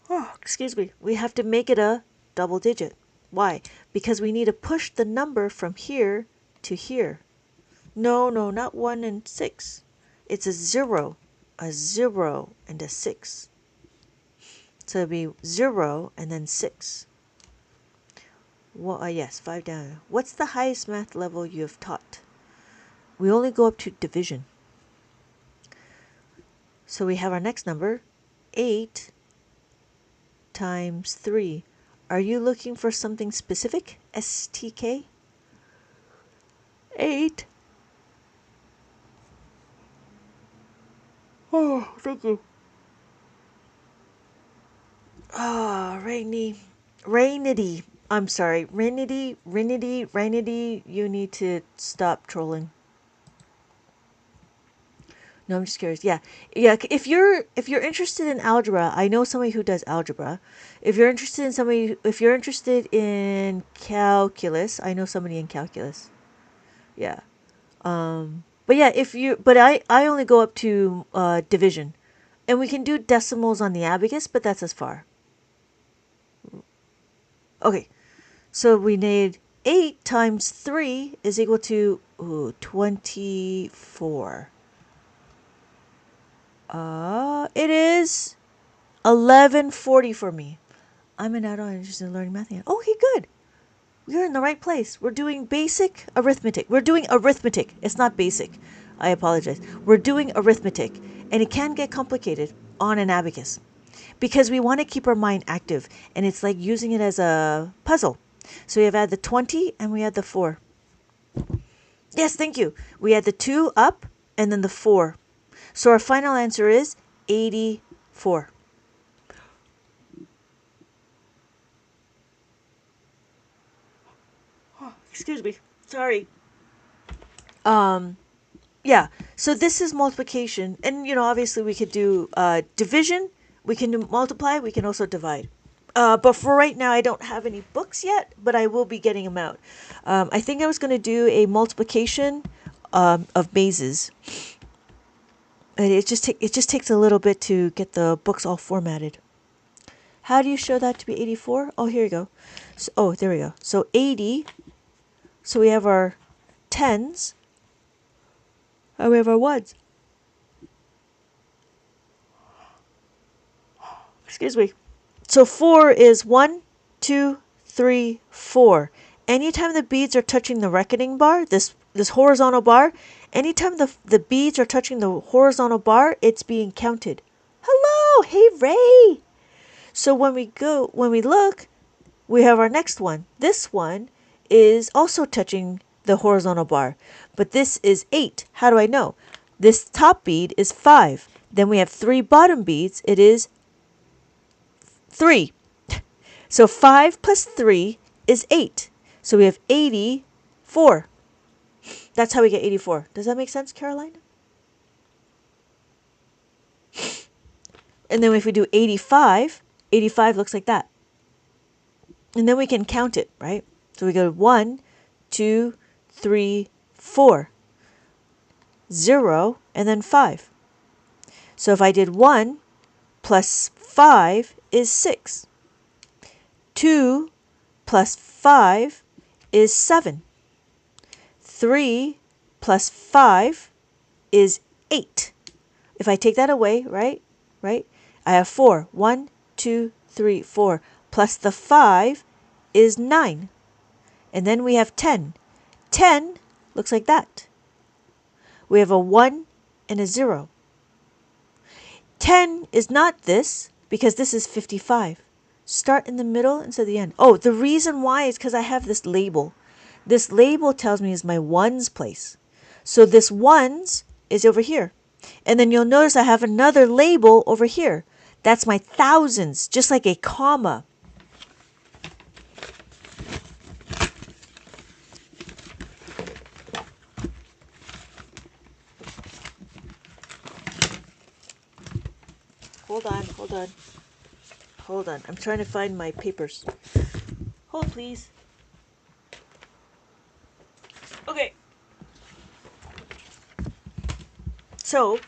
Oh, excuse me. We have to make it a double digit. Why? Because we need to push the number from here to here. No, not 1 and 6. It's a 0 and a 6. So it'd be 0 and then 6. Well, yes, 5 down. What's the highest math level you have taught? We only go up to division. So we have our next number, 8 times 3. Are you looking for something specific? STK? 8. Oh, thank you. Ah, Rainity. I'm sorry. Rainity, you need to stop trolling. No, I'm just curious. Yeah. Yeah, if you're interested in algebra, I know somebody who does algebra. If you're interested in calculus, I know somebody in calculus. Yeah. But yeah, I only go up to division. And we can do decimals on the abacus, but that's as far. Okay, so we need 8 times 3 is equal to 24. It is 1140 for me. I'm an adult interested in learning math again. Okay, good. We're in the right place. We're doing basic arithmetic. We're doing arithmetic. It's not basic. I apologize. We're doing arithmetic, and it can get complicated on an abacus because we want to keep our mind active, and it's like using it as a puzzle. So we have add the 20 and we add the 4. Yes, thank you. We add the 2 up and then the 4. So our final answer is 84. Excuse me. Sorry. Yeah. So this is multiplication, and obviously we could do division. We can do multiply. We can also divide. But for right now, I don't have any books yet, but I will be getting them out. I think I was going to do a multiplication of mazes. And it just takes a little bit to get the books all formatted. How do you show that to be 84? Oh, here you go. So, there we go. So 80. So we have our tens. And we have our ones. Excuse me. So 4 is 1, 2, 3, 4. Anytime the beads are touching the reckoning bar, this horizontal bar, anytime the beads are touching the horizontal bar, it's being counted. Hello, hey Ray. So when we look, we have our next one. This one is also touching the horizontal bar, but this is 8. How do I know? This top bead is 5. Then we have 3 bottom beads. It is 3. So 5 plus 3 is 8. So we have 84. That's how we get 84. Does that make sense, Caroline? And then if we do 85, 85 looks like that. And then we can count it, right? So we go 1, 2, 3, 4. 0, and then 5. So if I did 1 plus 5 is 6. 2 plus 5 is 7. 3 plus 5 is 8. If I take that away, right? I have 4. 1, 2, 3, 4. Plus the 5 is 9. And then we have 10. 10 looks like that. We have a 1 and a 0. 10 is not this because this is 55. Start in the middle instead of the end. Oh, the reason why is because I have this label. This label tells me is my ones place. So this ones is over here. And then you'll notice I have another label over here. That's my thousands, just like a comma. Hold on. I'm trying to find my papers. Hold, please. Okay. So,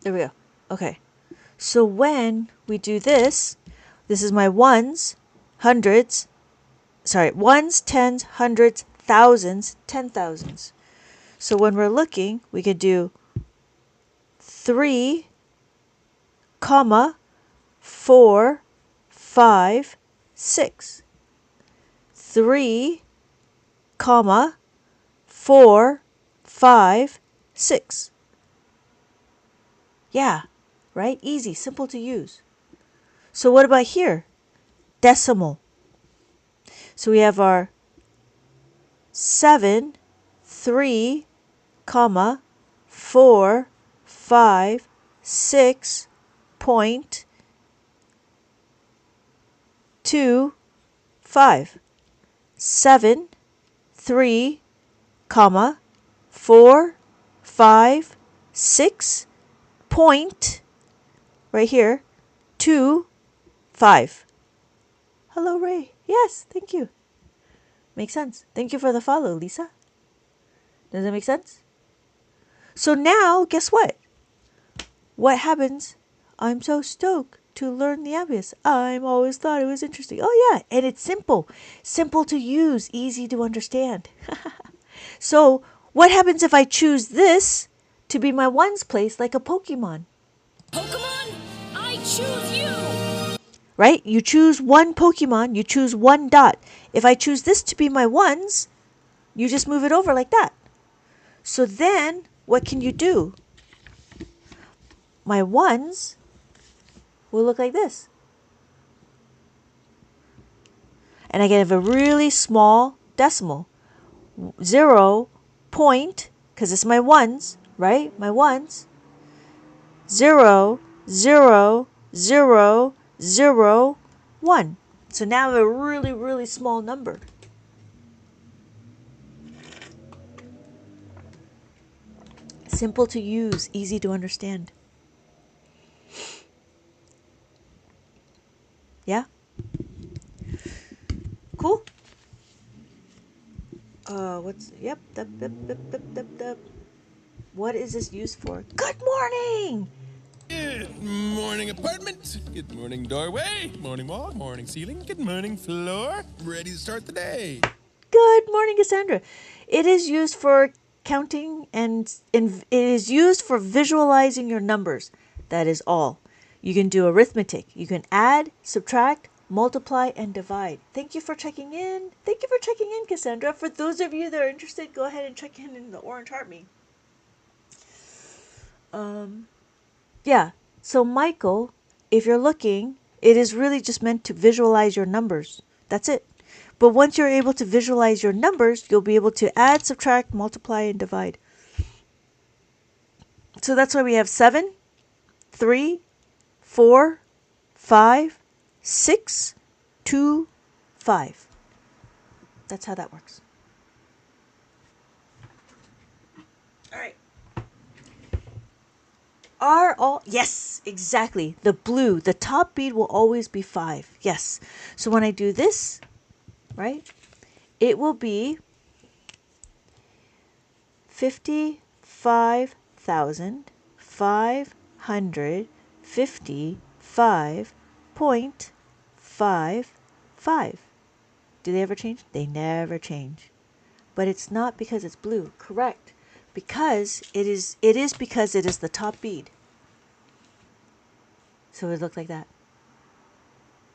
there we go. Okay. So when we do this, this is my ones, hundreds, ones, tens, hundreds, thousands, 10,000s. So when we're looking, we could do 3, comma, 4, 5, 6. 3, comma, 4, 5, 6. Yeah, right? Easy, simple to use. So what about here? Decimal. So we have our 7, 3, comma, 4, 5, 6, point, 2, 5. 7, 3, comma, 4, 5, 6, point, right here, 2, 5. Hello, Ray. Yes, thank you. Makes sense. Thank you for the follow, Lisa. Does that make sense? So now, guess what? What happens? I'm so stoked to learn the Abacus. I've always thought it was interesting. Oh, yeah. And it's simple. Simple to use. Easy to understand. So what happens if I choose this to be my ones place like a Pokemon? Pokemon, I choose you. Right? You choose one Pokemon. You choose one dot. If I choose this to be my ones, you just move it over like that. So then what can you do? My ones will look like this. And I can have a really small decimal. 0 point, because it's my ones, right? My ones. 0, 0, 0, 0, 1. So now I have a really, really small number. Simple to use, easy to understand. Yeah? Cool? Yep. What is this used for? Good morning! Good morning, apartment. Good morning, doorway. Morning wall. Morning ceiling. Good morning, floor. Ready to start the day. Good morning, Cassandra. It is used for counting and it is used for visualizing your numbers. That is all. You can do arithmetic. You can add, subtract, multiply, and divide. Thank you for checking in. Thank you for checking in, Cassandra. For those of you that are interested, go ahead and check in the Orange Heart Me. Yeah. So, Michael, if you're looking, it is really just meant to visualize your numbers. That's it. But once you're able to visualize your numbers, you'll be able to add, subtract, multiply, and divide. So that's why we have 7, 3, 4, 5, 6, 2, 5. That's how that works. All right. Are all, yes, exactly. The blue, the top bead will always be 5. Yes. So when I do this, right, it will be 55,555.55. Do they ever change? They never change. But it's not because it's blue. Correct. Because it is because it is the top bead. So it would look like that.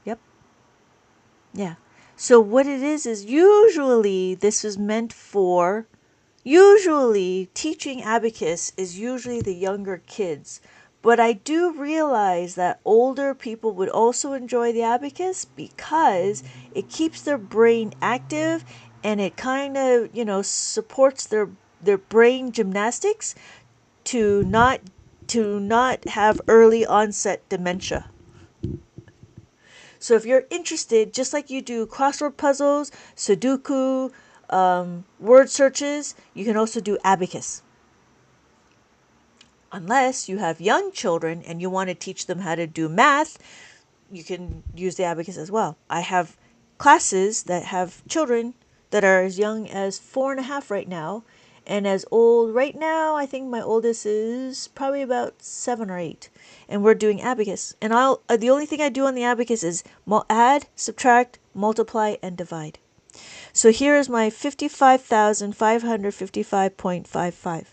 Yep. Yeah. So what it is usually this is meant for, usually teaching abacus is usually the younger kids. But I do realize that older people would also enjoy the abacus because it keeps their brain active and it kind of, supports their brain gymnastics to not have early onset dementia. So if you're interested, just like you do crossword puzzles, Sudoku, word searches, you can also do abacus. Unless you have young children and you want to teach them how to do math, you can use the abacus as well. I have classes that have children that are as young as 4.5 right now, and as old right now, I think my oldest is probably about 7 or 8, and we're doing abacus. And the only thing I do on the abacus is add, subtract, multiply, and divide. So here is my 55,555.55.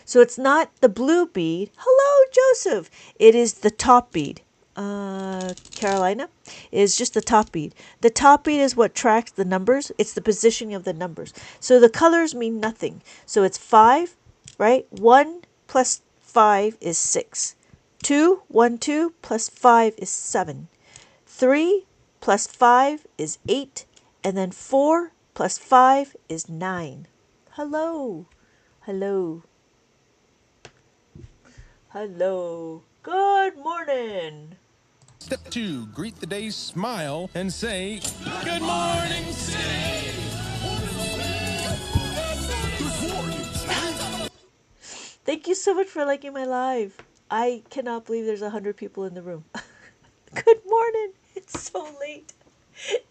So it's not the blue bead. Hello, Joseph. It is the top bead. Carolina is just the top bead. The top bead is what tracks the numbers. It's the positioning of the numbers. So the colors mean nothing. So it's 5, right? 1 plus 5 is 6. 2, 1, 2 plus 5 is 7. 3 plus 5 is 8. And then 4 plus 5 is 9. Hello. Hello. Hello. Good morning. Step 2, greet the day, smile, and say, Good morning, city! Good morning, city! Thank you so much for liking my live. I cannot believe there's 100 people in the room. Good morning. It's so late.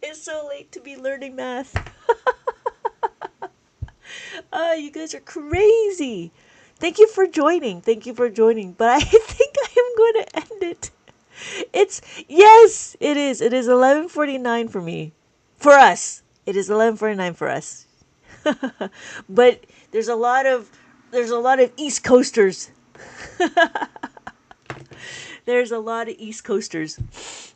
It's so late to be learning math. You guys are crazy. Thank you for joining. Thank you for joining. But I think I am going to end it. Yes, it is. It is 11:49 for me. For us. It is 11:49 for us. But there's a lot of East Coasters. There's a lot of East Coasters.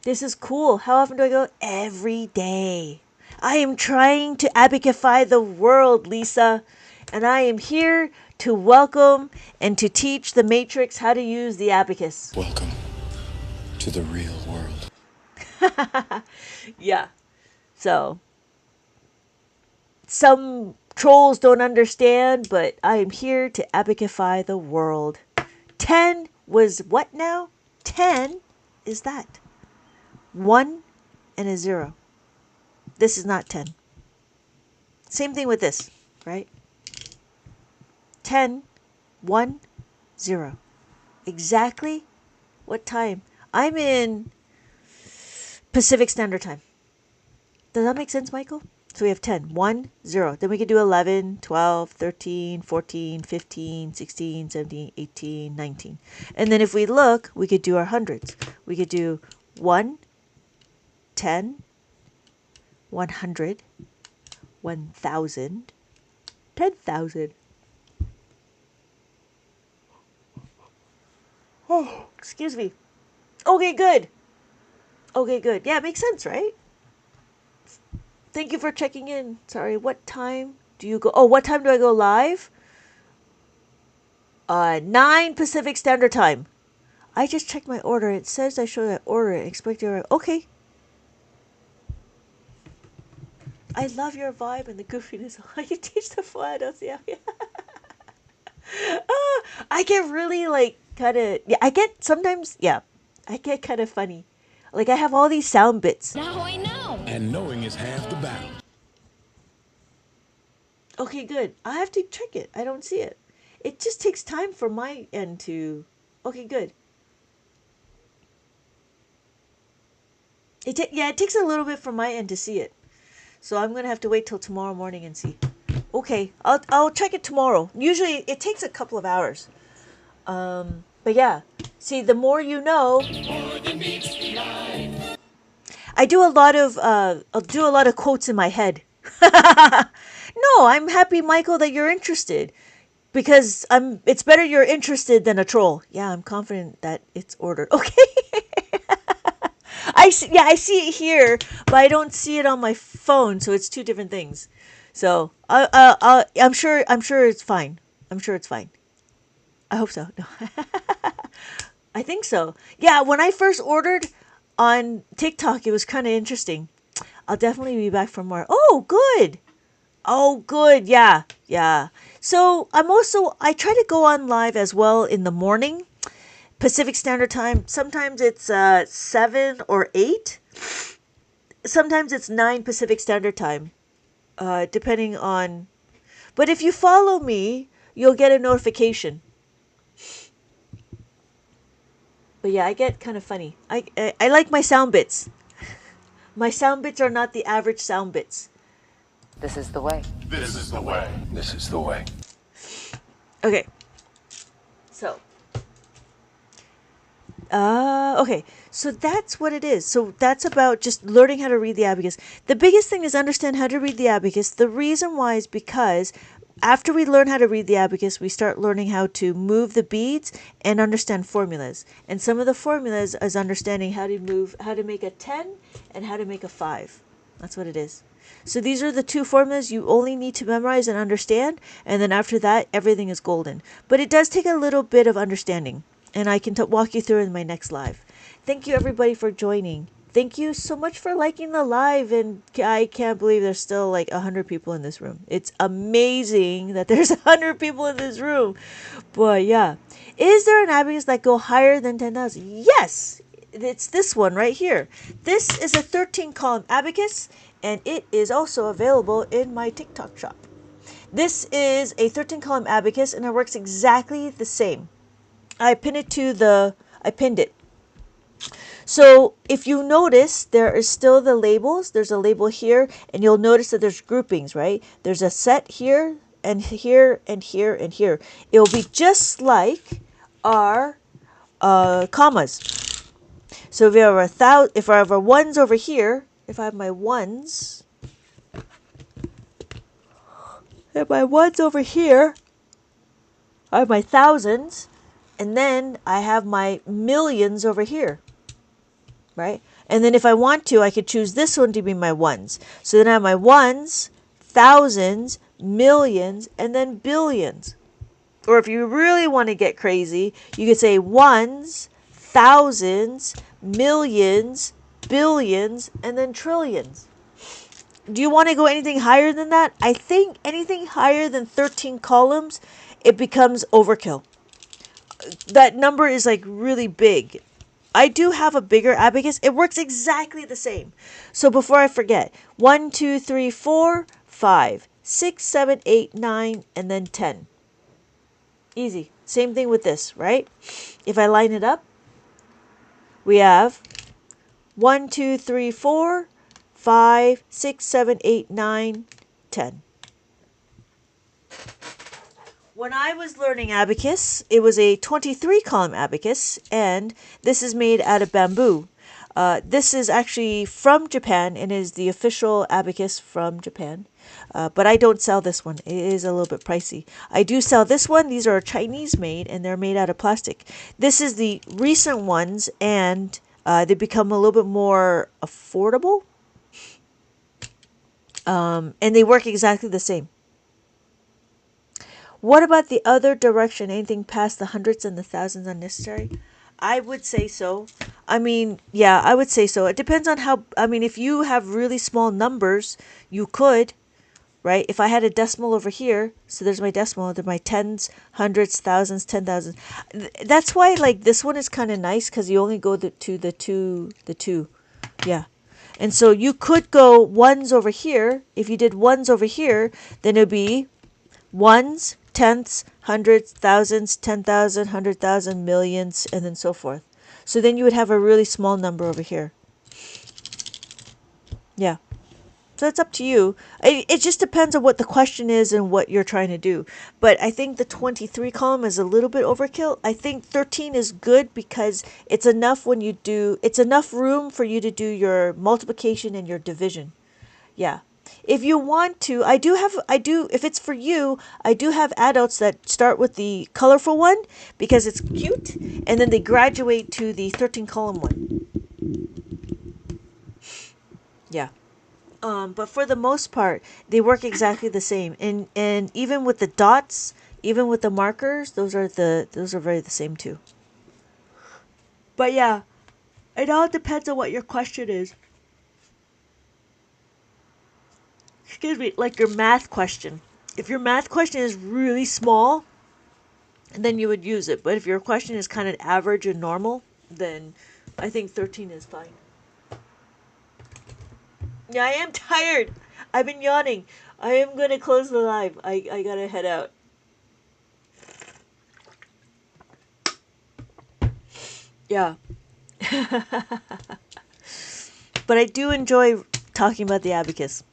This is cool. How often do I go? Every day. I am trying to abacify the world, Lisa. And I am here to welcome and to teach the Matrix how to use the abacus. Welcome to the real world. Yeah. So, some trolls don't understand, but I am here to abacify the world. 10 was what now? 10 is that. 1 and a 0. This is not 10. Same thing with this, right? 10, 1, 0. Exactly what time? I'm in Pacific Standard Time. Does that make sense, Michael? So we have 10, 1, 0. Then we could do 11, 12, 13, 14, 15, 16, 17, 18, 19. And then if we look, we could do our hundreds. We could do 1, 10, 100, 1,000, 10,000. Oh, excuse me. Okay, good. Okay, good. Yeah, it makes sense, right? Thank you for checking in. Sorry, what time do you go? Oh, what time do I go live? 9 Pacific Standard Time. I just checked my order. It says I show that order and expect your... Okay. I love your vibe and the goofiness. You teach the flados. Yeah. I get really like kind of... Yeah, I get sometimes... Yeah. I get kind of funny. Like I have all these sound bits. Now I know. And knowing is half the battle. Okay, good. I have to check it. I don't see it. It just takes time for my end to... Okay, good. It takes a little bit for my end to see it. So I'm going to have to wait till tomorrow morning and see. Okay, I'll check it tomorrow. Usually it takes a couple of hours. But yeah. See, the more you know... I do a lot of I'll do a lot of quotes in my head. No, I'm happy, Michael, that you're interested. Because it's better you're interested than a troll. Yeah, I'm confident that it's ordered. Okay. I see it here, but I don't see it on my phone, so it's two different things. So I'm sure it's fine. I'm sure it's fine. I hope so. No. I think so. Yeah, when I first ordered on TikTok, it was kind of interesting. I'll definitely be back for more. Oh, good. Oh, good. Yeah. Yeah. So I try to go on live as well in the morning, Pacific Standard Time. Sometimes it's 7 or 8. Sometimes it's 9 Pacific Standard Time, depending on. But if you follow me, you'll get a notification. But yeah, I get kind of funny. I like my sound bits. My sound bits are not the average sound bits. This is the way. This is the way. This is the way. Okay. So. Okay. So that's what it is. So that's about just learning how to read the abacus. The biggest thing is understand how to read the abacus. The reason why is because after we learn how to read the abacus, we start learning how to move the beads and understand formulas. And some of the formulas is understanding how to make a 10 and how to make a 5. That's what it is. So these are the two formulas you only need to memorize and understand. And then after that, everything is golden. But it does take a little bit of understanding. And I can walk you through in my next live. Thank you, everybody, for joining. Thank you so much for liking the live. And I can't believe there's still like 100 people in this room. It's amazing that there's 100 people in this room. But yeah. Is there an abacus that go higher than 10,000? Yes. It's this one right here. This is a 13-column abacus. And it is also available in my TikTok shop. This is a 13-column abacus. And it works exactly the same. I pinned it. So if you notice, there is still the labels. There's a label here, and you'll notice that there's groupings, right? There's a set here, and here, and here, and here. It will be just like our commas. So if you have if I have our ones over here, if I have my ones, if my ones over here, I have my thousands, and then I have my millions over here, right? And then if I want to, I could choose this one to be my ones. So then I have my ones, thousands, millions, and then billions. Or if you really want to get crazy, you could say ones, thousands, millions, billions, and then trillions. Do you want to go anything higher than that? I think anything higher than 13 columns, it becomes overkill. That number is like really big. I do have a bigger abacus. It works exactly the same. So before I forget, 1, 2, 3, 4, 5, 6, 7, 8, 9, and then 10. Easy. Same thing with this, right? If I line it up, we have 1, 2, 3, 4, 5, 6, 7, 8, 9, 10. When I was learning abacus, it was a 23 column abacus, and this is made out of bamboo. This is actually from Japan and is the official abacus from Japan. But I don't sell this one. It is a little bit pricey. I do sell this one. These are Chinese made, and they're made out of plastic. This is the recent ones, and they become a little bit more affordable. And they work exactly the same. What about the other direction? Anything past the hundreds and the thousands unnecessary? I would say so. I mean, yeah, I would say so. It depends on how, I mean, if you have really small numbers, you could, right? If I had a decimal over here, so there's my decimal, there's my tens, hundreds, thousands, 10,000. That's why, like, this one is kind of nice because you only go to the two. Yeah. And so you could go ones over here. If you did ones over here, then it would be ones, tenths, hundreds, thousands, 10,000, 100,000, millions, and then so forth. So then you would have a really small number over here. Yeah. So it's up to you. It just depends on what the question is and what you're trying to do. But I think the 23 column is a little bit overkill. I think 13 is good because it's enough when you do, it's enough room for you to do your multiplication and your division. Yeah. If you want to, if it's for you, I do have adults that start with the colorful one because it's cute, and then they graduate to the 13 column one. Yeah. But for the most part, they work exactly the same. And even with the dots, even with the markers, those are very the same too. But yeah, it all depends on what your question is. Excuse me, like your math question. If your math question is really small, then you would use it. But if your question is kind of average and normal, then I think 13 is fine. Yeah, I am tired. I've been yawning. I am going to close the live. I got to head out. Yeah. But I do enjoy talking about the abacus.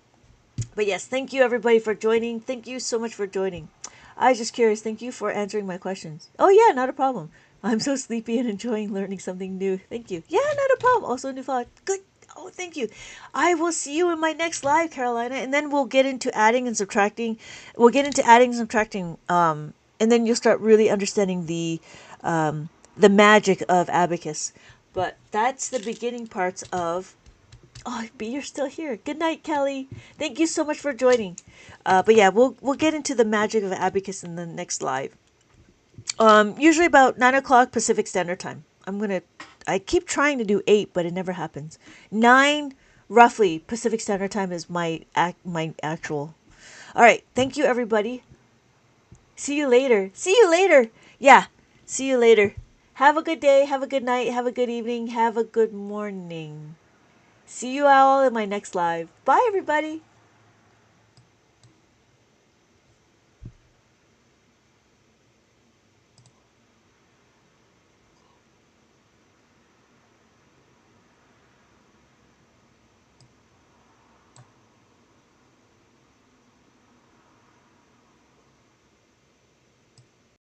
But yes, thank you everybody for joining. Thank you so much for joining. I was just curious. Thank you for answering my questions. Oh yeah, not a problem. I'm so sleepy and enjoying learning something new. Thank you. Yeah, not a problem. Also a new thought. Good. Oh, thank you. I will see you in my next live, Carolina, and then we'll get into adding and subtracting. We'll get into adding and subtracting, and then you'll start really understanding the magic of abacus. But that's the beginning parts of. Oh, but you're still here. Good night, Kelly. Thank you so much for joining. But yeah, we'll get into the magic of abacus in the next live. Usually about 9 o'clock Pacific Standard Time. I keep trying to do 8, but it never happens. 9 roughly Pacific Standard Time is my actual. All right. Thank you, everybody. See you later. See you later. Yeah. See you later. Have a good day. Have a good night. Have a good evening. Have a good morning. See you all in my next live. Bye, everybody.